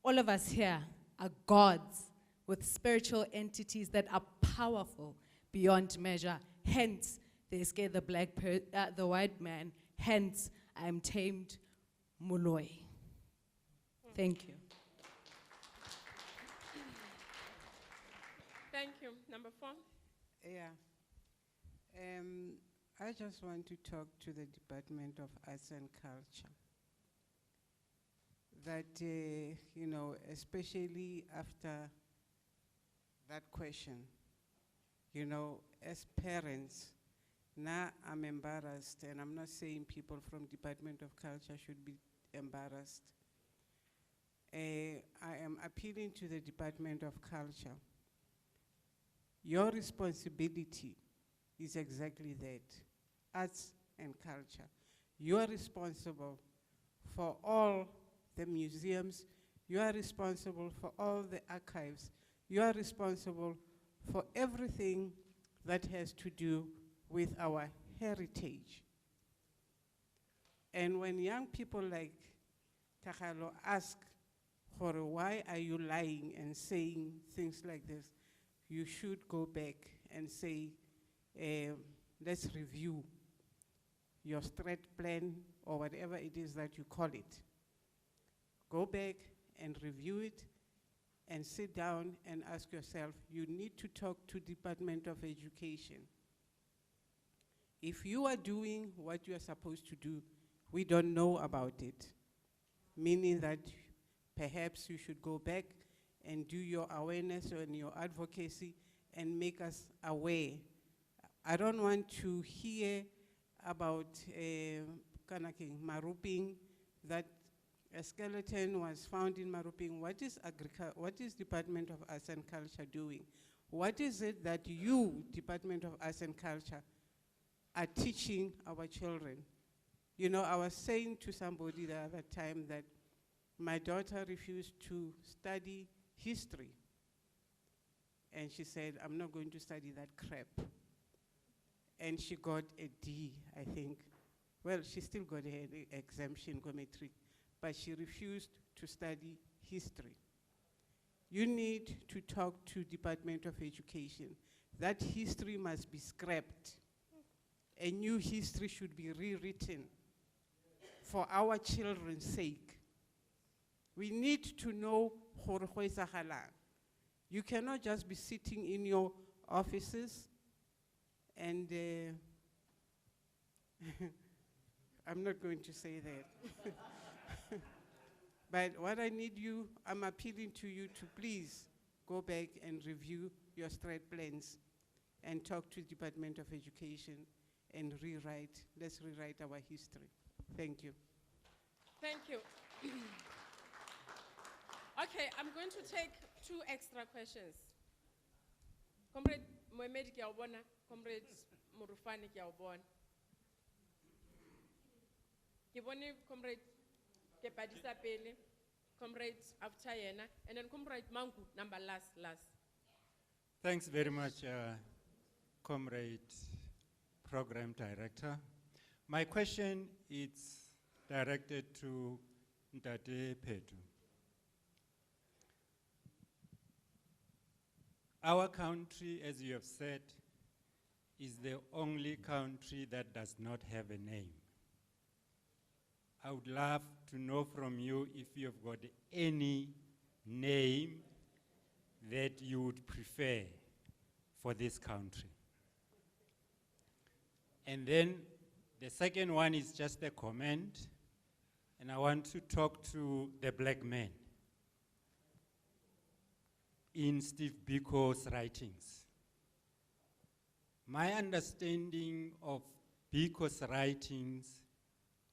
S: all of us here are gods with spiritual entities that are powerful beyond measure. Hence, they scare the white man. Hence, I am tamed Moloi. Thank you.
E: Thank you. Number 4.
T: Yeah. I just want to talk to the Department of Arts and Culture. That, you know, especially after that question, you know, as parents, now I'm embarrassed, and I'm not saying people from Department of Culture should be embarrassed. I am appealing to the Department of Culture. Your responsibility is exactly that, arts and culture. You are responsible for all the museums. You are responsible for all the archives. You are responsible for everything that has to do with our heritage. And when young people like Takalo ask for why are you lying and saying things like this, you should go back and say, let's review your strat plan or whatever it is that you call it. Go back and review it and sit down and ask yourself, you need to talk to Department of Education. If you are doing what you are supposed to do, we don't know about it, meaning that perhaps you should go back and do your awareness and your advocacy and make us aware. I don't want to hear about Maruping, that a skeleton was found in Maruping. What is Department of Arts and Culture doing? What is it that you, Department of Arts and Culture, are teaching our children? You know, I was saying to somebody the other time that my daughter refused to study history. And she said, I'm not going to study that crap. And she got a D, I think. Well, she still got an exemption, go matric, but she refused to study history. You need to talk to Department of Education. That history must be scrapped. A new history should be rewritten for our children's sake. We need to know you cannot just be sitting in your offices and I'm not going to say that. But what I need you, I'm appealing to you to please go back and review your strat plans and talk to Department of Education and let's rewrite our history. Thank you.
E: Thank you. Okay, I'm going to take 2 extra questions. Comrade Mohamed Kiaubona, Comrade Murufani Kiaubona. Kiboni, Comrade Kepadisa Pele, Comrade Aftayena, and then Comrade Mangu, number last.
U: Thanks very much, Comrade Program Director. My question is directed to Ntate Petu. Our country, as you have said, is the only country that does not have a name. I would love to know from you if you've got any name that you would prefer for this country. And then the second one is just a comment, and I want to talk to the black man in Steve Biko's writings. My understanding of Biko's writings,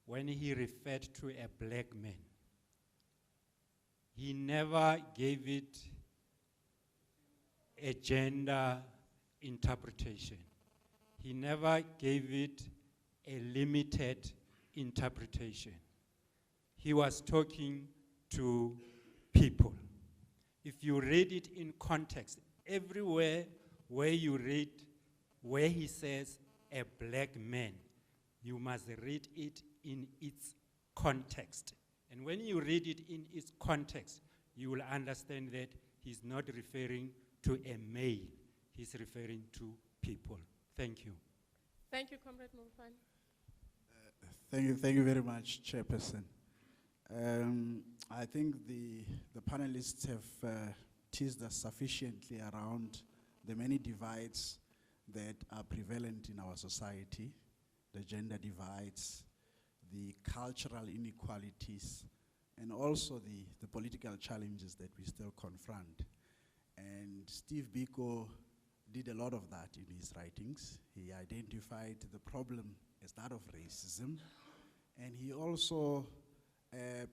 U: when he referred to a black man, he never gave it a gender interpretation. He never gave it a limited interpretation. He was talking to people. If you read it in context, everywhere where you read where he says a black man, you must read it in its context. And when you read it in its context, you will understand that he's not referring to a male, he's referring to people. Thank you.
E: Thank you, Comrade Murufani.
V: Thank you very much, Chairperson.
B: I think the panelists have teased us sufficiently around the many divides that are prevalent in our society, the gender divides, the cultural inequalities, and also the political challenges that we still confront. And Steve Biko did a lot of that in his writings. He identified the problem as that of racism, and he also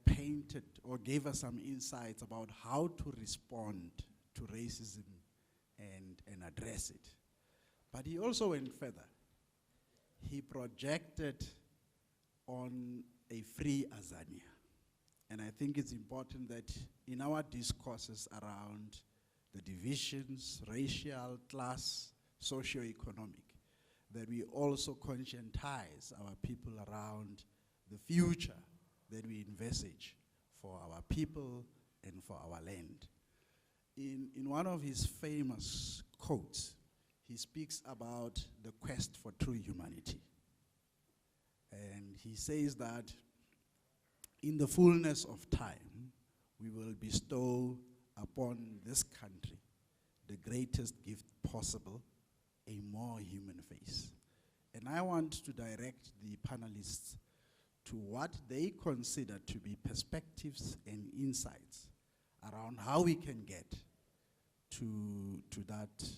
B: painted or gave us some insights about how to respond to racism and address it. But he also went further. He projected on a free Azania. And I think it's important that in our discourses around the divisions, racial, class, socio-economic, that we also conscientize our people around the future that we envisage for our people and for our land. In one of his famous quotes, he speaks about the quest for true humanity. And he says that in the fullness of time, we will bestow upon this country the greatest gift possible, a more human face. And I want to direct the panelists to what they consider to be perspectives and insights around how we can get to that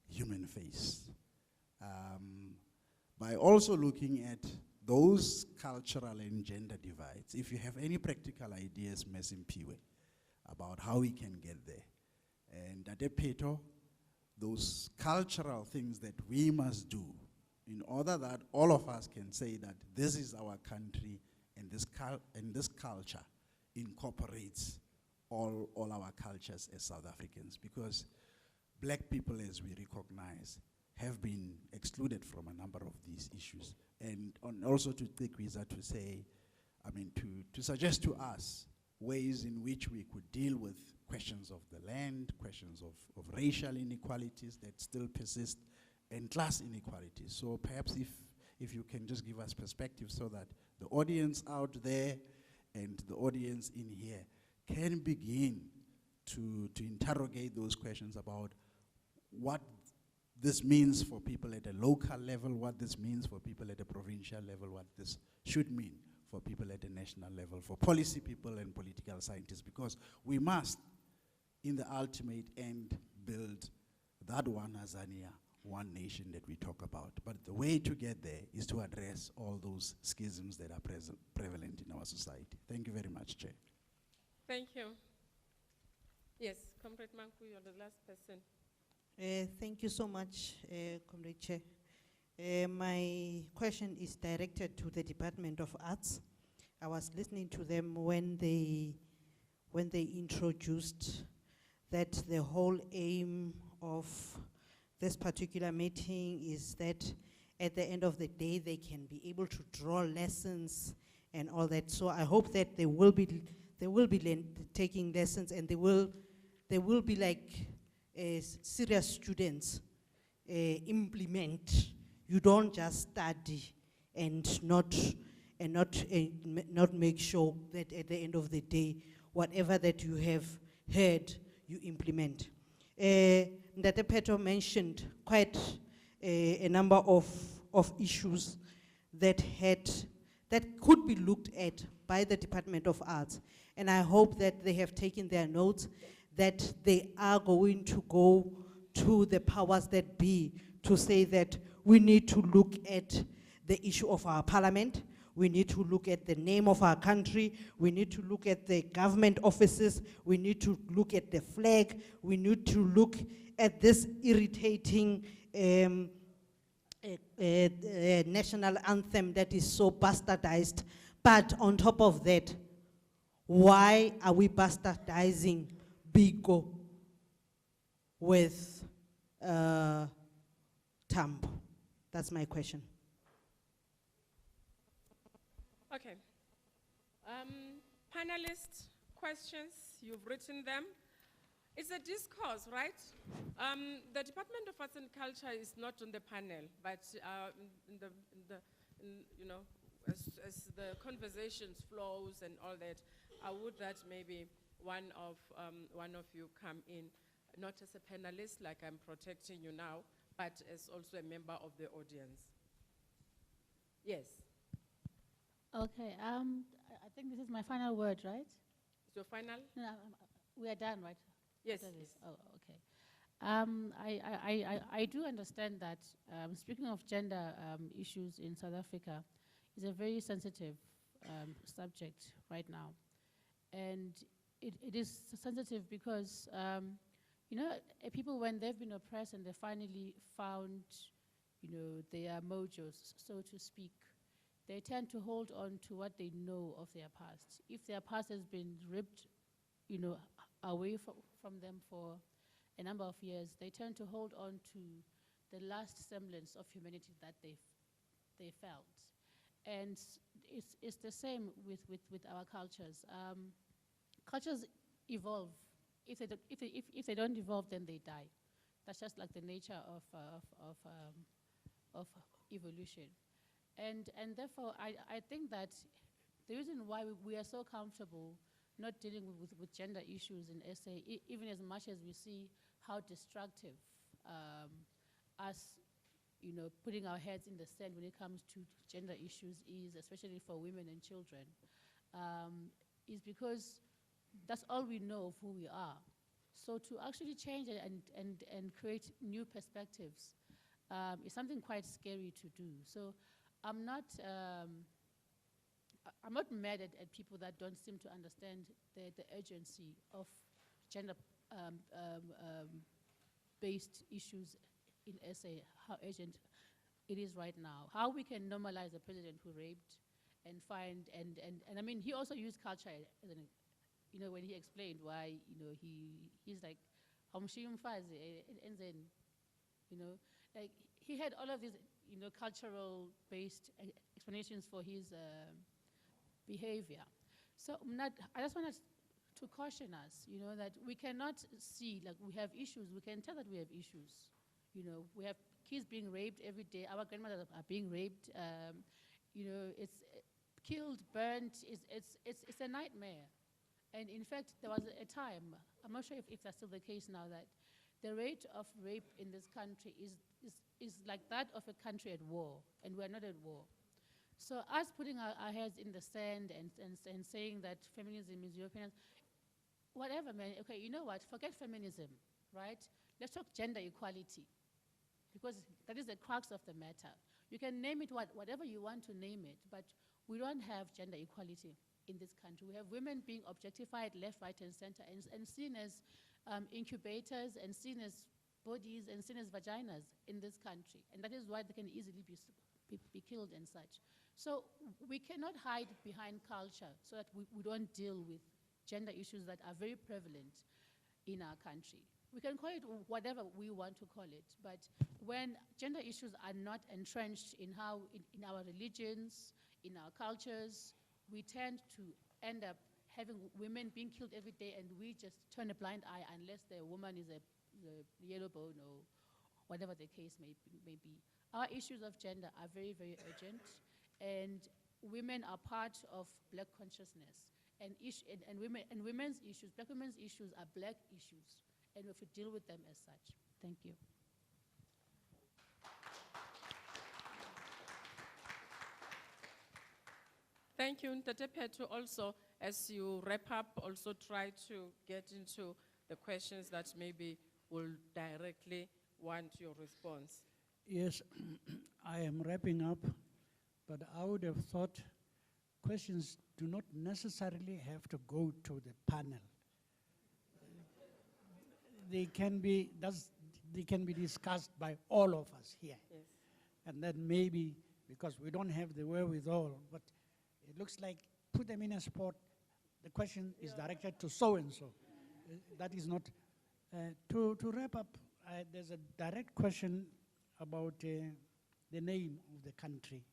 B: human face. By also looking at those cultural and gender divides, if you have any practical ideas, Mesimpiwe, about how we can get there. And Adepeto, those cultural things that we must do in order that all of us can say that this is our country and this culture incorporates all our cultures as South Africans, because black people, as we recognize, have been excluded from a number of these issues. And also to take Visa to say, to suggest to us ways in which we could deal with questions of the land, questions of racial inequalities that still persist, and class inequalities. So perhaps if you can just give us perspective so that the audience out there and the audience in here can begin to interrogate those questions about what this means for people at a local level, what this means for people at a provincial level, what this should mean for people at a national level, for policy people and political scientists, because we must, in the ultimate end, build that one Azania, one nation that we talk about. But the way to get there is to address all those schisms that are prevalent in our society. Thank you very much, Chair.
E: Thank you. Yes, Comrade Manku, you're the last person.
V: Thank you so much, Comrade Chair. My question is directed to the Department of Arts. I was listening to them when they introduced that the whole aim of this particular meeting is that at the end of the day they can be able to draw lessons and all that. So I hope that they will be taking lessons, and they will be like serious students implement. You don't just study and not make sure that at the end of the day, whatever that you have heard, you implement. Ndate Petro mentioned quite a number of issues that could be looked at by the Department of Arts. And I hope that they have taken their notes, that they are going to go to the powers that be to say that we need to look at the issue of our parliament, we need to look at the name of our country, we need to look at the government offices, we need to look at the flag, we need to look at this irritating national anthem that is so bastardized. But on top of that, why are we bastardizing Biko with Tambo? That's my question.
E: Okay. Panelists, questions, you've written them. It's a discourse, right? The Department of Arts and Culture is not on the panel, but as the conversations flows and all that, I would that maybe one of you come in, not as a panelist, like I'm protecting you now, but as also a member of the audience. Yes.
G: Okay, I think this is my final word, right?
E: Is your final?
G: No, we are done, right?
E: Yes,
G: After this?
E: yes.
G: Oh, okay. I do understand that speaking of gender issues in South Africa is a very sensitive subject right now. And it is sensitive because, you know, people, when they've been oppressed and they finally found, you know, their mojos, so to speak, they tend to hold on to what they know of their past. If their past has been ripped, you know, away from them for a number of years, they tend to hold on to the last semblance of humanity that they felt. And it's the same with our cultures. Cultures evolve. If they don't evolve, then they die. That's just like the nature of evolution. And therefore, I think that the reason why we are so comfortable not dealing with gender issues in SA, even as much as we see how destructive us, you know, putting our heads in the sand when it comes to gender issues is, especially for women and children, is because that's all we know of who we are. So to actually change it and create new perspectives is something quite scary to do. So I'm not mad at people that don't seem to understand the urgency of gender-based issues in SA, how urgent it is right now. How we can normalize a president who raped and find, and I mean, he also used culture, you know, when he explained why, you know, he's like, you know, like he had all of these, you know, cultural-based explanations for his behavior. So I just want to caution us, you know, that we cannot see, like, we have issues. We can tell that we have issues. You know, we have kids being raped every day. Our grandmothers are being raped. You know, it's killed, burnt. It's a nightmare. And in fact, there was a time, I'm not sure if that's still the case now, that the rate of rape in this country is like that of a country at war, and we're not at war. So us putting our heads in the sand and saying that feminism is European, whatever, man, okay, you know what, forget feminism, right? Let's talk gender equality, because that is the crux of the matter. You can name it whatever you want to name it, but we don't have gender equality in this country. We have women being objectified left, right, and center, and seen as incubators, and seen as bodies, and seen as vaginas in this country. And that is why they can easily be killed and such. So we cannot hide behind culture so that we don't deal with gender issues that are very prevalent in our country. We can call it whatever we want to call it, but when gender issues are not entrenched in our religions, in our cultures, we tend to end up having women being killed every day, and we just turn a blind eye unless the woman is a yellow bone or whatever the case may be. Our issues of gender are very, very urgent, and women are part of Black consciousness. And women's issues, Black women's issues are Black issues, and we have to deal with them as such. Thank you.
E: Thank you, Ntate Petro. Also, as you wrap up, also try to get into the questions that maybe will directly want your response.
F: Yes, I am wrapping up, but I would have thought questions do not necessarily have to go to the panel. They can be discussed by all of us here.
E: Yes.
F: And then maybe, because we don't have the wherewithal, but it looks like put them in a spot, the question is directed to so-and-so. That is not, to wrap up, there's a direct question about the name of the country.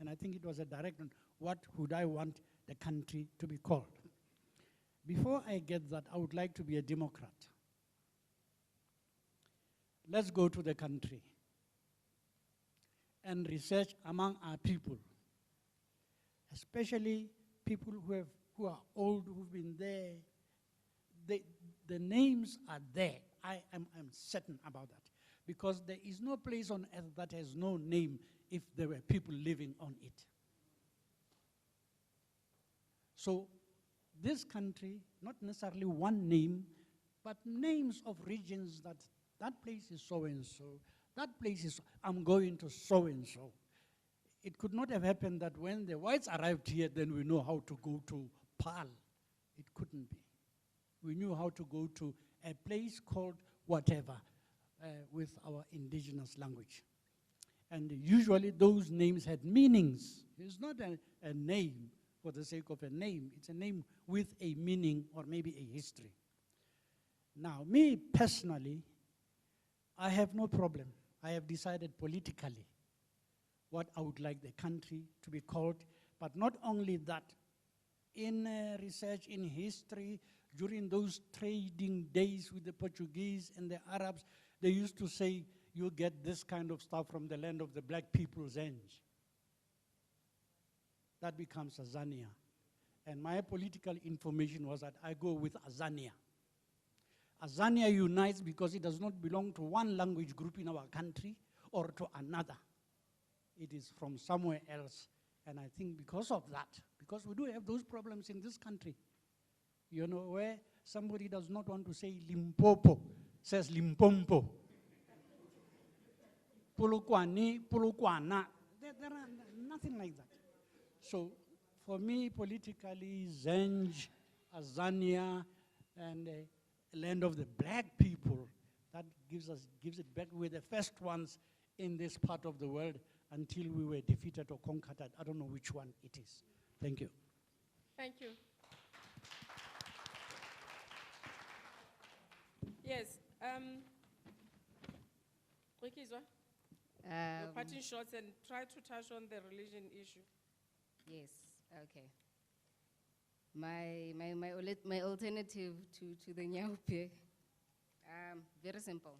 F: And I think it was a direct one. What would I want the country to be called? Before I get that, I would like to be a Democrat. Let's go to the country and research among our people, especially people who have who are old, who've been there. The names are there. I'm certain about that. Because there is no place on earth that has no name if there were people living on it. So this country, not necessarily one name, but names of regions that place is so-and-so, that place is, I'm going to so-and-so. It could not have happened that when the whites arrived here, then we know how to go to Paarl. It couldn't be. We knew how to go to a place called whatever with our indigenous language. And usually those names had meanings. It's not a name for the sake of a name. It's a name with a meaning or maybe a history. Now, me personally, I have no problem. I have decided politically what I would like the country to be called, but not only that. In research, in history, during those trading days with the Portuguese and the Arabs, they used to say, you get this kind of stuff from the land of the black people, Zenj. That becomes Azania. And my political information was that I go with Azania. Azania unites because it does not belong to one language group in our country or to another. It is from somewhere else. And I think because of that, because we do have those problems in this country, you know, where somebody does not want to say Limpopo, says Limpompo. Pulukwani, Pulukwana. There are nothing like that. So for me, politically, Zenj, Azania, and land of the black people, that gives it back. We're the first ones in this part of the world until we were defeated or conquered. I don't know which one it is. Thank you.
E: Thank you. Yes. Rikizwa, your parting shots and try to touch on the religion issue.
H: Yes, okay. My alternative to the Nyaupe, very simple.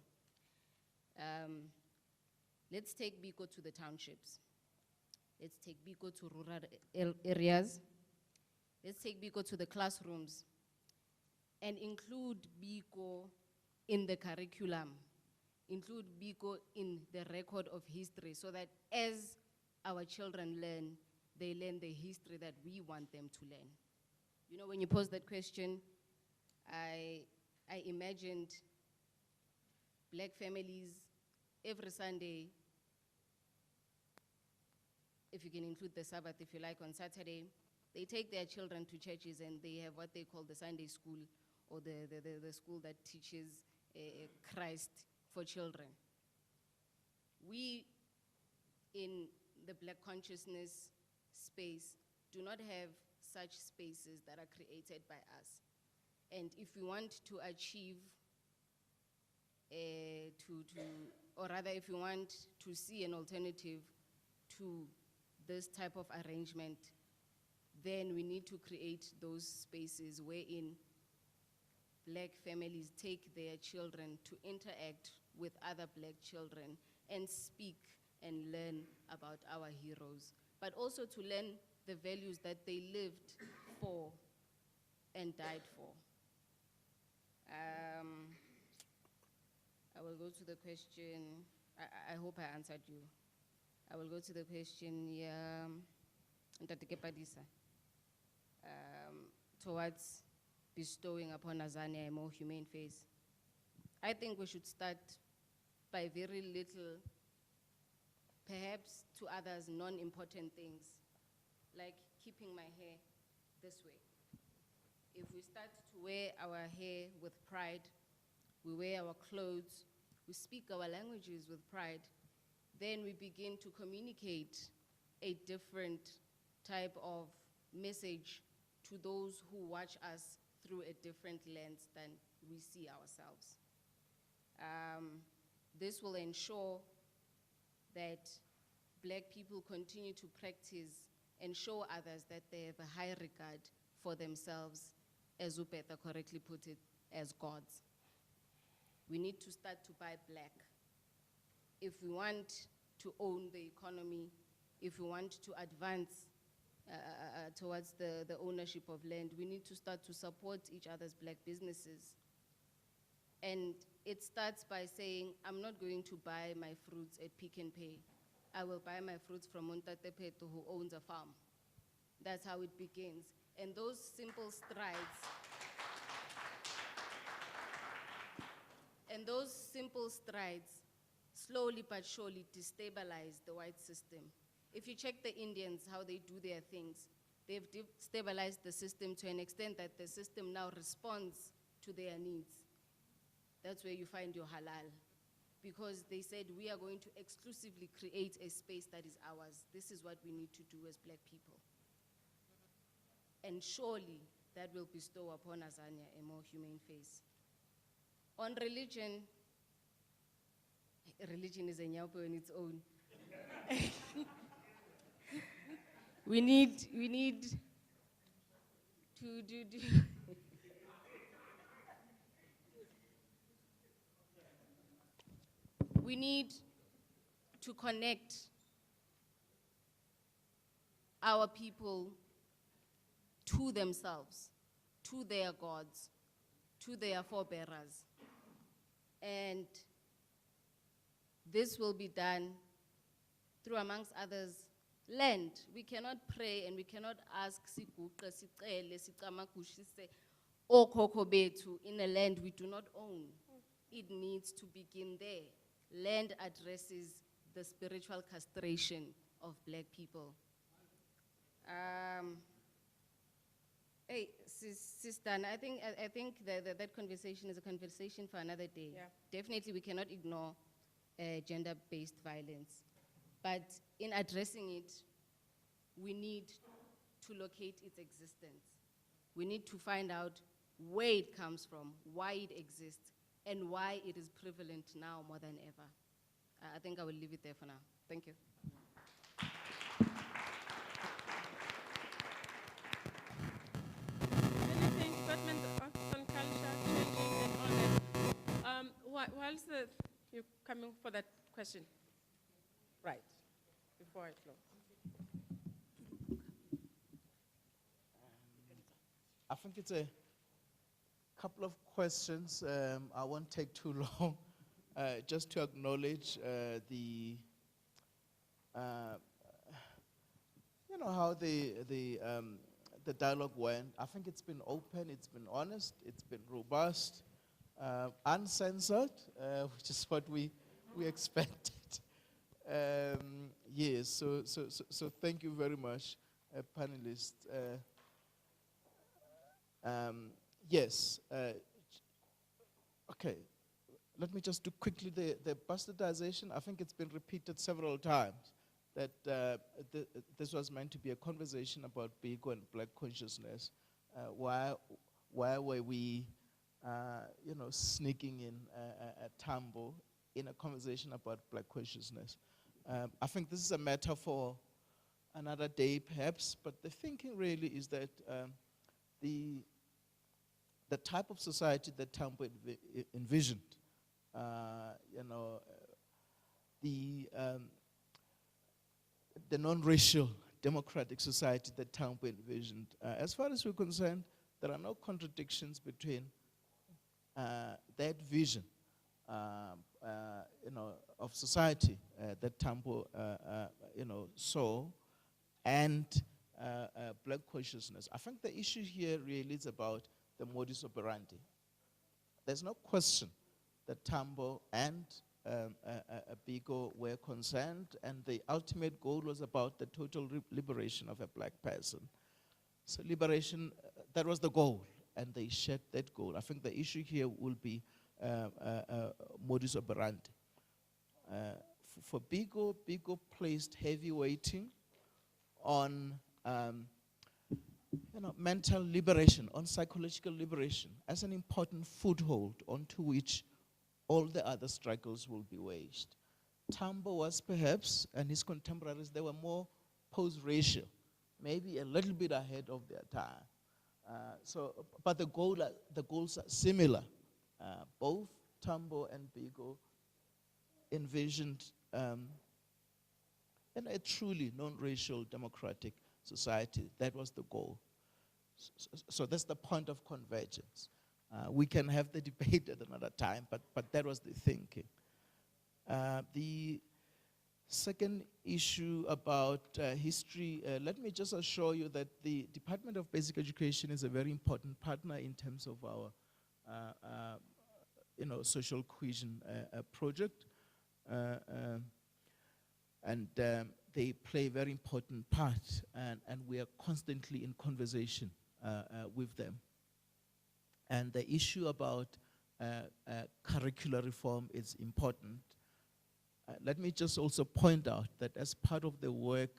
H: Let's take Biko to the townships. Let's take Biko to rural areas. Let's take Biko to the classrooms and include Biko in the curriculum. Include Biko in the record of history so that as our children learn, they learn the history that we want them to learn. You know, when you posed that question, I imagined black families every Sunday, if you can include the Sabbath, if you like, on Saturday, they take their children to churches and they have what they call the Sunday school or the school that teaches Christ for children. We, in the black consciousness space, do not have such spaces that are created by us. And if we want to achieve, or rather if we want to see an alternative to this type of arrangement, then we need to create those spaces wherein black families take their children to interact with other black children and speak and learn about our heroes, but also to learn the values that they lived for and died for. I will go to the question, I hope I answered you. I will go to the question, towards bestowing upon Azania a more humane face. I think we should start by very little, perhaps to others, non-important things, like keeping my hair this way. If we start to wear our hair with pride, we wear our clothes, we speak our languages with pride, then we begin to communicate a different type of message to those who watch us through a different lens than we see ourselves. This will ensure that black people continue to practice and show others that they have a high regard for themselves, as Upeta correctly put it, as gods. We need to start to buy black. If we want to own the economy, if we want to advance towards the ownership of land. We need to start to support each other's black businesses. And it starts by saying, I'm not going to buy my fruits at Pick and Pay. I will buy my fruits from Montate Peto, who owns a farm. That's how it begins. And those simple strides, slowly but surely destabilize the white system. If you check the Indians, how they do their things, they've destabilized the system to an extent that the system now responds to their needs. That's where you find your halal. Because they said, we are going to exclusively create a space that is ours. This is what we need to do as black people. And surely that will bestow upon Azania a more humane face. On religion, religion is a nyaupo on its own. We need to do we need to connect our people to themselves, to their gods, to their forebearers. And this will be done through, amongst others, land. We cannot pray and we cannot ask in a land we do not own. It needs to begin there. Land addresses the spiritual castration of black people. Hey, Sister, I think that conversation is a conversation for another day.
E: Yeah.
H: Definitely we cannot ignore gender-based violence. But in addressing it, we need to locate its existence. We need to find out where it comes from, why it exists, and why it is prevalent now more than ever. I think I will leave it there for now. Thank you.
E: Anything, Department of Arts and Culture, changing and all that? Whilst you're coming for that question, right, before I close.
A: I think it's a couple of questions. I won't take too long. Just to acknowledge the, you know, how the dialogue went. I think it's been open, it's been honest, it's been robust, uncensored, which is what we expected. Yes, so thank you very much, panelists. Yes, okay. Let me just do quickly the bastardization. I think it's been repeated several times that this was meant to be a conversation about Biko and black consciousness. Why were we, you know, sneaking in a Tambo in a conversation about black consciousness? I think this is a matter for another day, perhaps. But the thinking really is that the type of society that Tambo envisioned. You know, the non-racial democratic society that Tambo envisioned. As far as we're concerned, there are no contradictions between that vision, you know, of society that Tambo, you know, saw, and black consciousness. I think the issue here really is about the modus operandi. There's no question that Tambo and Biko were concerned, and the ultimate goal was about the total liberation of a black person. So liberation, that was the goal, and they shared that goal. I think the issue here will be modus operandi. For Biko, Biko placed heavy weighting on you know, mental liberation, on psychological liberation, as an important foothold onto which all the other struggles will be waged. Tambo was perhaps, and his contemporaries, they were more post-racial, maybe a little bit ahead of their time. But the goals are similar. Both Tambo and Biko envisioned a truly non-racial democratic society. That was the goal. So that's the point of convergence. We can have the debate at another time, but that was the thinking. The second issue about history, let me just assure you that the Department of Basic Education is a very important partner in terms of our social cohesion project. And they play a very important part, and we are constantly in conversation with them. And the issue about curricular reform is important. Let me just also point out that as part of the work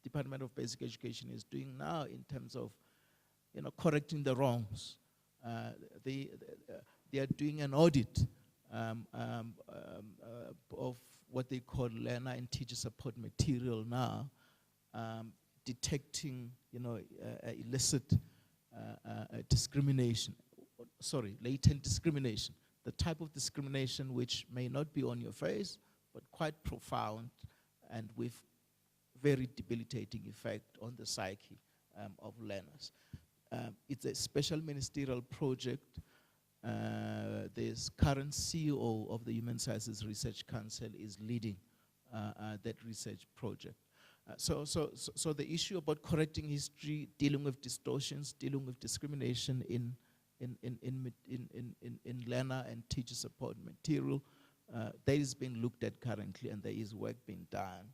A: Department of Basic Education is doing now in terms of correcting the wrongs, they are doing an audit of what they call learner and teacher support material now, detecting illicit discrimination, latent discrimination, the type of discrimination which may not be on your face, but quite profound and with very debilitating effect on the psyche of learners. It's a special ministerial project. The current CEO of the Human Sciences Research Council is leading that research project. So the issue about correcting history, dealing with distortions, dealing with discrimination in learner and teacher support material, that is being looked at currently, and there is work being done.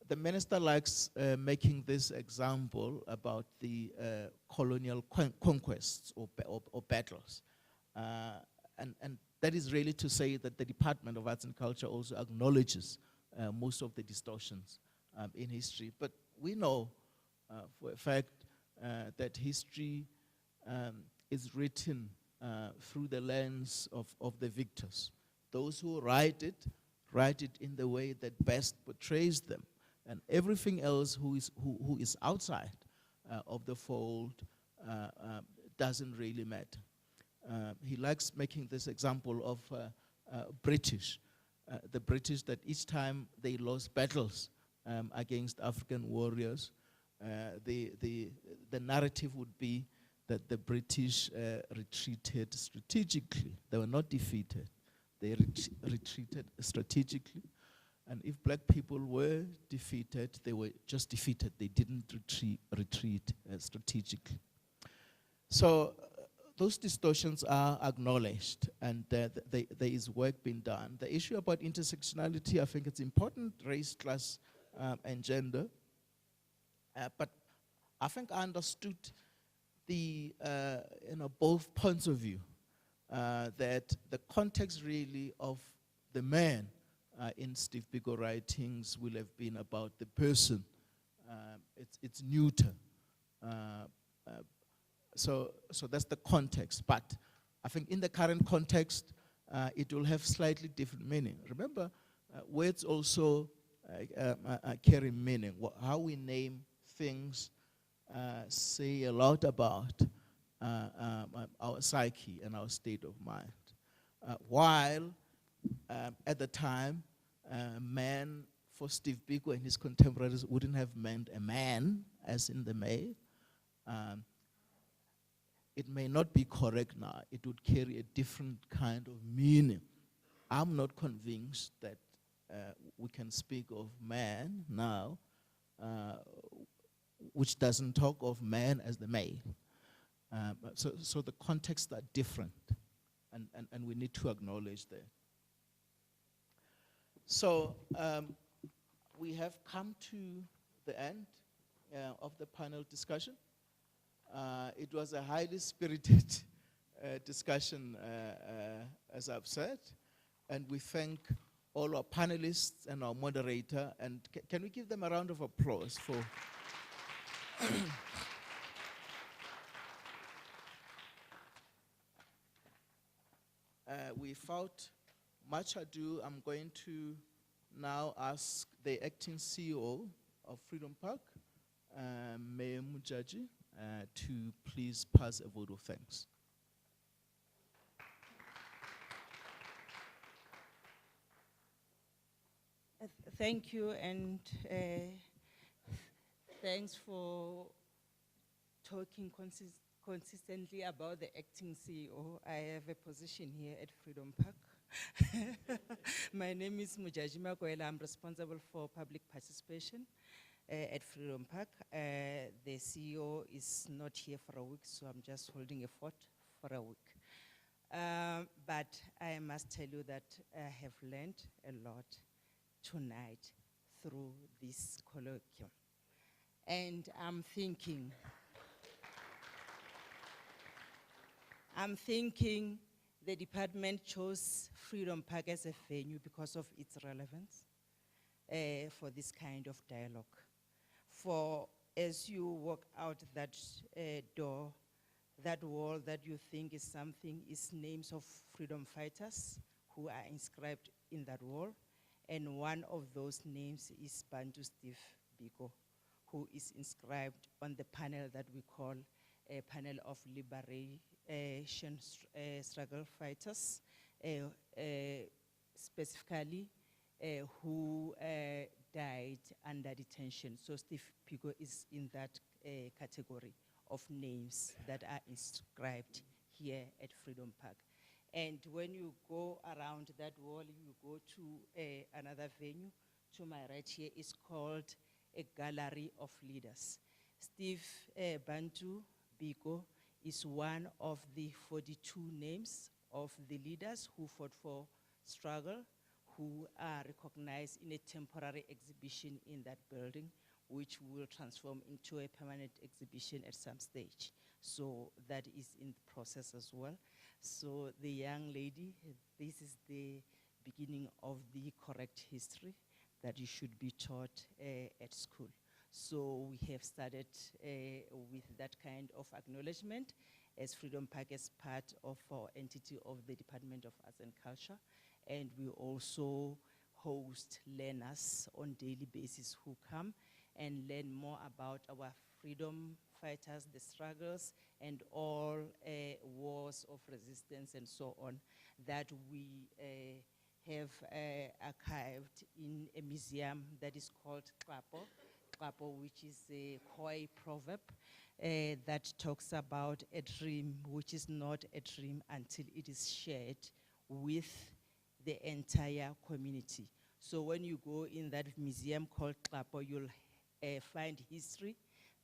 A: The minister likes making this example about the colonial conquests or battles. And that is really to say that the Department of Arts and Culture also acknowledges most of the distortions in history. But we know for a fact that history is written through the lens of the victors. Those who write it in the way that best portrays them. And everything else who is outside of the fold doesn't really matter. He likes making this example of British. The British, that each time they lost battles against African warriors, the narrative would be that the British retreated strategically. They were not defeated. They retreated strategically. And if black people were defeated, they were just defeated. They didn't retreat strategically. So those distortions are acknowledged, and there is work being done. The issue about intersectionality, I think it's important, race, class, and gender. But I think I understood the both points of view. That the context really of the man in Steve Biko writings will have been about the person. It's neuter. So that's the context. But I think in the current context, it will have slightly different meaning. Remember, words also carry meaning. How we name things say a lot about our psyche and our state of mind. While at the time, man for Steve Biko and his contemporaries wouldn't have meant a man, as in the male. It may not be correct now. It would carry a different kind of meaning. I'm not convinced that we can speak of man now, which doesn't talk of man as the male. So the contexts are different, and we need to acknowledge that. So we have come to the end of the panel discussion. It was a highly spirited discussion, as I've said, and we thank all our panelists and our moderator, and can we give them a round of applause for without much ado, I'm going to now ask the acting CEO of Freedom Park, Mayor Mujaji, to please pass a vote of thanks.
N: thank you, and thanks for talking consistently about the acting CEO. I have a position here at Freedom Park. My name is Mujajima Koela. I'm responsible for public participation at Freedom Park. The CEO is not here for a week, so I'm just holding a fort for a week. But I must tell you that I have learned a lot tonight through this colloquium. And I'm thinking the department chose Freedom Park as a venue because of its relevance for this kind of dialogue. For as you walk out that door, that wall that you think is something is names of freedom fighters who are inscribed in that wall. And one of those names is Bantu Steve Biko, who is inscribed on the panel that we call a panel of liberation struggle fighters, specifically who died under detention. So Steve Biko is in that category of names that are inscribed here at Freedom Park. And when you go around that wall, you go to another venue. To my right here is called a gallery of leaders. Steve Bantu Biko is one of the 42 names of the leaders who fought for struggle, who are recognized in a temporary exhibition in that building, which will transform into a permanent exhibition at some stage. So that is in the process as well. So the young lady, this is the beginning of the correct history that you should be taught at school. So we have started with that kind of acknowledgement as Freedom Park as part of our entity of the Department of Arts and Culture. And we also host learners on daily basis who come and learn more about our freedom fighters, the struggles, and all wars of resistance and so on that we have archived in a museum that is called Klapo. Klapo, which is a Khoi proverb that talks about a dream which is not a dream until it is shared with the entire community. So when you go in that museum called Klapo, you'll find history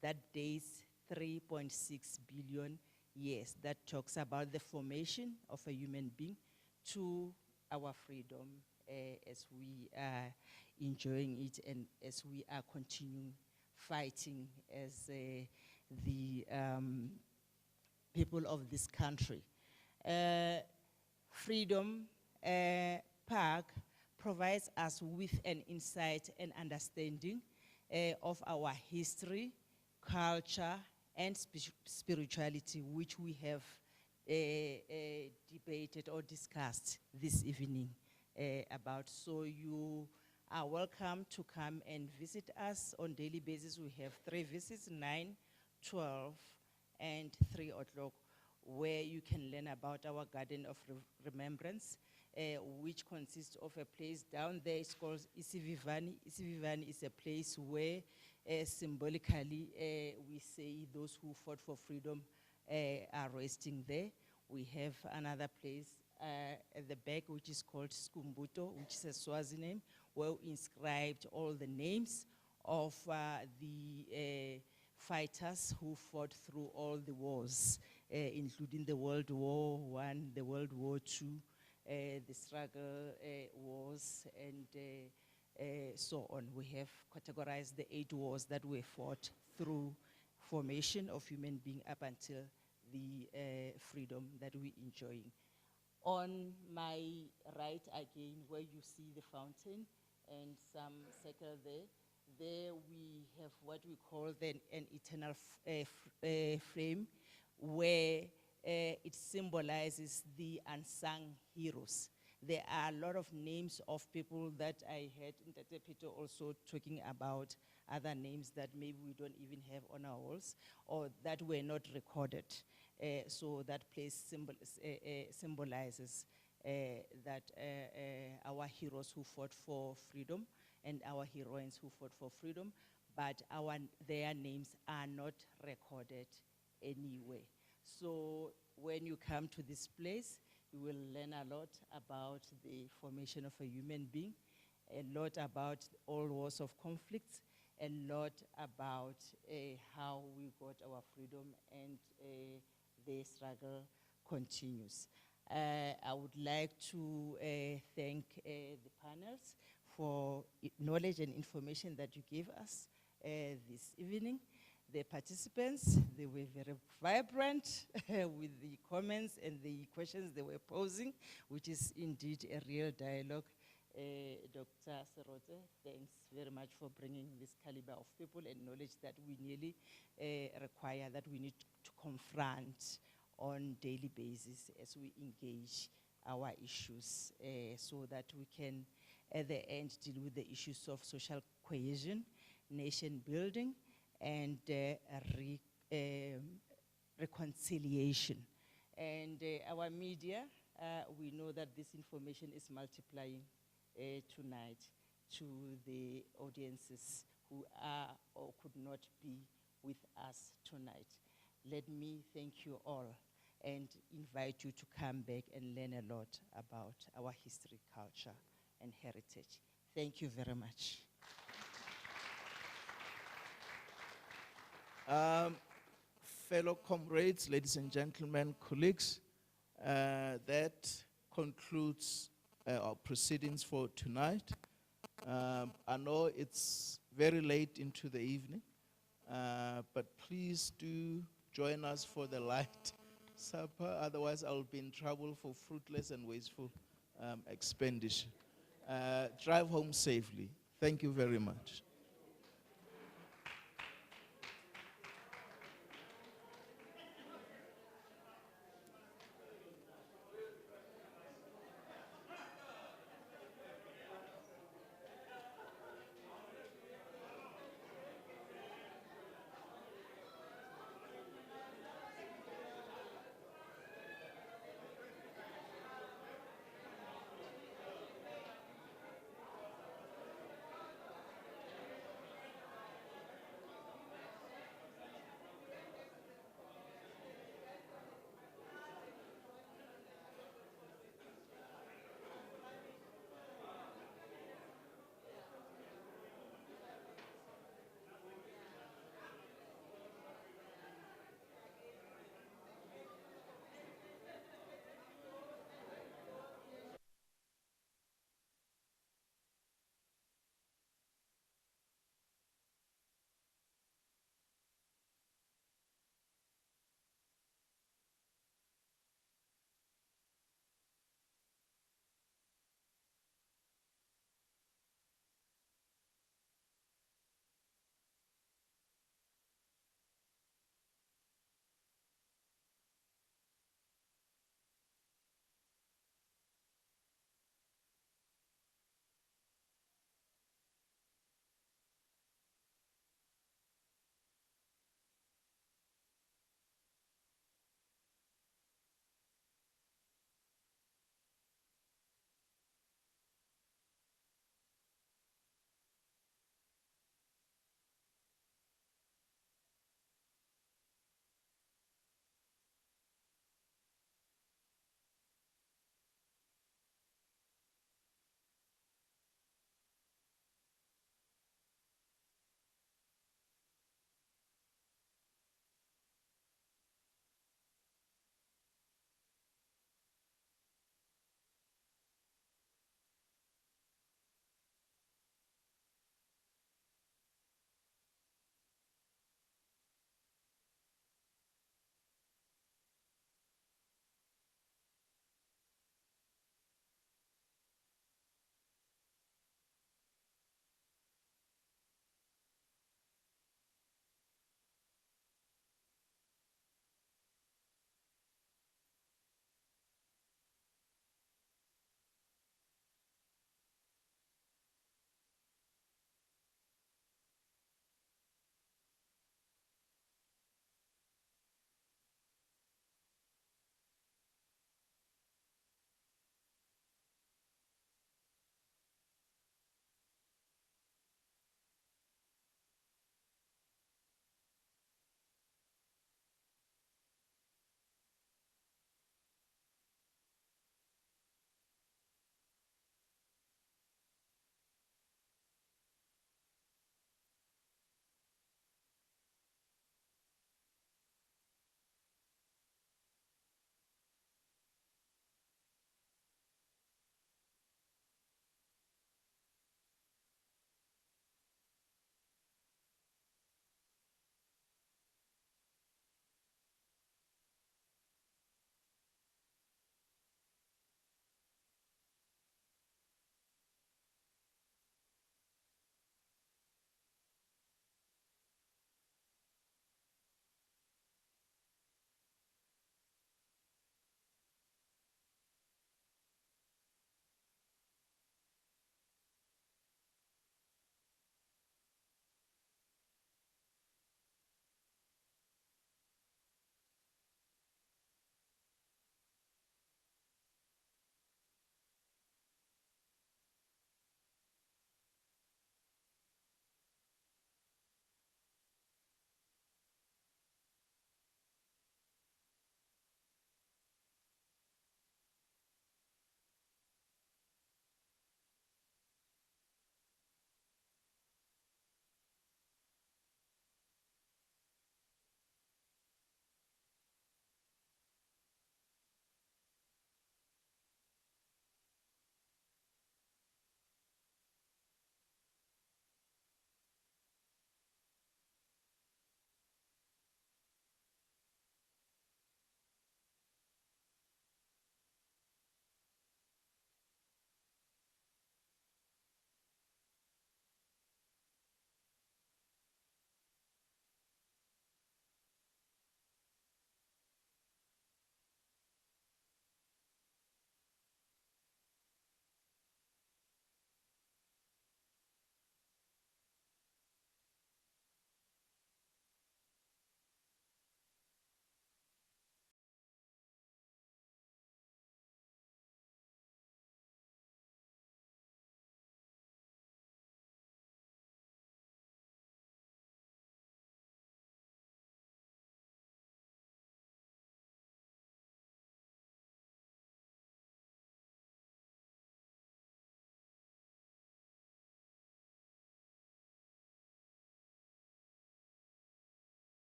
N: that dates 3.6 billion years, that talks about the formation of a human being to our freedom as we are enjoying it and as we are continuing fighting as the people of this country. Freedom Park provides us with an insight and understanding of our history, culture, and spirituality, which we have debated or discussed this evening about. So you are welcome to come and visit us on daily basis. We have 3 visits, 9, 12, and 3 o'clock, where you can learn about our Garden of Remembrance, which consists of a place down there. It's called Isivivani. Isivivani is a place where symbolically we say those who fought for freedom are resting there. We have another place at the back, which is called Skumbuto, which is a Swazi name, where we inscribed all the names of the fighters who fought through all the wars, including the World War I, the World War II, the struggle wars, and so on. We have categorized the 8 wars that were fought through formation of human being up until the freedom that we're enjoying. On my right again, where you see the fountain and some circle there we have what we call an eternal flame, where it symbolizes the unsung heroes. There are a lot of names of people that I heard Ntate Peter also talking about, other names that maybe we don't even have on our walls or that were not recorded. So that place symbolizes that our heroes who fought for freedom
C: and our heroines who fought for freedom, but their names are not recorded anywhere. So when you come to this place, you will learn a lot about the formation of a human being, a lot about all wars of conflicts, a lot about how we got our freedom, and the struggle continues. I would like to thank the panels for knowledge and information that you gave us this evening. The participants, they were very vibrant with the comments and the questions they were posing, which is indeed a real dialogue. Dr. Serote, thanks very much for bringing this caliber of people and knowledge that we nearly require, that we need to confront on daily basis as we engage our issues, so that we can, at the end, deal with the issues of social cohesion, nation building, and reconciliation. And our media, we know that this information is multiplying tonight to the audiences who are or could not be with us tonight. Let me thank you all and invite you to come back and learn a lot about our history, culture, and heritage. Thank you very much.
A: Fellow comrades, ladies and gentlemen, colleagues, that concludes our proceedings for tonight. I know it's very late into the evening, but please do join us for the light supper, otherwise I'll be in trouble for fruitless and wasteful expenditure. Drive home safely. Thank you very much.